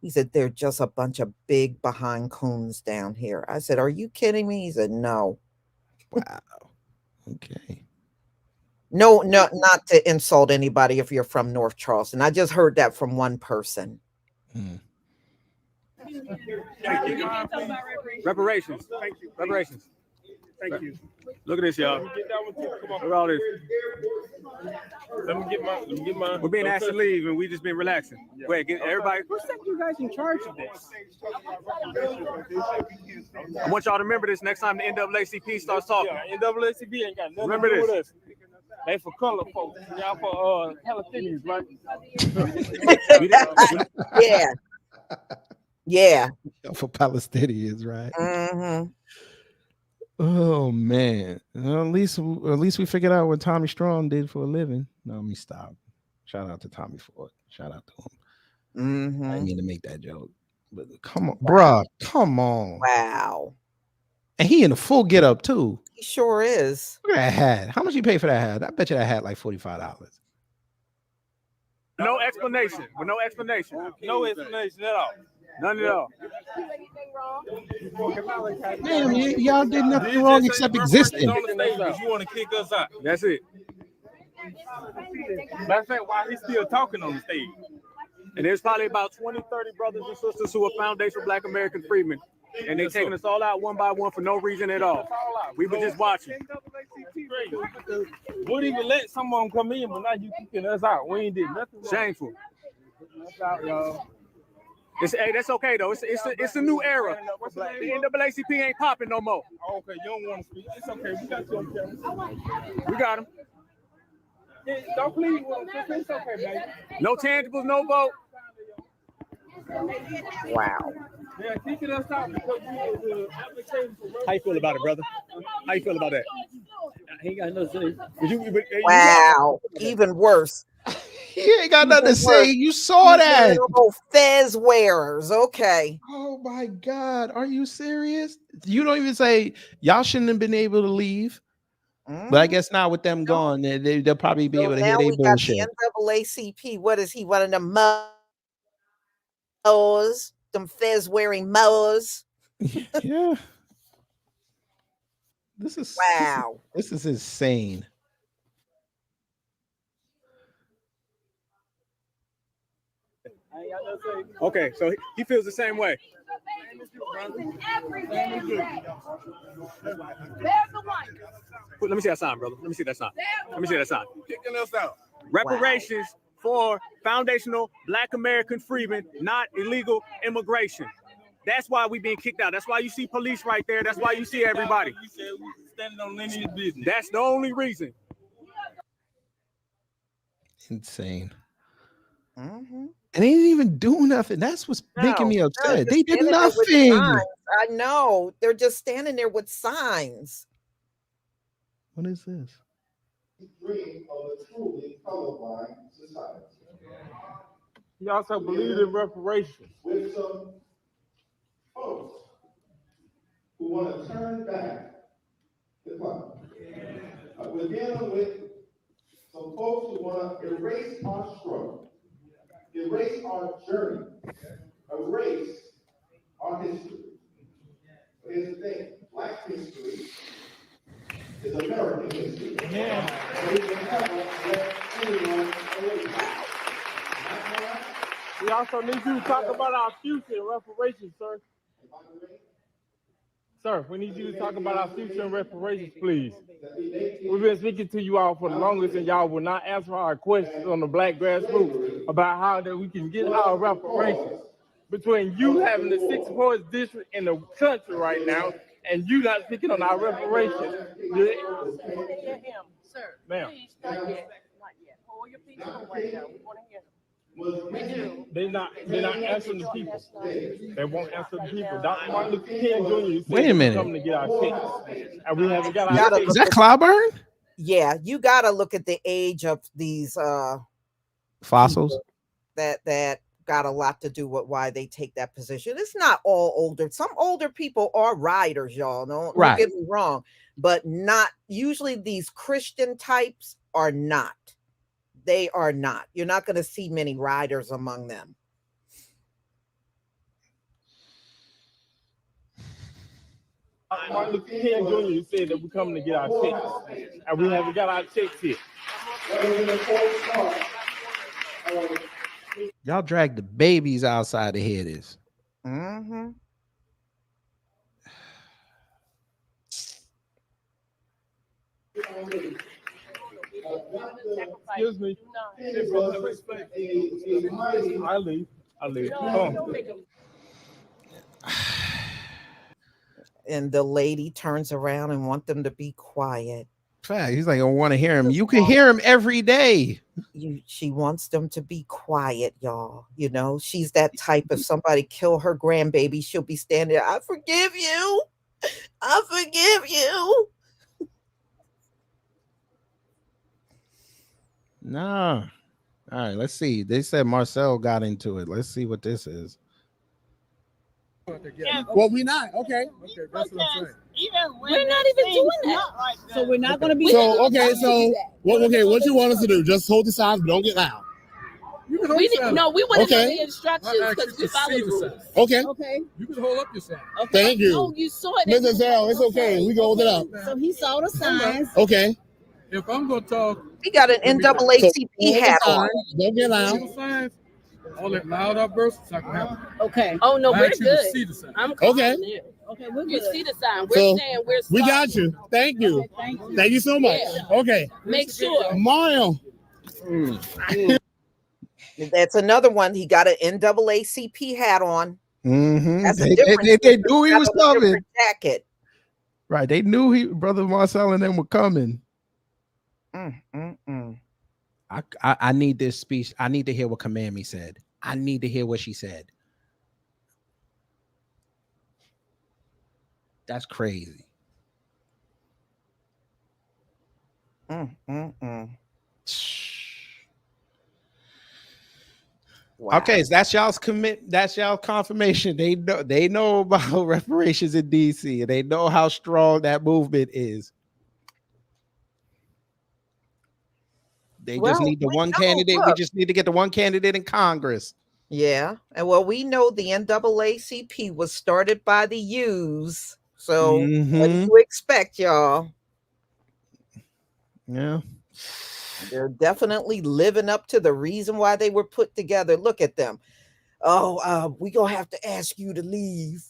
He said, they're just a bunch of big behind coons down here. I said, are you kidding me? He said, no. Wow. Okay. No, not to insult anybody if you're from North Charleston. I just heard that from one person. Reparations. Thank you. Reparations. Thank you. Look at this, y'all. Look at all this. Let me get my. We're being asked to leave, and we just been relaxing. Wait, get everybody. What's that? You guys in charge of this? I want y'all to remember this next time the NAACP starts talking. Yeah, NAACP ain't got nothing Remember to do this. with us. They for color folks. Y'all for Palestinians, right? Yeah. Yeah. For Palestinians, right? Mm-hmm. Oh man. Well, at least we figured out what Tommy Strong did for a living. No, let me stop. Shout out to Tommy Ford. Shout out to him. I Mm-hmm. didn't mean to make that joke. But come on, bruh. Come on. Wow. And he in a full get up too. He sure is. Look at that hat. How much you pay for that hat? I bet you that hat like $45. No explanation. With no explanation. No explanation at all. None at all. Damn, y'all did nothing wrong except existing. You want to kick us out. That's it. Matter of fact, why he's still talking on the stage? And there's probably about 20, 30 brothers and sisters who are Foundation Black American Freedmen. And they taking us all out one by one for no reason at all. We were just watching. Wouldn't even let some of them come in, but now you kicking us out. We ain't did nothing wrong. Shameful. That's out, y'all. Hey, that's okay though. It's a new era. The NAACP ain't popping no more. Oh, okay, you don't want to speak. It's okay. We got you on camera. We got him. Yeah, don't please. It's okay, baby. No tangibles, no vote. Wow. Yeah, kicking us out because the application for. How you feel about it, brother? How you feel about that? He ain't got nothing to say. Wow. Even worse. He ain't got nothing to say. You saw that. Oh, fez wearers. Okay. Oh my God. Are you serious? You don't even say y'all shouldn't have been able to leave. But I guess now with them gone, they'll probably be able to hear their bullshit. The NAACP. What is he? One of them mows? Them fez wearing mows? Yeah. This is wow. This is insane. Okay, so he feels the same way. Let me see that sign, brother. Let me see that sign. Let me see that sign. Kicking us out. Reparations for foundational Black American freedmen, not illegal immigration. That's why we being kicked out. That's why you see police right there. That's why you see everybody. You said we standing on Lenny's business. That's the only reason. Insane. Mm-hmm. And they didn't even do nothing. That's what's making me upset. They did nothing. I know. They're just standing there with signs. What is this? Dream of a truly colorblind society. He also believed in reparations. With some folks who want to turn back the clock. We're dealing with some folks who want to erase our struggle, erase our journey, erase our history. But here's the thing, Black history is American history. Yeah. So we can never let anyone erase it. We also need you to talk about our future in reparations, sir. Sir, we need you to talk about our future in reparations, please. We've been speaking to you all for the longest, and y'all will not answer our questions on the Black grassroots about how that we can get our reparations. Between you having the 6th poorest district in the country right now, and you not speaking on our reparations. Sir, ma'am. please, not yet. Hold your peace right now. We want to hear them. We do. They're not answering the people. They won't answer the people. Dr. Martin Luther King Jr. Wait a minute. Coming to get our checks, and we haven't got our checks. Is that Clyburn? Yeah, you got to look at the age of these Fossils that got a lot to do with why they take that position. It's not all older. Some older people are riders, y'all. Don't get me wrong, but not usually these Christian types are not. They are not. You're not going to see many riders among them. Martin Luther King Jr. said that we're coming to get our checks, and we haven't got our checks yet. Y'all drag the babies outside to hear this. Mm-hmm. Excuse me. Hey, brother, respect. I leave. And the lady turns around and want them to be quiet. Fact. He's like, I want to hear him. You can hear him every day. She wants them to be quiet, y'all. You know, she's that type. If somebody kill her grandbaby, she'll be standing there. I forgive you. I forgive you. Nah. All right, let's see. They said Marcel got into it. Let's see what this is. Well, we're not. Okay. That's what I'm saying. We're not even doing that. So we're not going to be. So, okay. So, what you want us to do? Just hold the signs, but don't get loud. We want to know the instructions because we follow the rules. Okay. Okay. You can hold up your sign. Okay. Thank you. Oh, you saw it. Mrs. Zell, it's okay. We can hold it up. So he saw the signs. Okay. If I'm going to talk. He got an NAACP hat on. Don't get loud. All that loud outbursts, I can have. Okay. Oh, no, we're good. I'm okay. Okay, we're good. You see the sign. We're so, saying we're sorry. We got you. Thank you. Okay, thank you so much. Yeah. Okay. Make sure. Mario. That's another one. He got an NAACP hat on. Mm-hmm. That's a difference. They knew he was coming. Jacket. Right. They knew Brother Marcel and them were coming. I need this speech. I need to hear what Kamami said. I need to hear what she said. That's crazy. Wow. Okay, so that's y'all's that's y'all confirmation. They know about reparations in DC, and they know how strong that movement is. They just need the one candidate. We just need to get the one candidate in Congress. Yeah. And well, we know the NAACP was started by the U's. So what do you expect, y'all? Yeah. They're definitely living up to the reason why they were put together. Look at them. Oh, we gonna have to ask you to leave.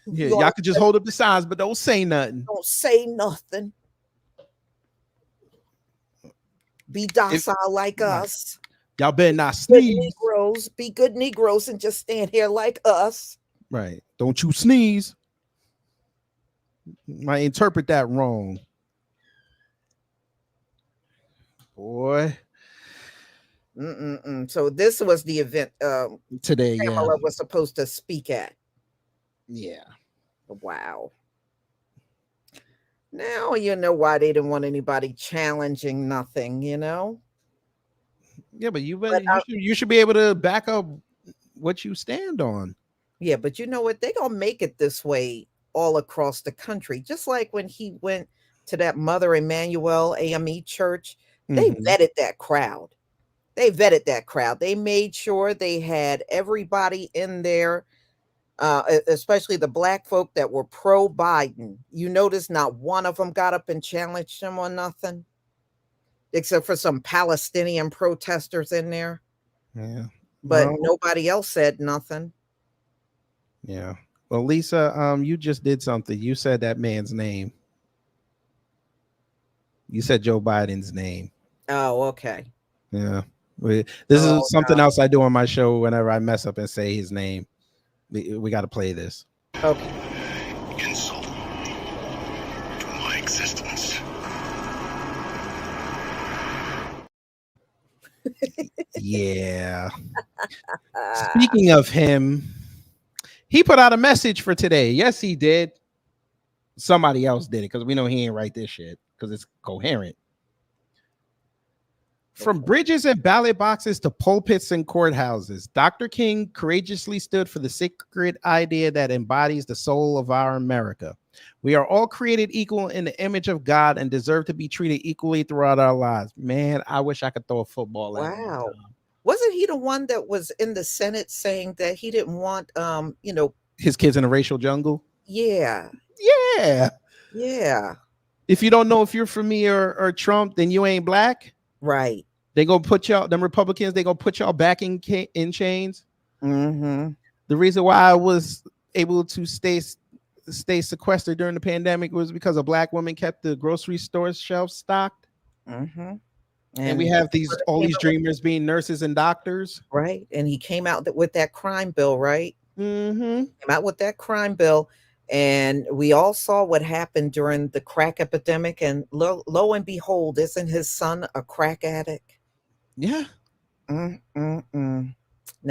Yeah, y'all could just hold up the signs, but don't say nothing. Don't say nothing. Be docile like us. Y'all better not sneeze. Negroes, be good Negroes and just stand here like us. Right. Don't you sneeze. Might interpret that wrong. Boy. So this was the event today. Pamela was supposed to speak at. Yeah. Wow. Now you know why they didn't want anybody challenging nothing, you know? Yeah, but you should be able to back up what you stand on. Yeah, but you know what? They're gonna make it this way all across the country. Just like when he went to that Mother Emanuel AME church, they vetted that crowd. They made sure they had everybody in there. Especially the black folk that were pro-Biden. You notice not one of them got up and challenged him or nothing, except for some Palestinian protesters in there. Yeah, but nobody else said nothing. Yeah. Well, Lisa, you just did something. You said that man's name. You said Joe Biden's name. Oh, okay. Yeah. This is something else I do on my show whenever I mess up and say his name. We got to play this. Okay. Insult to my existence. Yeah. Speaking of him, he put out a message for today. Yes, he did. Somebody else did it because we know he ain't write this shit because it's coherent. From bridges and ballot boxes to pulpits and courthouses, Dr. King courageously stood for the sacred idea that embodies the soul of our America. We are all created equal in the image of God and deserve to be treated equally throughout our lives. Man, I wish I could throw a football at him. Wow. Wasn't he the one that was in the Senate saying that he didn't want, his kids in a racial jungle? Yeah. Yeah. Yeah. If you don't know if you're for me or Trump, then you ain't black. Right. They gonna put y'all, them Republicans, they gonna put y'all back in chains. Mm-hmm. The reason why I was able to stay stay sequestered during the pandemic was because a black woman kept the grocery store shelves stocked. Mm-hmm. And we have all these dreamers being nurses and doctors. Right. And he came out with that crime bill, right? Mm-hmm. Came out with that crime bill. And we all saw what happened during the crack epidemic. And lo and behold, isn't his son a crack addict? Yeah. Now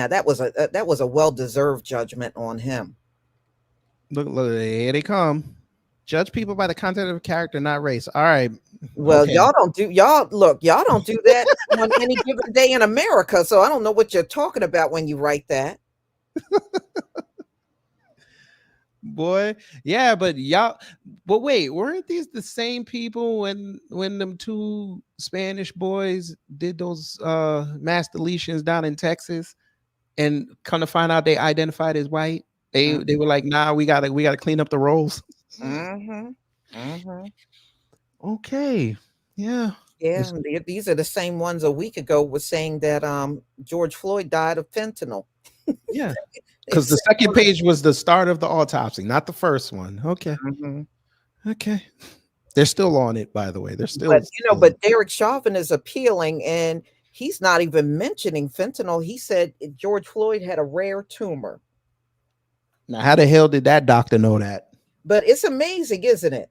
that was a well-deserved judgment on him. Look, here they come. Judge people by the content of character, not race. All right. Well, Okay. y'all don't do that on any given day in America. So I don't know what you're talking about when you write that. Boy, yeah, but wait, weren't these the same people when them two Spanish boys did those mass deletions down in Texas, and come to find out they identified as white? They were like, nah, we gotta clean up the rolls. Okay. Yeah. Yeah, these are the same ones a week ago was saying that George Floyd died of fentanyl. Yeah. Because the second page was the start of the autopsy, not the first one. Okay. Okay. They're still on it, by the way. They're still, but Derek Chauvin is appealing, and he's not even mentioning fentanyl. He said George Floyd had a rare tumor. Now, how the hell did that doctor know that? But it's amazing, isn't it?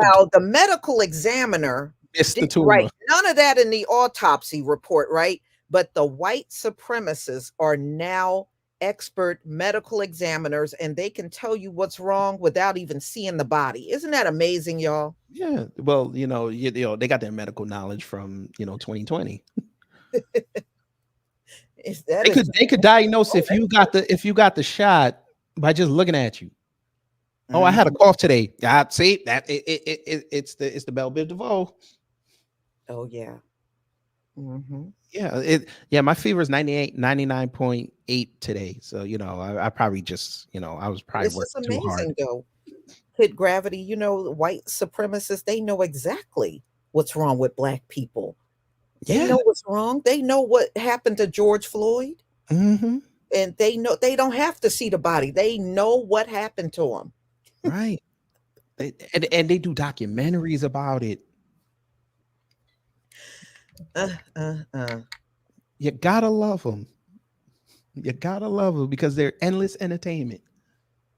How the medical examiner didn't write none of that in the autopsy report, right? But the white supremacists are now expert medical examiners, and they can tell you what's wrong without even seeing the body. Isn't that amazing, y'all? Yeah. Well, they got their medical knowledge from 2020. They could diagnose if you got the shot by just looking at you. Oh, I had a cough today. See that it's the Belle Biv DeVoe. Oh yeah. Yeah, my fever is 99.8 today. So I probably just I was probably This is working too hard. amazing though. Kid Gravity, white supremacists, they know exactly what's wrong with black people. They know what's wrong. They know what happened to George Floyd. And they know they don't have to see the body. They know what happened to him. Right. And they do documentaries about it. You gotta love them. You gotta love them because they're endless entertainment.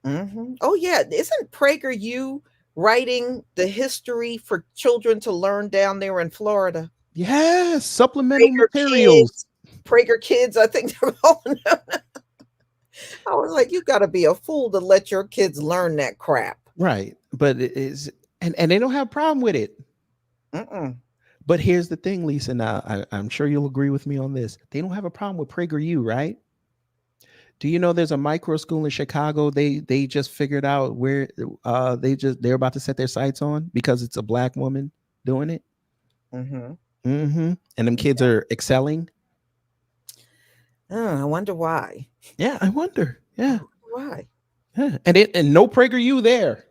Oh yeah, isn't PragerU writing the history for children to learn down there in Florida? Yes, supplemental materials. Prager Kids, I think they're calling them. I was like, you got to be a fool to let your kids learn that crap. Right, but it is, and they don't have a problem with it. But here's the thing, Lisa. Now, I'm sure you'll agree with me on this. They don't have a problem with PragerU, right? Do you know there's a micro school in Chicago? They just figured out where they're about to set their sights on because it's a black woman doing it. And them kids are excelling. I wonder why. Yeah, I wonder. Yeah, why? Yeah. And no PragerU there.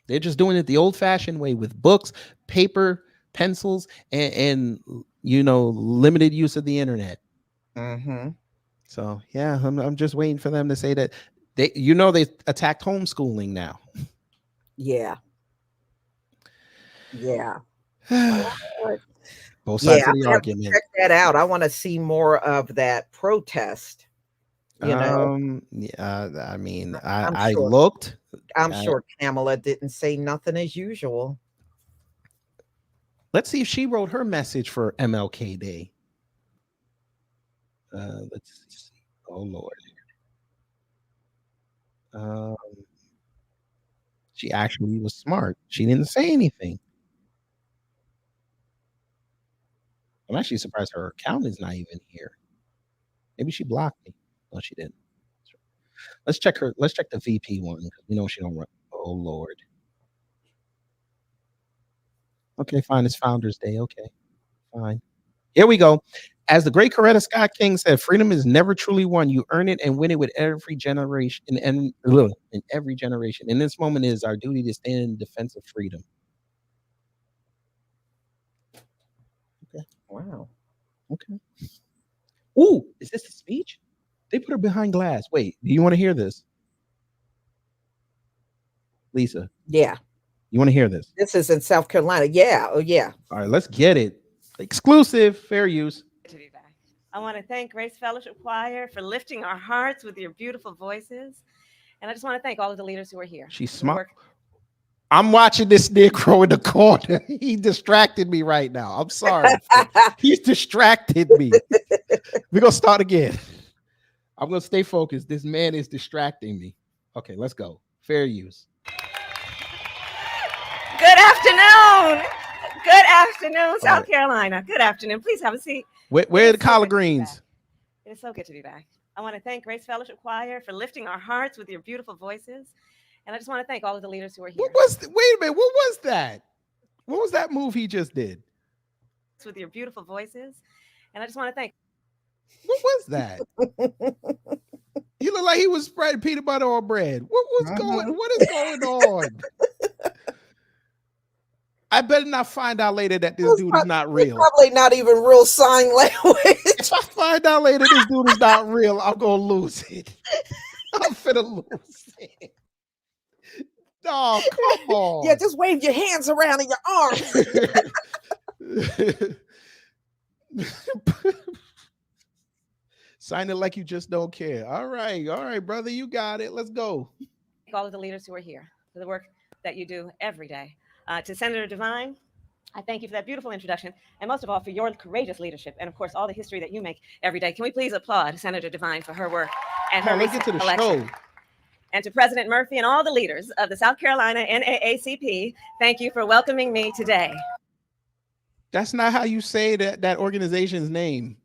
They're just doing it the old-fashioned way with books, paper, pencils, and limited use of the internet. So yeah, I'm just waiting for them to say that they attacked homeschooling now. Yeah. Both sides of the argument. Check that out. I want to see more of that protest. Yeah, I mean, I looked. I'm sure Kamala didn't say nothing as usual. Let's see if she wrote her message for MLK Day. Let's see. Oh Lord. She actually was smart. She didn't say anything. I'm actually surprised her account is not even here. Maybe she blocked me. No, she didn't. Let's check her. Let's check the VP one. She don't run. Oh Lord. Okay, fine. It's Founders Day. Okay, fine. Here we go. As the great Coretta Scott King said, freedom is never truly won. You earn it and win it with every generation. In every generation. In this moment, it is our duty to stand in defense of freedom. Okay. Wow. Okay. Ooh, is this a speech? They put her behind glass. Wait, do you want to hear this? Lisa, Yeah. you want to hear this? This is in South Carolina. Yeah. Oh, yeah. All right, let's get it. Exclusive, fair use. To be back. I want to thank Grace Fellowship Choir for lifting our hearts with your beautiful voices. And I just want to thank all of the leaders who are here. She's smart. I'm watching this Negro in the corner. He distracted me right now. I'm sorry. He's distracted me. We're going to start again. I'm going to stay focused. This man is distracting me. Okay, let's go. Fair use. Good afternoon. Good afternoon, South Carolina. Good afternoon. Please have a seat. Where are the collard greens? It is so good to be back. I want to thank Grace Fellowship Choir for lifting our hearts with your beautiful voices. And I just want to thank all of the leaders who are here. Wait a minute. What was that? What was that move he just did? With your beautiful voices. And I just want to thank. What was that? He looked like he was spreading peanut butter on bread. What is going on? I better not find out later that this dude is not real. Probably not even real sign language. If I find out later this dude is not real, I'm gonna lose it. I'm finna lose it. Oh, come on. Yeah, just wave your hands around in your arms. Sign it like you just don't care. All right, brother, you got it. Let's go. All of the leaders who are here for the work that you do every day. To Senator Devine, I thank you for that beautiful introduction, and most of all for your courageous leadership, and of course all the history that you make every day. Can we please applaud Senator Devine for her work and her recent election? And to President Murphy and all the leaders of the South Carolina NAACP, thank you for welcoming me today. That's not how you say that organization's name.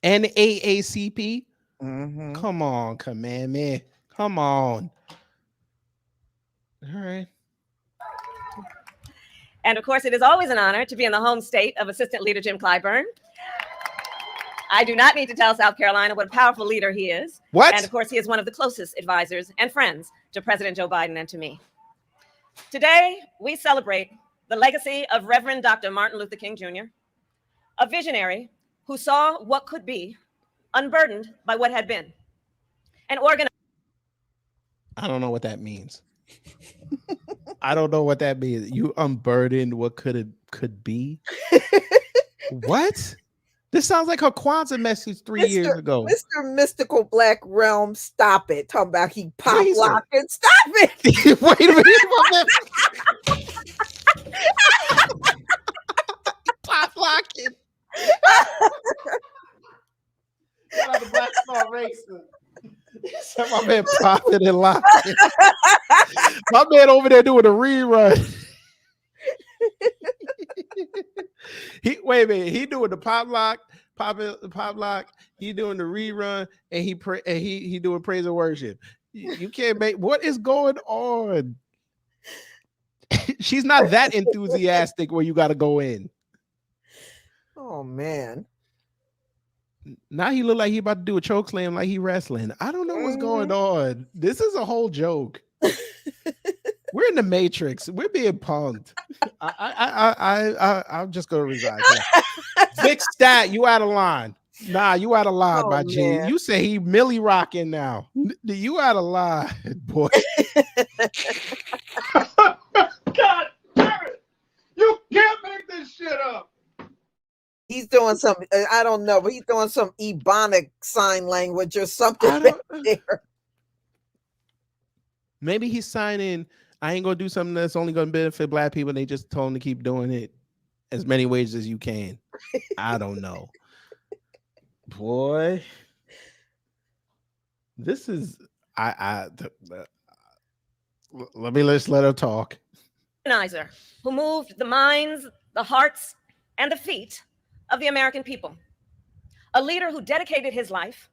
NAACP? Mm-hmm. Come on, man. Come on. All right. And of course, it is always an honor to be in the home state of Assistant Leader Jim Clyburn. I do not need to tell South Carolina what a powerful leader he is. What? And of course, he is one of the closest advisors and friends to President Joe Biden and to me. Today, we celebrate the legacy of Reverend Dr. Martin Luther King Jr., a visionary who saw what could be, unburdened by what had been, and organized. I don't know what that means. I don't know what that means. You unburdened what could be? What? This sounds like her Kwanzaa message 3 years ago. Mr. Mystical Black Realm, stop it. Talking about he pop locking. Stop it. Wait a minute. Pop locking. The Black Star Racer. My man popping and locking. My man over there doing a rerun. Wait a minute. He doing the pop lock. He doing the rerun, and he doing praise and worship. You can't make. What is going on? She's not that enthusiastic where you got to go in. Oh man. Now he look like he about to do a choke slam like he wrestling. I don't know what's going on. This is a whole joke. We're in the Matrix. We're being punked. I'm just gonna resign. Fix that. You out of line. Nah, you out of line, my G. You say he Millie rocking now. You out of line, boy. God damn it! You can't make this shit up. He's doing some, I don't know, but he's doing some Ebonic sign language or something back there. Maybe he's signing, I ain't gonna do something that's only gonna benefit Black people. And they just told him to keep doing it as many ways as you can. I don't know. Boy. This is let's let her talk. Organizer who moved the minds, the hearts, and the feet of the American people. A leader who dedicated his life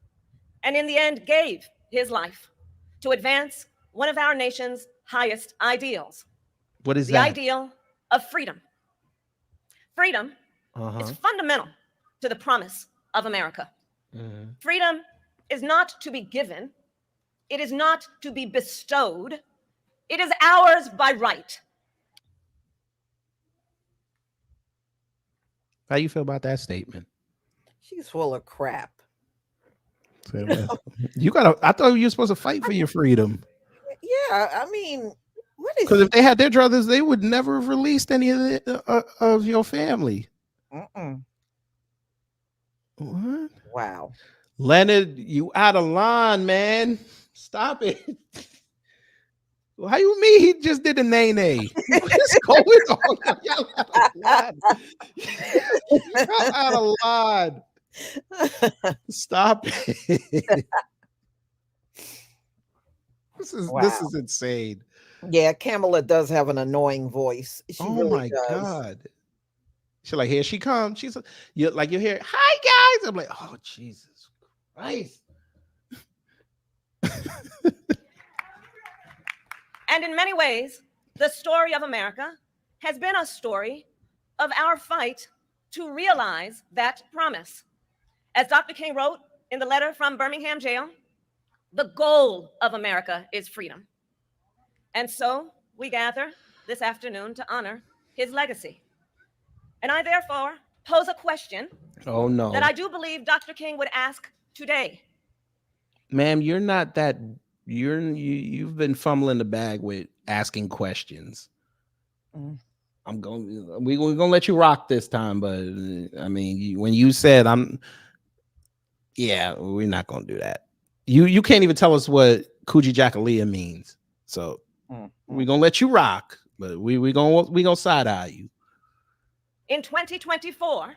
and in the end gave his life to advance one of our nation's highest ideals. What is the that? ideal of freedom. Freedom is fundamental to the promise of America. Freedom is not to be given. It is not to be bestowed. It is ours by right. How you feel about that statement? She's full of crap. You gotta. I thought you were supposed to fight for your freedom. Yeah, I mean, what is Because if they had their druthers, they would never have released any of your family. What? Wow. Leonard, you out of line, man. Stop it. How you mean he just did a nay-nay? What's going on? Y'all out of line. Stop it. This is insane. Yeah, Kamala does have an annoying voice. She Oh really my does. God. She's like, here she comes. She's you hear, hi guys. I'm like, oh Jesus Christ. And in many ways, the story of America has been a story of our fight to realize that promise. As Dr. King wrote in the letter from Birmingham jail, the goal of America is freedom. And so we gather this afternoon to honor his legacy. And I therefore pose a question that I do believe Dr. King would ask today. Ma'am, you're not that. You've been fumbling the bag with asking questions. We're gonna let you rock this time, but I mean, when you said we're not gonna do that. You can't even tell us what Kuji Jackalia means, so we're gonna let you rock, but we gonna side eye you. In 2024,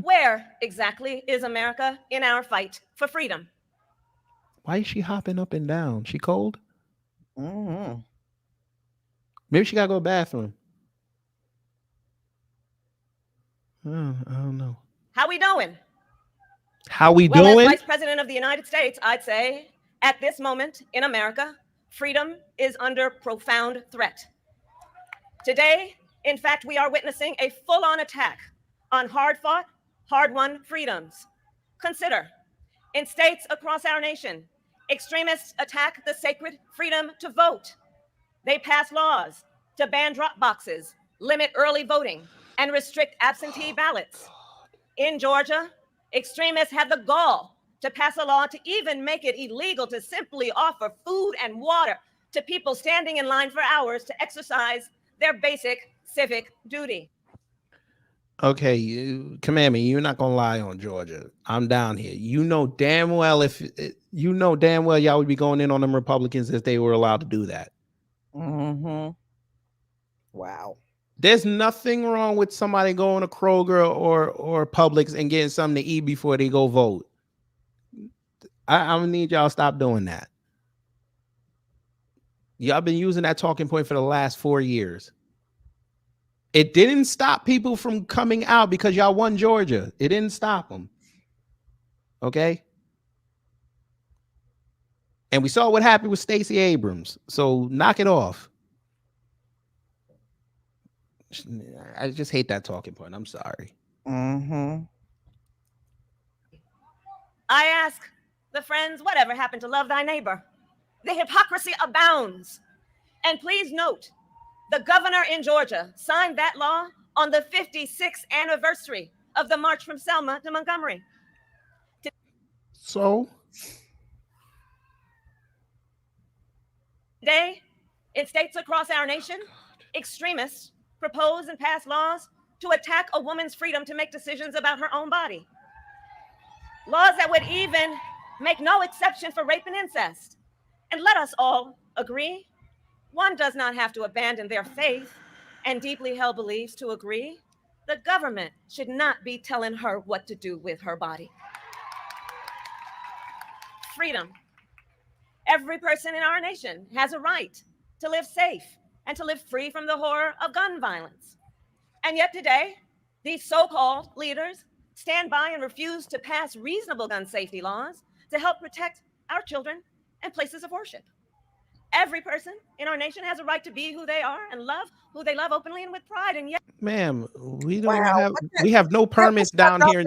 where exactly is America in our fight for freedom? Why is she hopping up and down? She cold? Maybe she gotta go to the bathroom. I don't know. How we doing? How we Well, doing? as Vice President of the United States, I'd say at this moment in America, freedom is under profound threat. Today, in fact, we are witnessing a full-on attack on hard-fought, hard-won freedoms. Consider, in states across our nation, extremists attack the sacred freedom to vote. They pass laws to ban drop boxes, limit early voting, and restrict absentee ballots. In Georgia, extremists have the gall to pass a law to even make it illegal to simply offer food and water to people standing in line for hours to exercise their basic civic duty. Okay, command me. You're not gonna lie on Georgia. I'm down here. You know damn well y'all would be going in on them Republicans if they were allowed to do that. Wow. There's nothing wrong with somebody going to Kroger or Publix and getting something to eat before they go vote. I'm gonna need y'all to stop doing that. Y'all been using that talking point for the last 4 years. It didn't stop people from coming out because y'all won Georgia. It didn't stop them. Okay? And we saw what happened with Stacey Abrams. So knock it off. I just hate that talking point. I'm sorry. I ask the friends, whatever happened to love thy neighbor? The hypocrisy abounds. And please note, the governor in Georgia signed that law on the 56th anniversary of the march from Selma to Montgomery. So? Today, in states across our nation, extremists propose and pass laws to attack a woman's freedom to make decisions about her own body. Laws that would even make no exception for rape and incest. And let us all agree, one does not have to abandon their faith and deeply held beliefs to agree. The government should not be telling her what to do with her body. Freedom. Every person in our nation has a right to live safe and to live free from the horror of gun violence. And yet today, these so-called leaders stand by and refuse to pass reasonable gun safety laws to help protect our children and places of worship. Every person in our nation has a right to be who they are and love who they love openly and with pride. And yet, ma'am, we have no permits down here.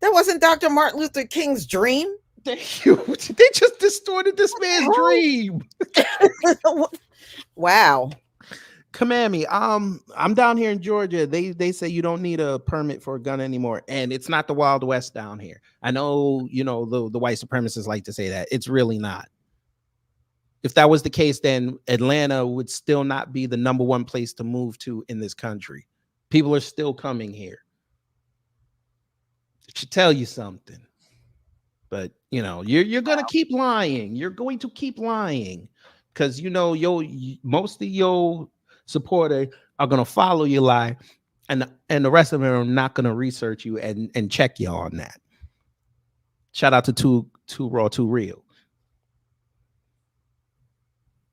That wasn't Dr. Martin Luther King's dream. Thank you. They just distorted this man's dream. Wow. Command me. I'm down here in Georgia. They say you don't need a permit for a gun anymore, and it's not the Wild West down here. I know, the white supremacists like to say that. It's really not. If that was the case, then Atlanta would still not be the #1 place to move to in this country. People are still coming here. It should tell you something. But you know, you're gonna keep lying. You're going to keep lying because you know most of your supporter are gonna follow your lie, and the rest of them are not gonna research you and check you on that. Shout out to Too Raw, Too Real.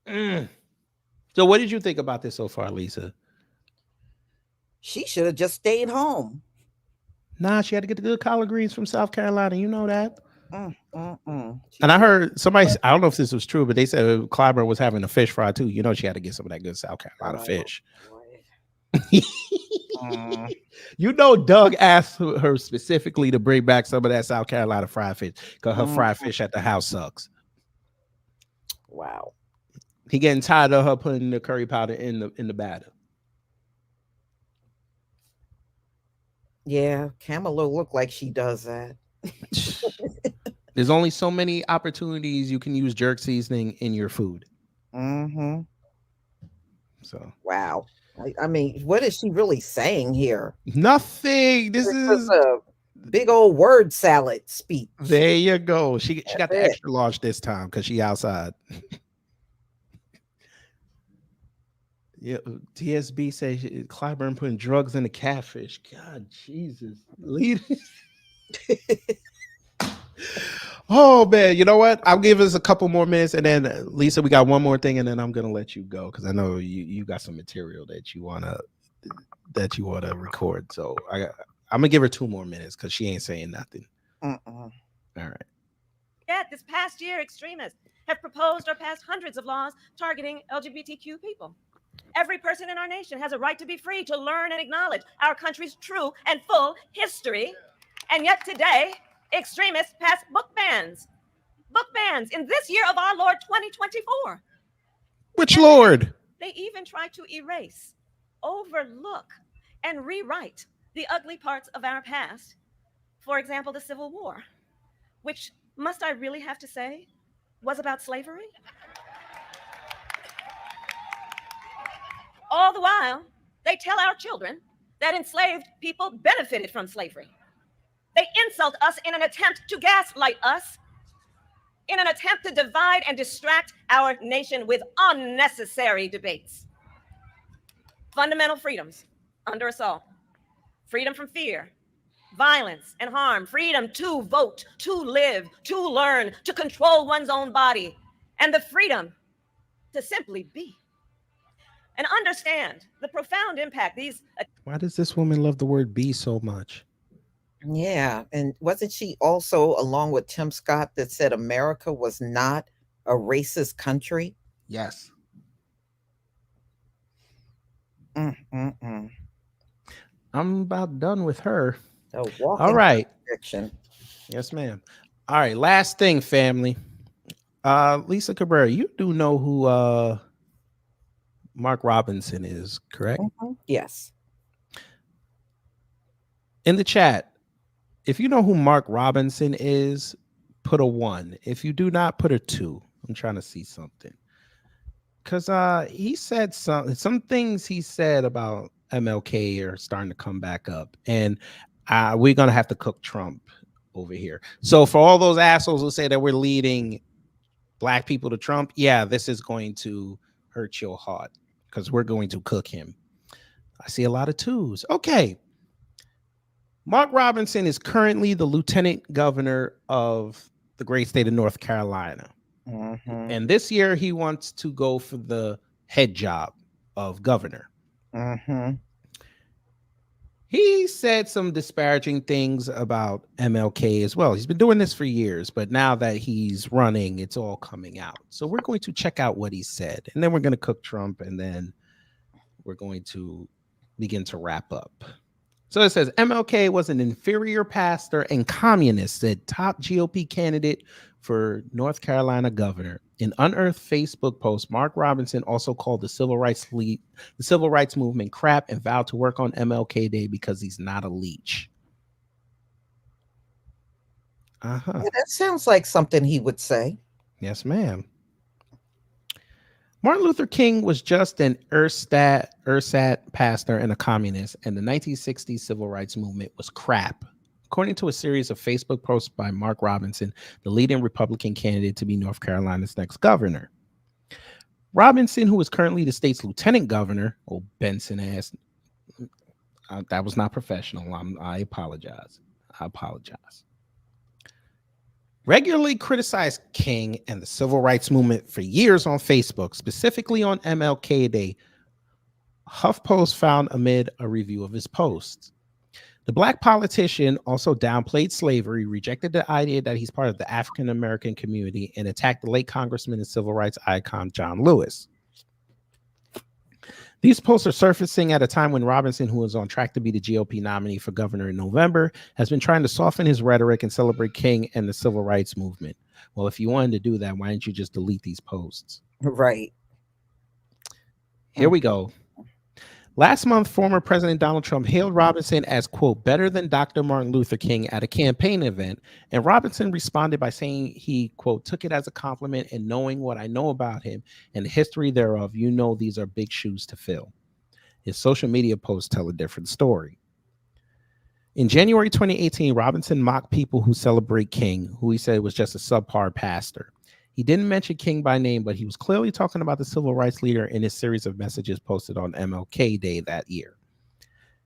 So what did you think about this so far, Lisa? She should have just stayed home. Nah, she had to get the good collard greens from South Carolina. You know that. And I heard somebody, I don't know if this was true, but they said Clyburn was having a fish fry too. You know, she had to get some of that good South Carolina fish. You know, Doug asked her specifically to bring back some of that South Carolina fried fish because her fried fish at the house sucks. Wow. He getting tired of her putting the curry powder in the batter. Yeah, Kamala look like she does that. There's only so many opportunities you can use jerk seasoning in your food. So wow. I mean, what is she really saying here? Nothing. This is a big old word salad speech. There you go. She got the extra large this time because she outside. Yeah, TSB says Clyburn putting drugs in the catfish. God, Jesus. Oh man, you know what? I'll give us a couple more minutes, and then Lisa, we got one more thing, and then I'm gonna let you go because I know you got some material that you wanna record. So I'm gonna give her 2 more minutes because she ain't saying nothing. All right. Yet this past year, extremists have proposed or passed hundreds of laws targeting LGBTQ people. Every person in our nation has a right to be free to learn and acknowledge our country's true and full history. And yet today, extremists pass book bans. Book bans in this year of our Lord 2024. Which Lord? They even try to erase, overlook, and rewrite the ugly parts of our past. For example, the Civil War, which, must I really have to say, was about slavery? All the while, they tell our children that enslaved people benefited from slavery. They insult us in an attempt to gaslight us, in an attempt to divide and distract our nation with unnecessary debates. Fundamental freedoms under assault. Freedom from fear, violence, and harm. Freedom to vote, to live, to learn, to control one's own body. And the freedom to simply be. And understand the profound impact these... Why does this woman love the word be so much? Yeah, and wasn't she also, along with Tim Scott, that said America was not a racist country? Yes. I'm about done with her. All right. Fiction. Yes, ma'am. All right, last thing, family. Lisa Cabrera, you do know who Mark Robinson is, correct? Yes. In the chat, if you know who Mark Robinson is, put a 1. If you do not, put a 2. I'm trying to see something. Because he said some things he said about MLK are starting to come back up. And we're going to have to cook Trump over here. So for all those assholes who say that we're leading black people to Trump, yeah, this is going to hurt your heart because we're going to cook him. I see a lot of 2s. Okay. Mark Robinson is currently the lieutenant governor of the great state of North Carolina. And this year he wants to go for the head job of governor. He said some disparaging things about MLK as well. He's been doing this for years, but now that he's running, it's all coming out. So we're going to check out what he said, and then we're going to cook Trump, and then we're going to begin to wrap up. So it says MLK was an inferior pastor and communist, said top GOP candidate for North Carolina governor. In unearthed Facebook post, Mark Robinson also called the civil rights movement crap and vowed to work on MLK Day because he's not a leech. Yeah, that sounds like something he would say. Yes, ma'am. Martin Luther King was just an ersat pastor and a communist, and the 1960s civil rights movement was crap. According to a series of Facebook posts by Mark Robinson, the leading Republican candidate to be North Carolina's next governor. Robinson, who is currently the state's lieutenant governor, Benson asked, that was not professional. I apologize. Regularly criticized King and the civil rights movement for years on Facebook, specifically on MLK Day. HuffPost found amid a review of his posts. The black politician also downplayed slavery, rejected the idea that he's part of the African American community, and attacked the late congressman and civil rights icon John Lewis. These posts are surfacing at a time when Robinson, who is on track to be the GOP nominee for governor in November, has been trying to soften his rhetoric and celebrate King and the civil rights movement. Well, if you wanted to do that, why didn't you just delete these posts? Right. Here we go. Last month, former President Donald Trump hailed Robinson as, quote, better than Dr. Martin Luther King at a campaign event. And Robinson responded by saying he, quote, took it as a compliment, and knowing what I know about him and the history thereof, you know these are big shoes to fill. His social media posts tell a different story. In January 2018, Robinson mocked people who celebrate King, who he said was just a subpar pastor. He didn't mention King by name, but he was clearly talking about the civil rights leader in his series of messages posted on MLK Day that year.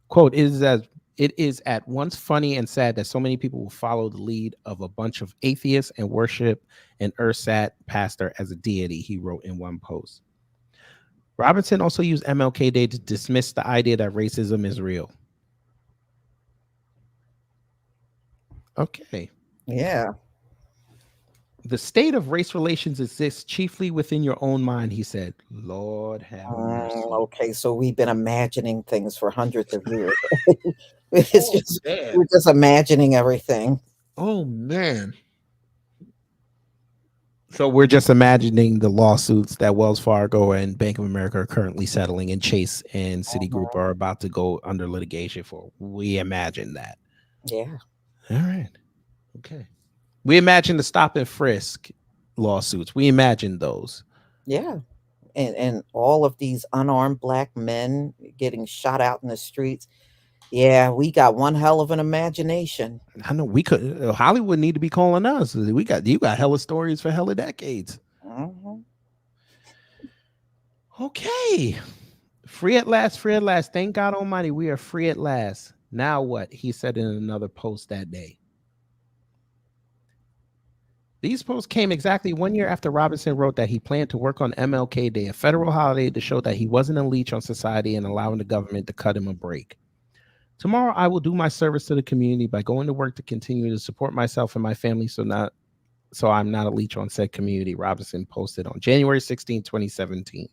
Quote, it is at once funny and sad that so many people will follow the lead of a bunch of atheists and worship an ersat pastor as a deity, he wrote in one post. Robinson also used MLK Day to dismiss the idea that racism is real. Okay. Yeah. The state of race relations exists chiefly within your own mind, he said. Lord have mercy. Okay, so we've been imagining things for hundreds of years. We're just imagining everything. Oh, man. So we're just imagining the lawsuits that Wells Fargo and Bank of America are currently settling, and Chase and Citigroup are about to go under litigation for. We imagine that. Yeah. All right. Okay. We imagine the stop and frisk lawsuits. We imagine those. Yeah. And all of these unarmed black men getting shot out in the streets. Yeah, we got one hell of an imagination. I know we could. Hollywood need to be calling us. You got hella stories for hella decades. Mm-hmm. Okay. Free at last, free at last. Thank God Almighty, we are free at last. Now what? He said in another post that day. These posts came exactly 1 year after Robinson wrote that he planned to work on MLK Day, a federal holiday, to show that he wasn't a leech on society and allowing the government to cut him a break. Tomorrow, I will do my service to the community by going to work to continue to support myself and my family so I'm not a leech on said community, Robinson posted on January 16, 2017.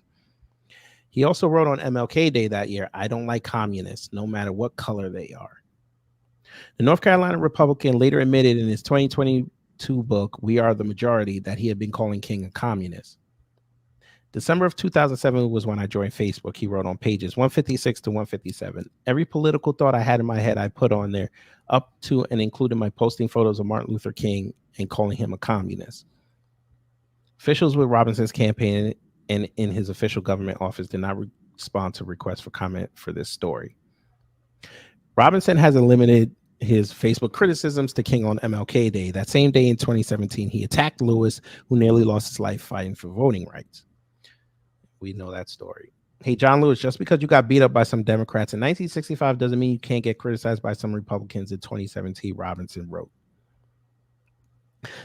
He also wrote on MLK Day that year, I don't like communists, no matter what color they are. The North Carolina Republican later admitted in his 2022 book, We Are the Majority, that he had been calling King a communist. December of 2007 was when I joined Facebook. He wrote on pages 156 to 157. Every political thought I had in my head, I put on there, up to and including my posting photos of Martin Luther King and calling him a communist. Officials with Robinson's campaign and in his official government office did not respond to requests for comment for this story. Robinson has limited his Facebook criticisms to King on MLK Day. That same day in 2017, he attacked Lewis, who nearly lost his life fighting for voting rights. We know that story. Hey, John Lewis, just because you got beat up by some Democrats in 1965 doesn't mean you can't get criticized by some Republicans in 2017, Robinson wrote.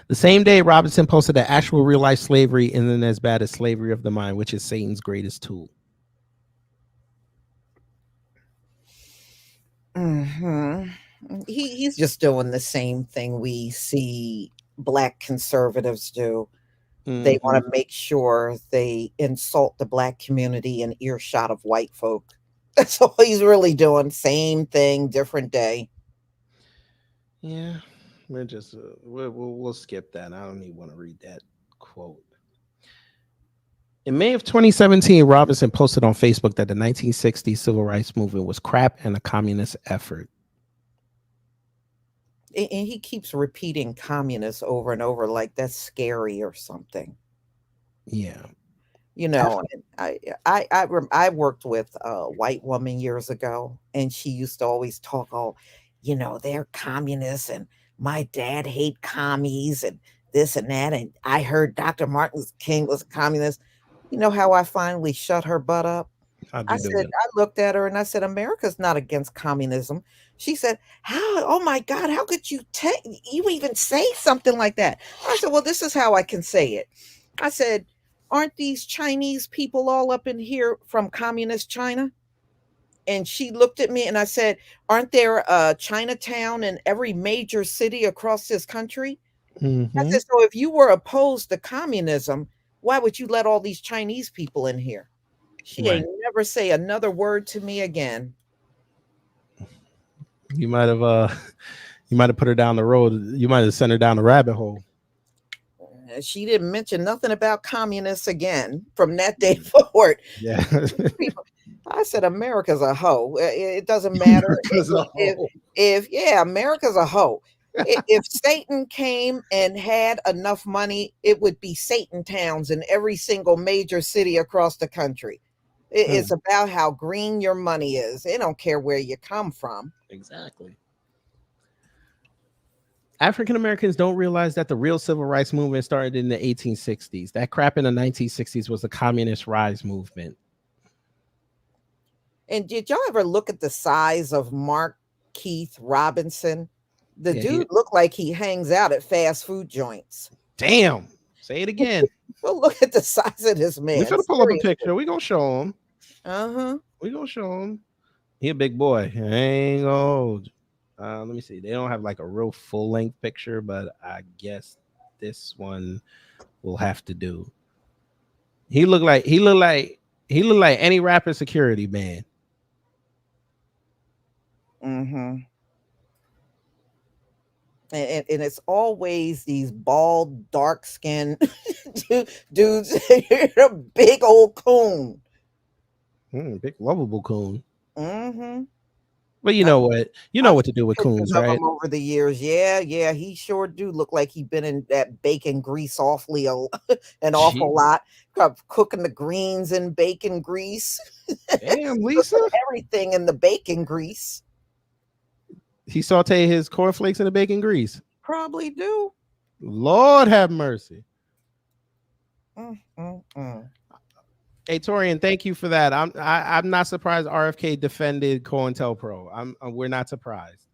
The same day, Robinson posted that actual real-life slavery isn't as bad as slavery of the mind, which is Satan's greatest tool. Mm-hmm. He's just doing the same thing we see black conservatives do. Mm-hmm. They want to make sure they insult the black community in earshot of white folk. That's all he's really doing. Same thing, different day. Yeah, we're just we'll skip that. I don't even want to read that quote. In May of 2017, Robinson posted on Facebook that the 1960s civil rights movement was crap and a communist effort. And he keeps repeating communist over and over like that's scary or something. Yeah. You know, and I worked with a white woman years ago, and she used to always talk, oh, you know, they're communists, and my dad hate commies, and this and that. And I heard Dr. Martin Luther King was a communist. You know how I finally shut her butt up? How'd I you do said, it? I looked at her and I said, America's not against communism. She said, how, oh my God, how could you you even say something like that? I said, well, this is how I can say it. I said, aren't these Chinese people all up in here from communist China? And she looked at me and I said, aren't there Chinatown in every major city across this country? I Mm-hmm. said, so if you were opposed to communism, why would you let all these Chinese people in here? She Right. ain't never say another word to me again. You might have you might have put her down the road. You might have sent her down the rabbit hole. She didn't mention nothing about communists again from that day forward. Yeah. I said, America's a hoe. It doesn't matter if yeah, America's a hoe. If Satan came and had enough money, it would be Satan towns in every single major city across the country. It's about how green your money is. They don't care where you come from. Exactly. African Americans don't realize that the real civil rights movement started in the 1860s. That crap in the 1960s was the communist rise movement. And did y'all ever look at the size of Mark Keith Robinson? The dude looked like he hangs out at fast food joints. Damn. Say it again. Well, look at the size of this man. We're gonna pull up a picture. We're gonna show him. Uh-huh. We're gonna show him. He a big boy. I ain't old. Let me see. They don't have like a real full length picture, but I guess this one will have to do. He looked like any rapper security man. Mm-hmm. And it's always these bald, dark-skinned dudes. A big old coon. Big lovable coon. Mm-hmm. But you know what? You know what to do with coons, right? Over the years, yeah, he sure do look like he been in that bacon grease awfully an awful lot. Cooking the greens in bacon grease. Damn, Lisa. Everything in the bacon grease. He saute his cornflakes in the bacon grease. Probably do. Lord have mercy. Mm-mm-mm. Hey Torian, thank you for that. I'm not surprised RFK defended COINTELPRO. We're not surprised.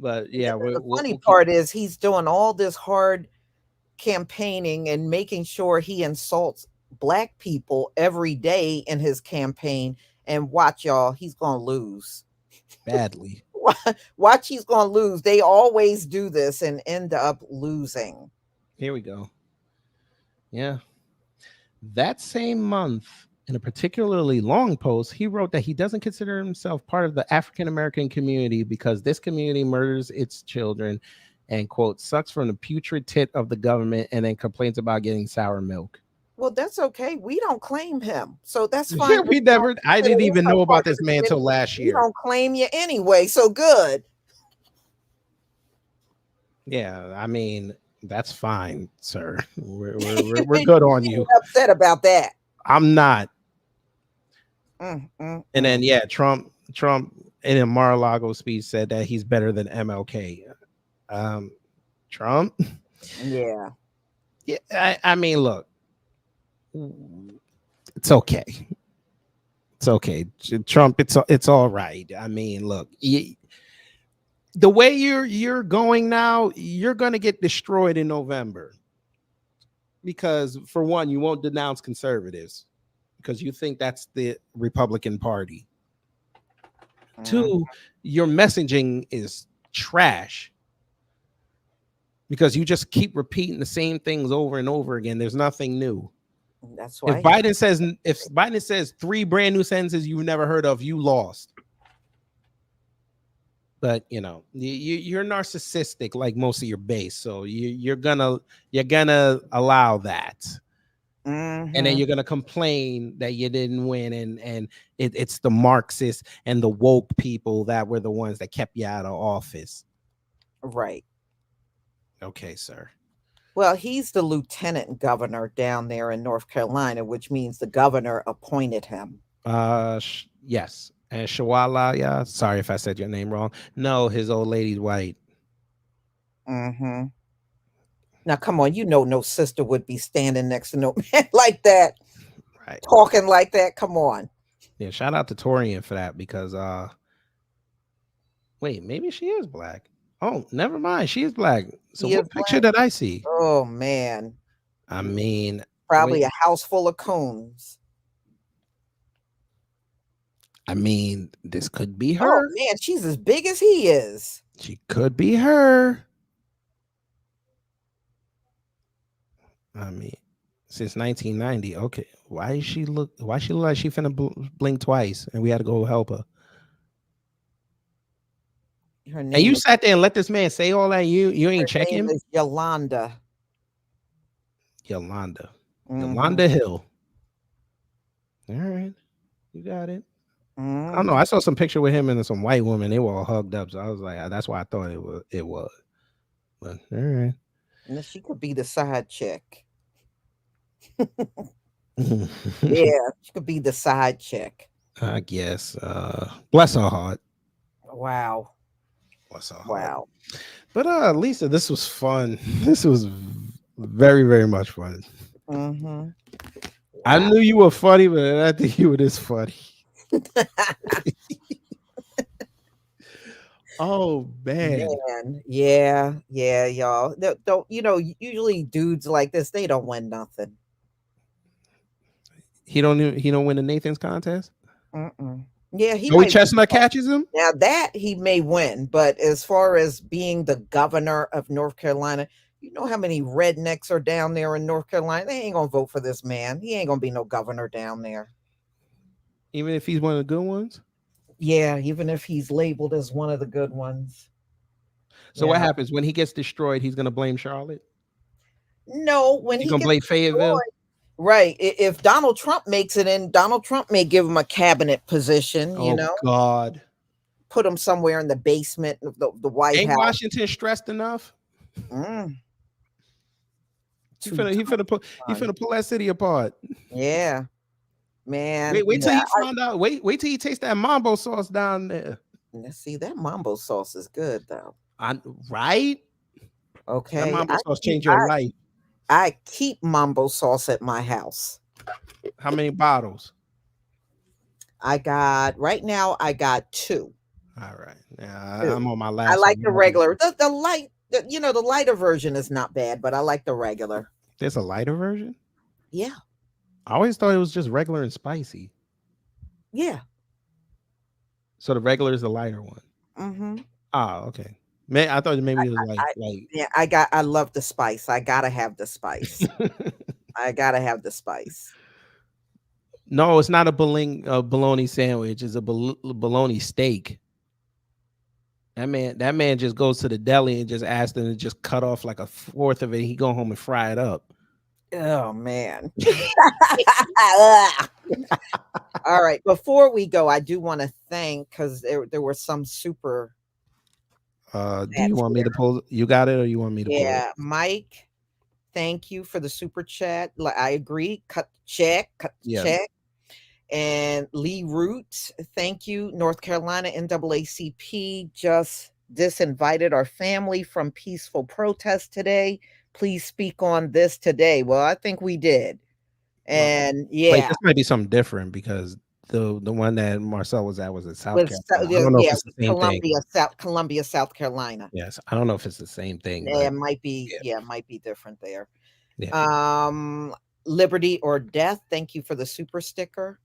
But yeah, the funny part is he's doing all this hard campaigning and making sure he insults black people every day in his campaign. And watch, y'all, he's gonna lose badly. Watch, he's gonna lose. They always do this and end up losing. Here we go. Yeah. That same month, in a particularly long post, he wrote that he doesn't consider himself part of the African American community because this community murders its children and, quote, sucks from the putrid tit of the government and then complains about getting sour milk. Well, that's okay. We don't claim him, so that's fine. Yeah, we never. I didn't even know about this man till last year. We don't claim you anyway, so good. Yeah, I mean, that's fine, sir. We're good on you. Upset about that? I'm not. And then yeah, Trump in a Mar-a-Lago speech said that he's better than MLK. Trump. Yeah. I mean, look, it's okay. It's okay. Trump, it's all right. I mean, look, the way you're going now, you're going to get destroyed in November. Because for one, you won't denounce conservatives because you think that's the Republican Party. Two, your messaging is trash because you just keep repeating the same things over and over again. There's nothing new. That's why if Biden says 3 brand new sentences you've never heard of, you lost. But you know, you're narcissistic like most of your base, so you're gonna allow that. And then you're gonna complain that you didn't win, and it's the Marxists and the woke people that were the ones that kept you out of office. Right. Okay, sir. Well, he's the lieutenant governor down there in North Carolina, which means the governor appointed him. Yes. And Shawala, yeah. Sorry if I said your name wrong. No, his old lady's white. Mm-hmm. Now, come on, no sister would be standing next to no man like that, Right. talking like that. Come on. Yeah, shout out to Torian for that because wait, maybe she is black. Oh, never mind. She is black. So He what is picture black. did I see? Oh man. I mean, Probably wait, a house full of coons. I mean, this could be Oh her. man, she's as big as he is. She could be her. I mean, since 1990. Okay, why she look like she finna blink twice and we had to go help her? Her And name you is, sat there and let this man say all that. You ain't her check name him. is Yolanda. Yolanda. Mhm. Yolanda Hill. All right, you got it. I don't know. Mhm. I saw some picture with him and some white woman. They were all hugged up. So I was like, that's why I thought it was. But all right. And then she could be the side chick. Yeah, she could be the side chick. I guess. Bless her heart. Wow. Bless her heart. Wow. But Lisa, this was fun. This was very, very much fun. Mm-hmm. I knew you were funny, but I think you were this funny. Oh man. Man, yeah, y'all. Don't usually dudes like this, they don't win nothing. He don't win the Nathan's contest. Yeah, he Joey might Chestnut catches him. now that he may win, but as far as being the governor of North Carolina, you know how many rednecks are down there in North Carolina? They ain't gonna vote for this man. He ain't gonna be no governor down there. Even if he's one of the good ones. Yeah, even if he's labeled as one of the good ones. So what happens when he gets destroyed? He's gonna blame Charlotte. No, when He's he gonna gets blame Fayetteville. destroyed, right. If Donald Trump makes it in, Donald Trump may give him a cabinet position, Oh God. Put him somewhere in the basement of the White Ain't House. Washington stressed enough? He finna pull that city apart. Yeah. Man. Wait till he find out. Wait till he tastes that mambo sauce down there. Let's see, that mambo sauce is good though. Right? Okay. That mambo sauce changed your life. I keep mambo sauce at my house. How many bottles? Right now I got 2. All right. Yeah, I'm on my last. I like the regular. The light, the lighter version is not bad, but I like the regular. There's a lighter version? Yeah. I always thought it was just regular and spicy. Yeah. So the regular is the lighter one. Mm-hmm. Oh, okay. Man, I thought maybe it was like yeah, I love the spice. I gotta have the spice. I gotta have the spice. No, it's not a bologna sandwich. It's a bologna steak. That man just goes to the deli and just asks them to just cut off like a fourth of it. He go home and fry it up. Oh man. All right. Before we go, I do want to thank, because there were some super. Do you want me to pull? You got it, or you want me to pull it? Mike, thank you for the super chat. I agree. Cut check. And Lee Roots, thank you. North Carolina NAACP just disinvited our family from peaceful protest today. Please speak on this today. Well, I think we did. And wait, this might be something different because the one that Marcel was at was in South Carolina. I don't know if it's the same thing. Columbia, South Carolina. Yes, I don't know if it's the same thing. Yeah, it might be. Yeah, it might be different there. Yeah. Liberty or Death. Thank you for the super sticker.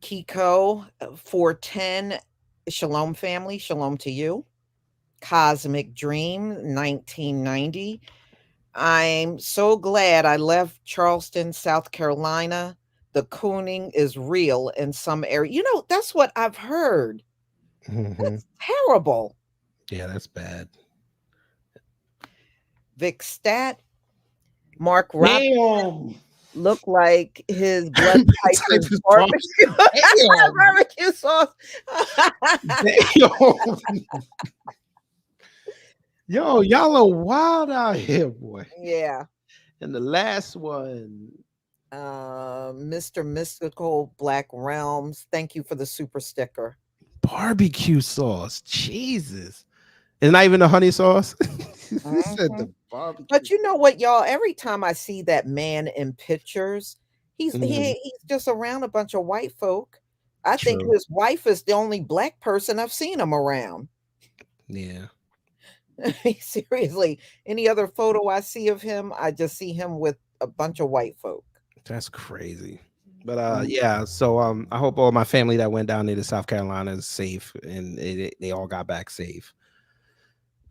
Kiko 410. Shalom family. Shalom to you. Cosmic Dream 1990. I'm so glad I left Charleston, South Carolina. The cooning is real in some area. That's what I've heard. That's terrible. Yeah, that's bad. Vic Stat. Mark Robinson looked like his blood type is barbecue sauce. Yo, y'all are wild out here, boy. Yeah. And the last one, Mr. Mystical Black Realms. Thank you for the super sticker. barbecue sauce. Jesus. It's not even the honey sauce. He said the Mhm. barbecue. But you know what, y'all? Every time I see that man in pictures, he's he's just around a bunch of white folk. I think True. his wife is the only black person I've seen him around. Yeah. Seriously, any other photo I see of him, I just see him with a bunch of white folk. That's crazy. But yeah, so I hope all my family that went down there to South Carolina is safe and they all got back safe.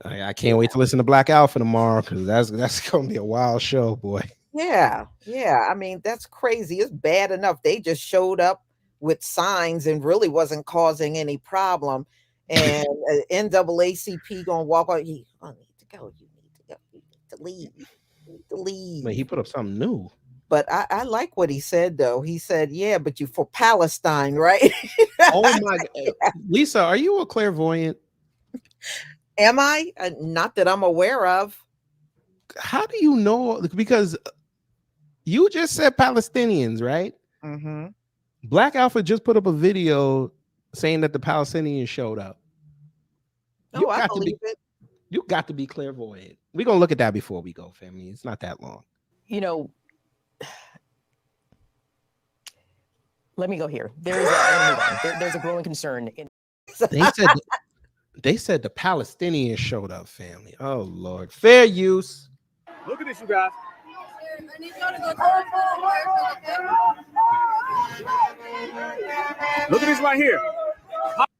I can't wait to listen to Black Alpha tomorrow because that's gonna be a wild show, boy. Yeah, yeah. I mean, that's crazy. It's bad enough they just showed up with signs and really wasn't causing any problem. And NAACP gonna walk out. You need to go. You need to go. You need to leave. You need to leave. Man, he put up something new. But I like what he said though. He said, "Yeah, but you for Palestine, right?" Oh my God. Lisa, are you a clairvoyant? Am I? Not that I'm aware of. How do you know? Because you just said Palestinians, right? Mm-hmm. Black Alpha just put up a video saying that the Palestinians showed up. Oh, I believe it. You got to be clairvoyant. We're gonna look at that before we go, family. It's not that long. You know, let me go here. There's a growing concern in. They said the Palestinians showed up, family. Oh Lord, fair use. Look at this, you guys. Look at this right here.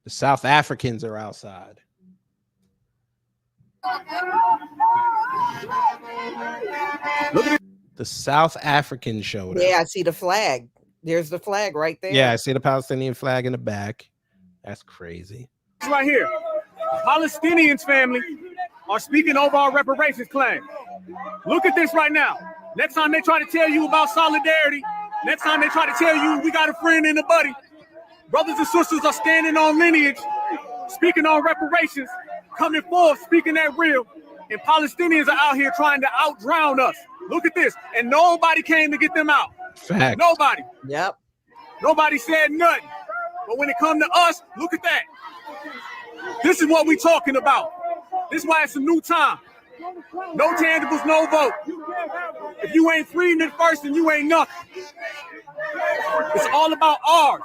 The South Africans are outside. Look at the South Africans showed up. Yeah, I see the flag. There's the flag right there. Yeah, I see the Palestinian flag in the back. That's crazy. this right here. Palestinians, family, are speaking over our reparations claim. Look at this right now. Next time they try to tell you about solidarity, next time they try to tell you we got a friend and a buddy, brothers and sisters are standing on lineage, speaking on reparations, coming forth, speaking that real, and Palestinians are out here trying to out-drown us. Look at this. And nobody came to get them out. Facts. Nobody. Yep. Nobody said nothing. But when it comes to us, look at that. This is what we talking about. This is why it's a new time. No tangibles, no vote. If you ain't freedom at first, then you ain't nothing. It's all about ours.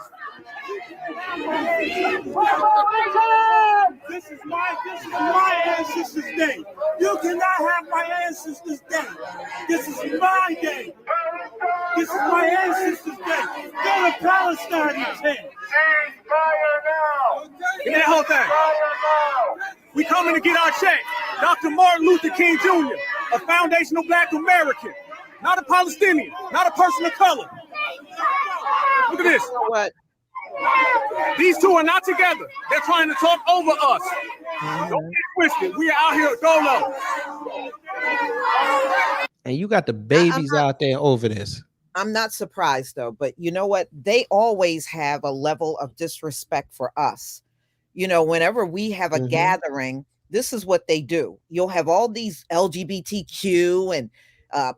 This is my ancestors' day. You cannot have my ancestors' day. This is my day. This is my ancestors' day. Go to Palestine and change. Get that whole thing. We coming to get our check. Dr. Martin Luther King Jr., a foundational Black American, not a Palestinian, not a person of color. Look at this. You know what? These two are not together. They're trying to talk over us. Don't get twisted. We are out here dolo. And you got the babies out there over this. I'm not surprised though, but you know what? They always have a level of disrespect for us. You know, whenever we have a gathering, this is what they do. You'll have all these LGBTQ and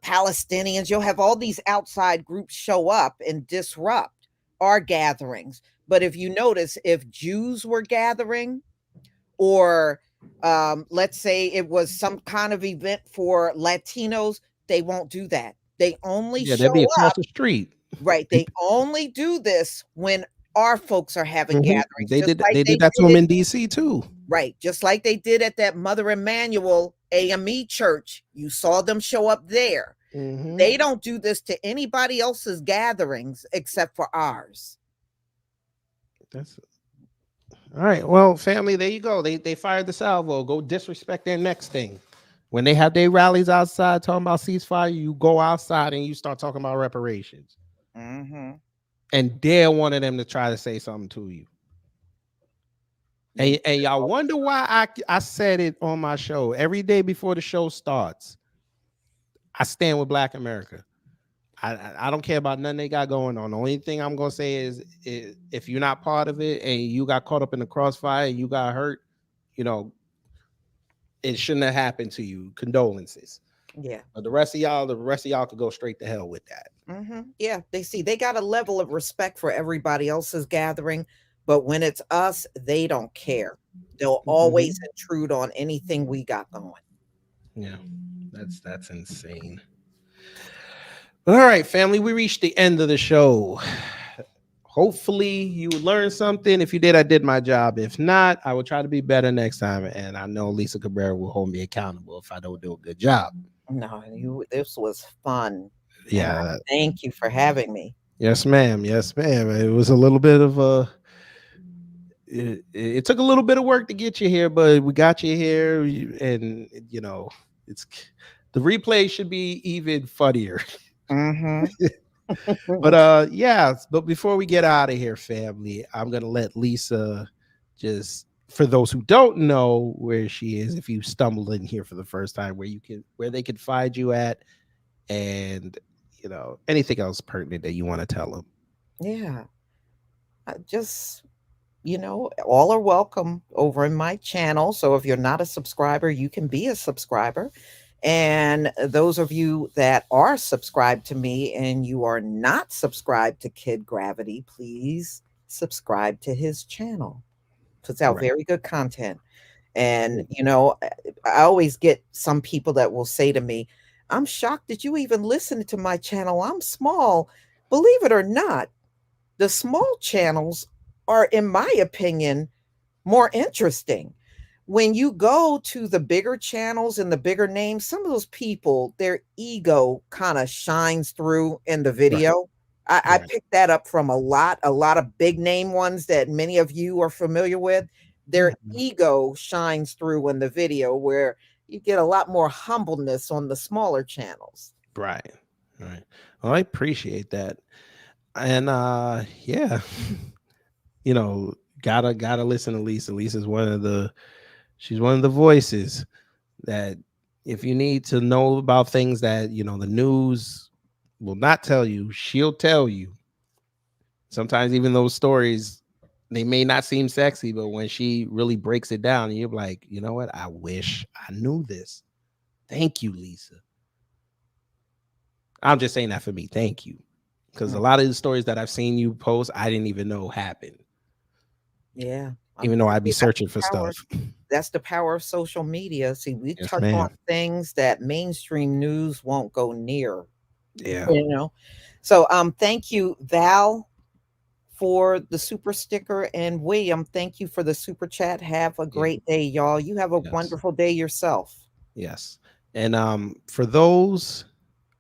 Palestinians. You'll have all these outside groups show up and disrupt our gatherings. But if you notice, if Jews were gathering, or let's say it was some kind of event for Latinos, they won't do that. They only show they'll be across up, the street. Right. They only do this when our folks are having gatherings. They just did like they did that to them in DC too. Right. Just like they did at that Mother Emanuel AME church. You saw them show up there. They don't do this to anybody else's gatherings except for ours. That's all right. Well, family, there you go. They fired the salvo. Go disrespect their next thing. When they have their rallies outside talking about ceasefire, you go outside and you start talking about reparations. And dare one of them to try to say something to you. And y'all wonder why I said it on my show. Every day before the show starts, I stand with Black America. I don't care about nothing they got going on. The only thing I'm going to say is if you're not part of it and you got caught up in the crossfire and you got hurt, you know, it shouldn't have happened to you. Condolences. Yeah. But the rest of y'all could go straight to hell with that. Yeah, they got a level of respect for everybody else's gathering, but when it's us, they don't care. They'll always intrude on anything we got going. Yeah, that's insane. But all right, family, we reached the end of the show. Hopefully you learned something. If you did, I did my job. If not, I will try to be better next time. And I know Lisa Cabrera will hold me accountable if I don't do a good job. No, this was fun. Yeah. Thank you for having me. Yes, ma'am. Yes, ma'am. It was a little bit of it took a little bit of work to get you here, but we got you here. And you know, it's the replay should be even funnier. But yeah, but before we get out of here, family, I'm gonna let Lisa just, for those who don't know where she is, if you stumbled in here for the first time, where they can find you at, and you know, anything else pertinent that you want to tell them. Yeah. Just, you know, all are welcome over in my channel. So if you're not a subscriber, you can be a subscriber. And those of you that are subscribed to me and you are not subscribed to Kid Gravity, please subscribe to his channel. Puts out very good content. And, you know, I always get some people that will say to me, I'm shocked that you even listen to my channel. I'm small. Believe it or not, the small channels are, in my opinion, more interesting. When you go to the bigger channels and the bigger names, some of those people, their ego kind of shines through in the video. I picked that up from a lot of big name ones that many of you are familiar with. Their ego shines through in the video, where you get a lot more humbleness on the smaller channels. Right. Well, I appreciate that. And yeah, you know, gotta listen to Lisa. Lisa's she's one of the voices that, if you need to know about things that, you know, the news will not tell you, she'll tell you. Sometimes even those stories, they may not seem sexy, but when she really breaks it down, you're like, you know what? I wish I knew this. Thank you, Lisa. I'm just saying that for me. Thank you. Because a lot of the stories that I've seen you post, I didn't even know happened. Yeah. Even though I'd be searching for stuff. That's the power of social media. See, we touch ma'am. on things that mainstream news won't go near. Yeah. You know. So thank you, Val, for the super sticker, and William, thank you for the super chat. Have a great day, y'all. You have a wonderful day yourself. Yes. And for those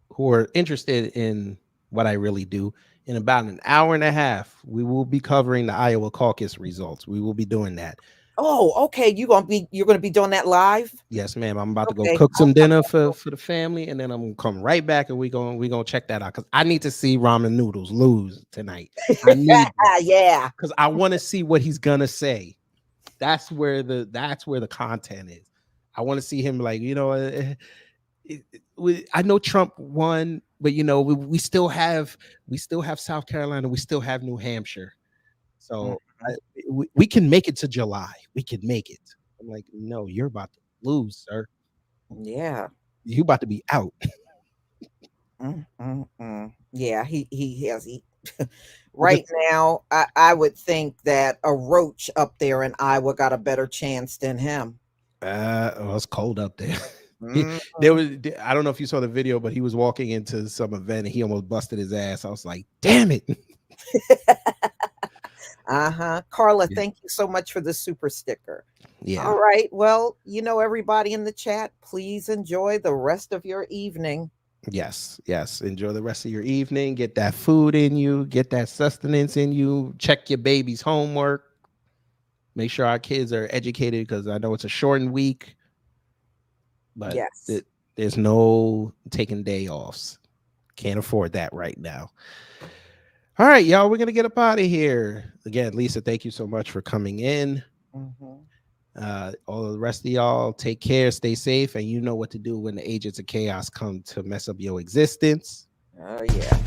who are interested in what I really do, in about an hour and a half, we will be covering the Iowa caucus results. We will be doing that. Oh, okay. You're gonna be doing that live? Yes, ma'am. I'm about to go cook some dinner for the family, and then I'm gonna come right back and we're gonna check that out, because I need to see ramen noodles lose tonight. I need yeah, because I want to see what he's gonna say. That's where the content is. I want to see him, like, you know, I know Trump won, but you know, we still have South Carolina, we still have New Hampshire, so we can make it to July. We can make it. I'm like, no, you're about to lose, sir. Yeah, you about to be out. Yeah, he has. Right now, I would think that a roach up there in Iowa got a better chance than him. It's cold up there. There was, I don't know if you saw the video, but he was walking into some event and he almost busted his ass. I was like, damn it. Carla, thank you so much for the super sticker. Yeah. All right. Well, you know, everybody in the chat, please enjoy the rest of your evening. Yes. Enjoy the rest of your evening. Get that food in you, get that sustenance in you, check your baby's homework. Make sure our kids are educated, because I know it's a shortened week. But there's no taking day offs. Can't afford that right now. All right, y'all, we're going to get up out of here. Again, Lisa, thank you so much for coming in. All of the rest of y'all, take care, stay safe, and you know what to do when the agents of chaos come to mess up your existence. Oh, yeah.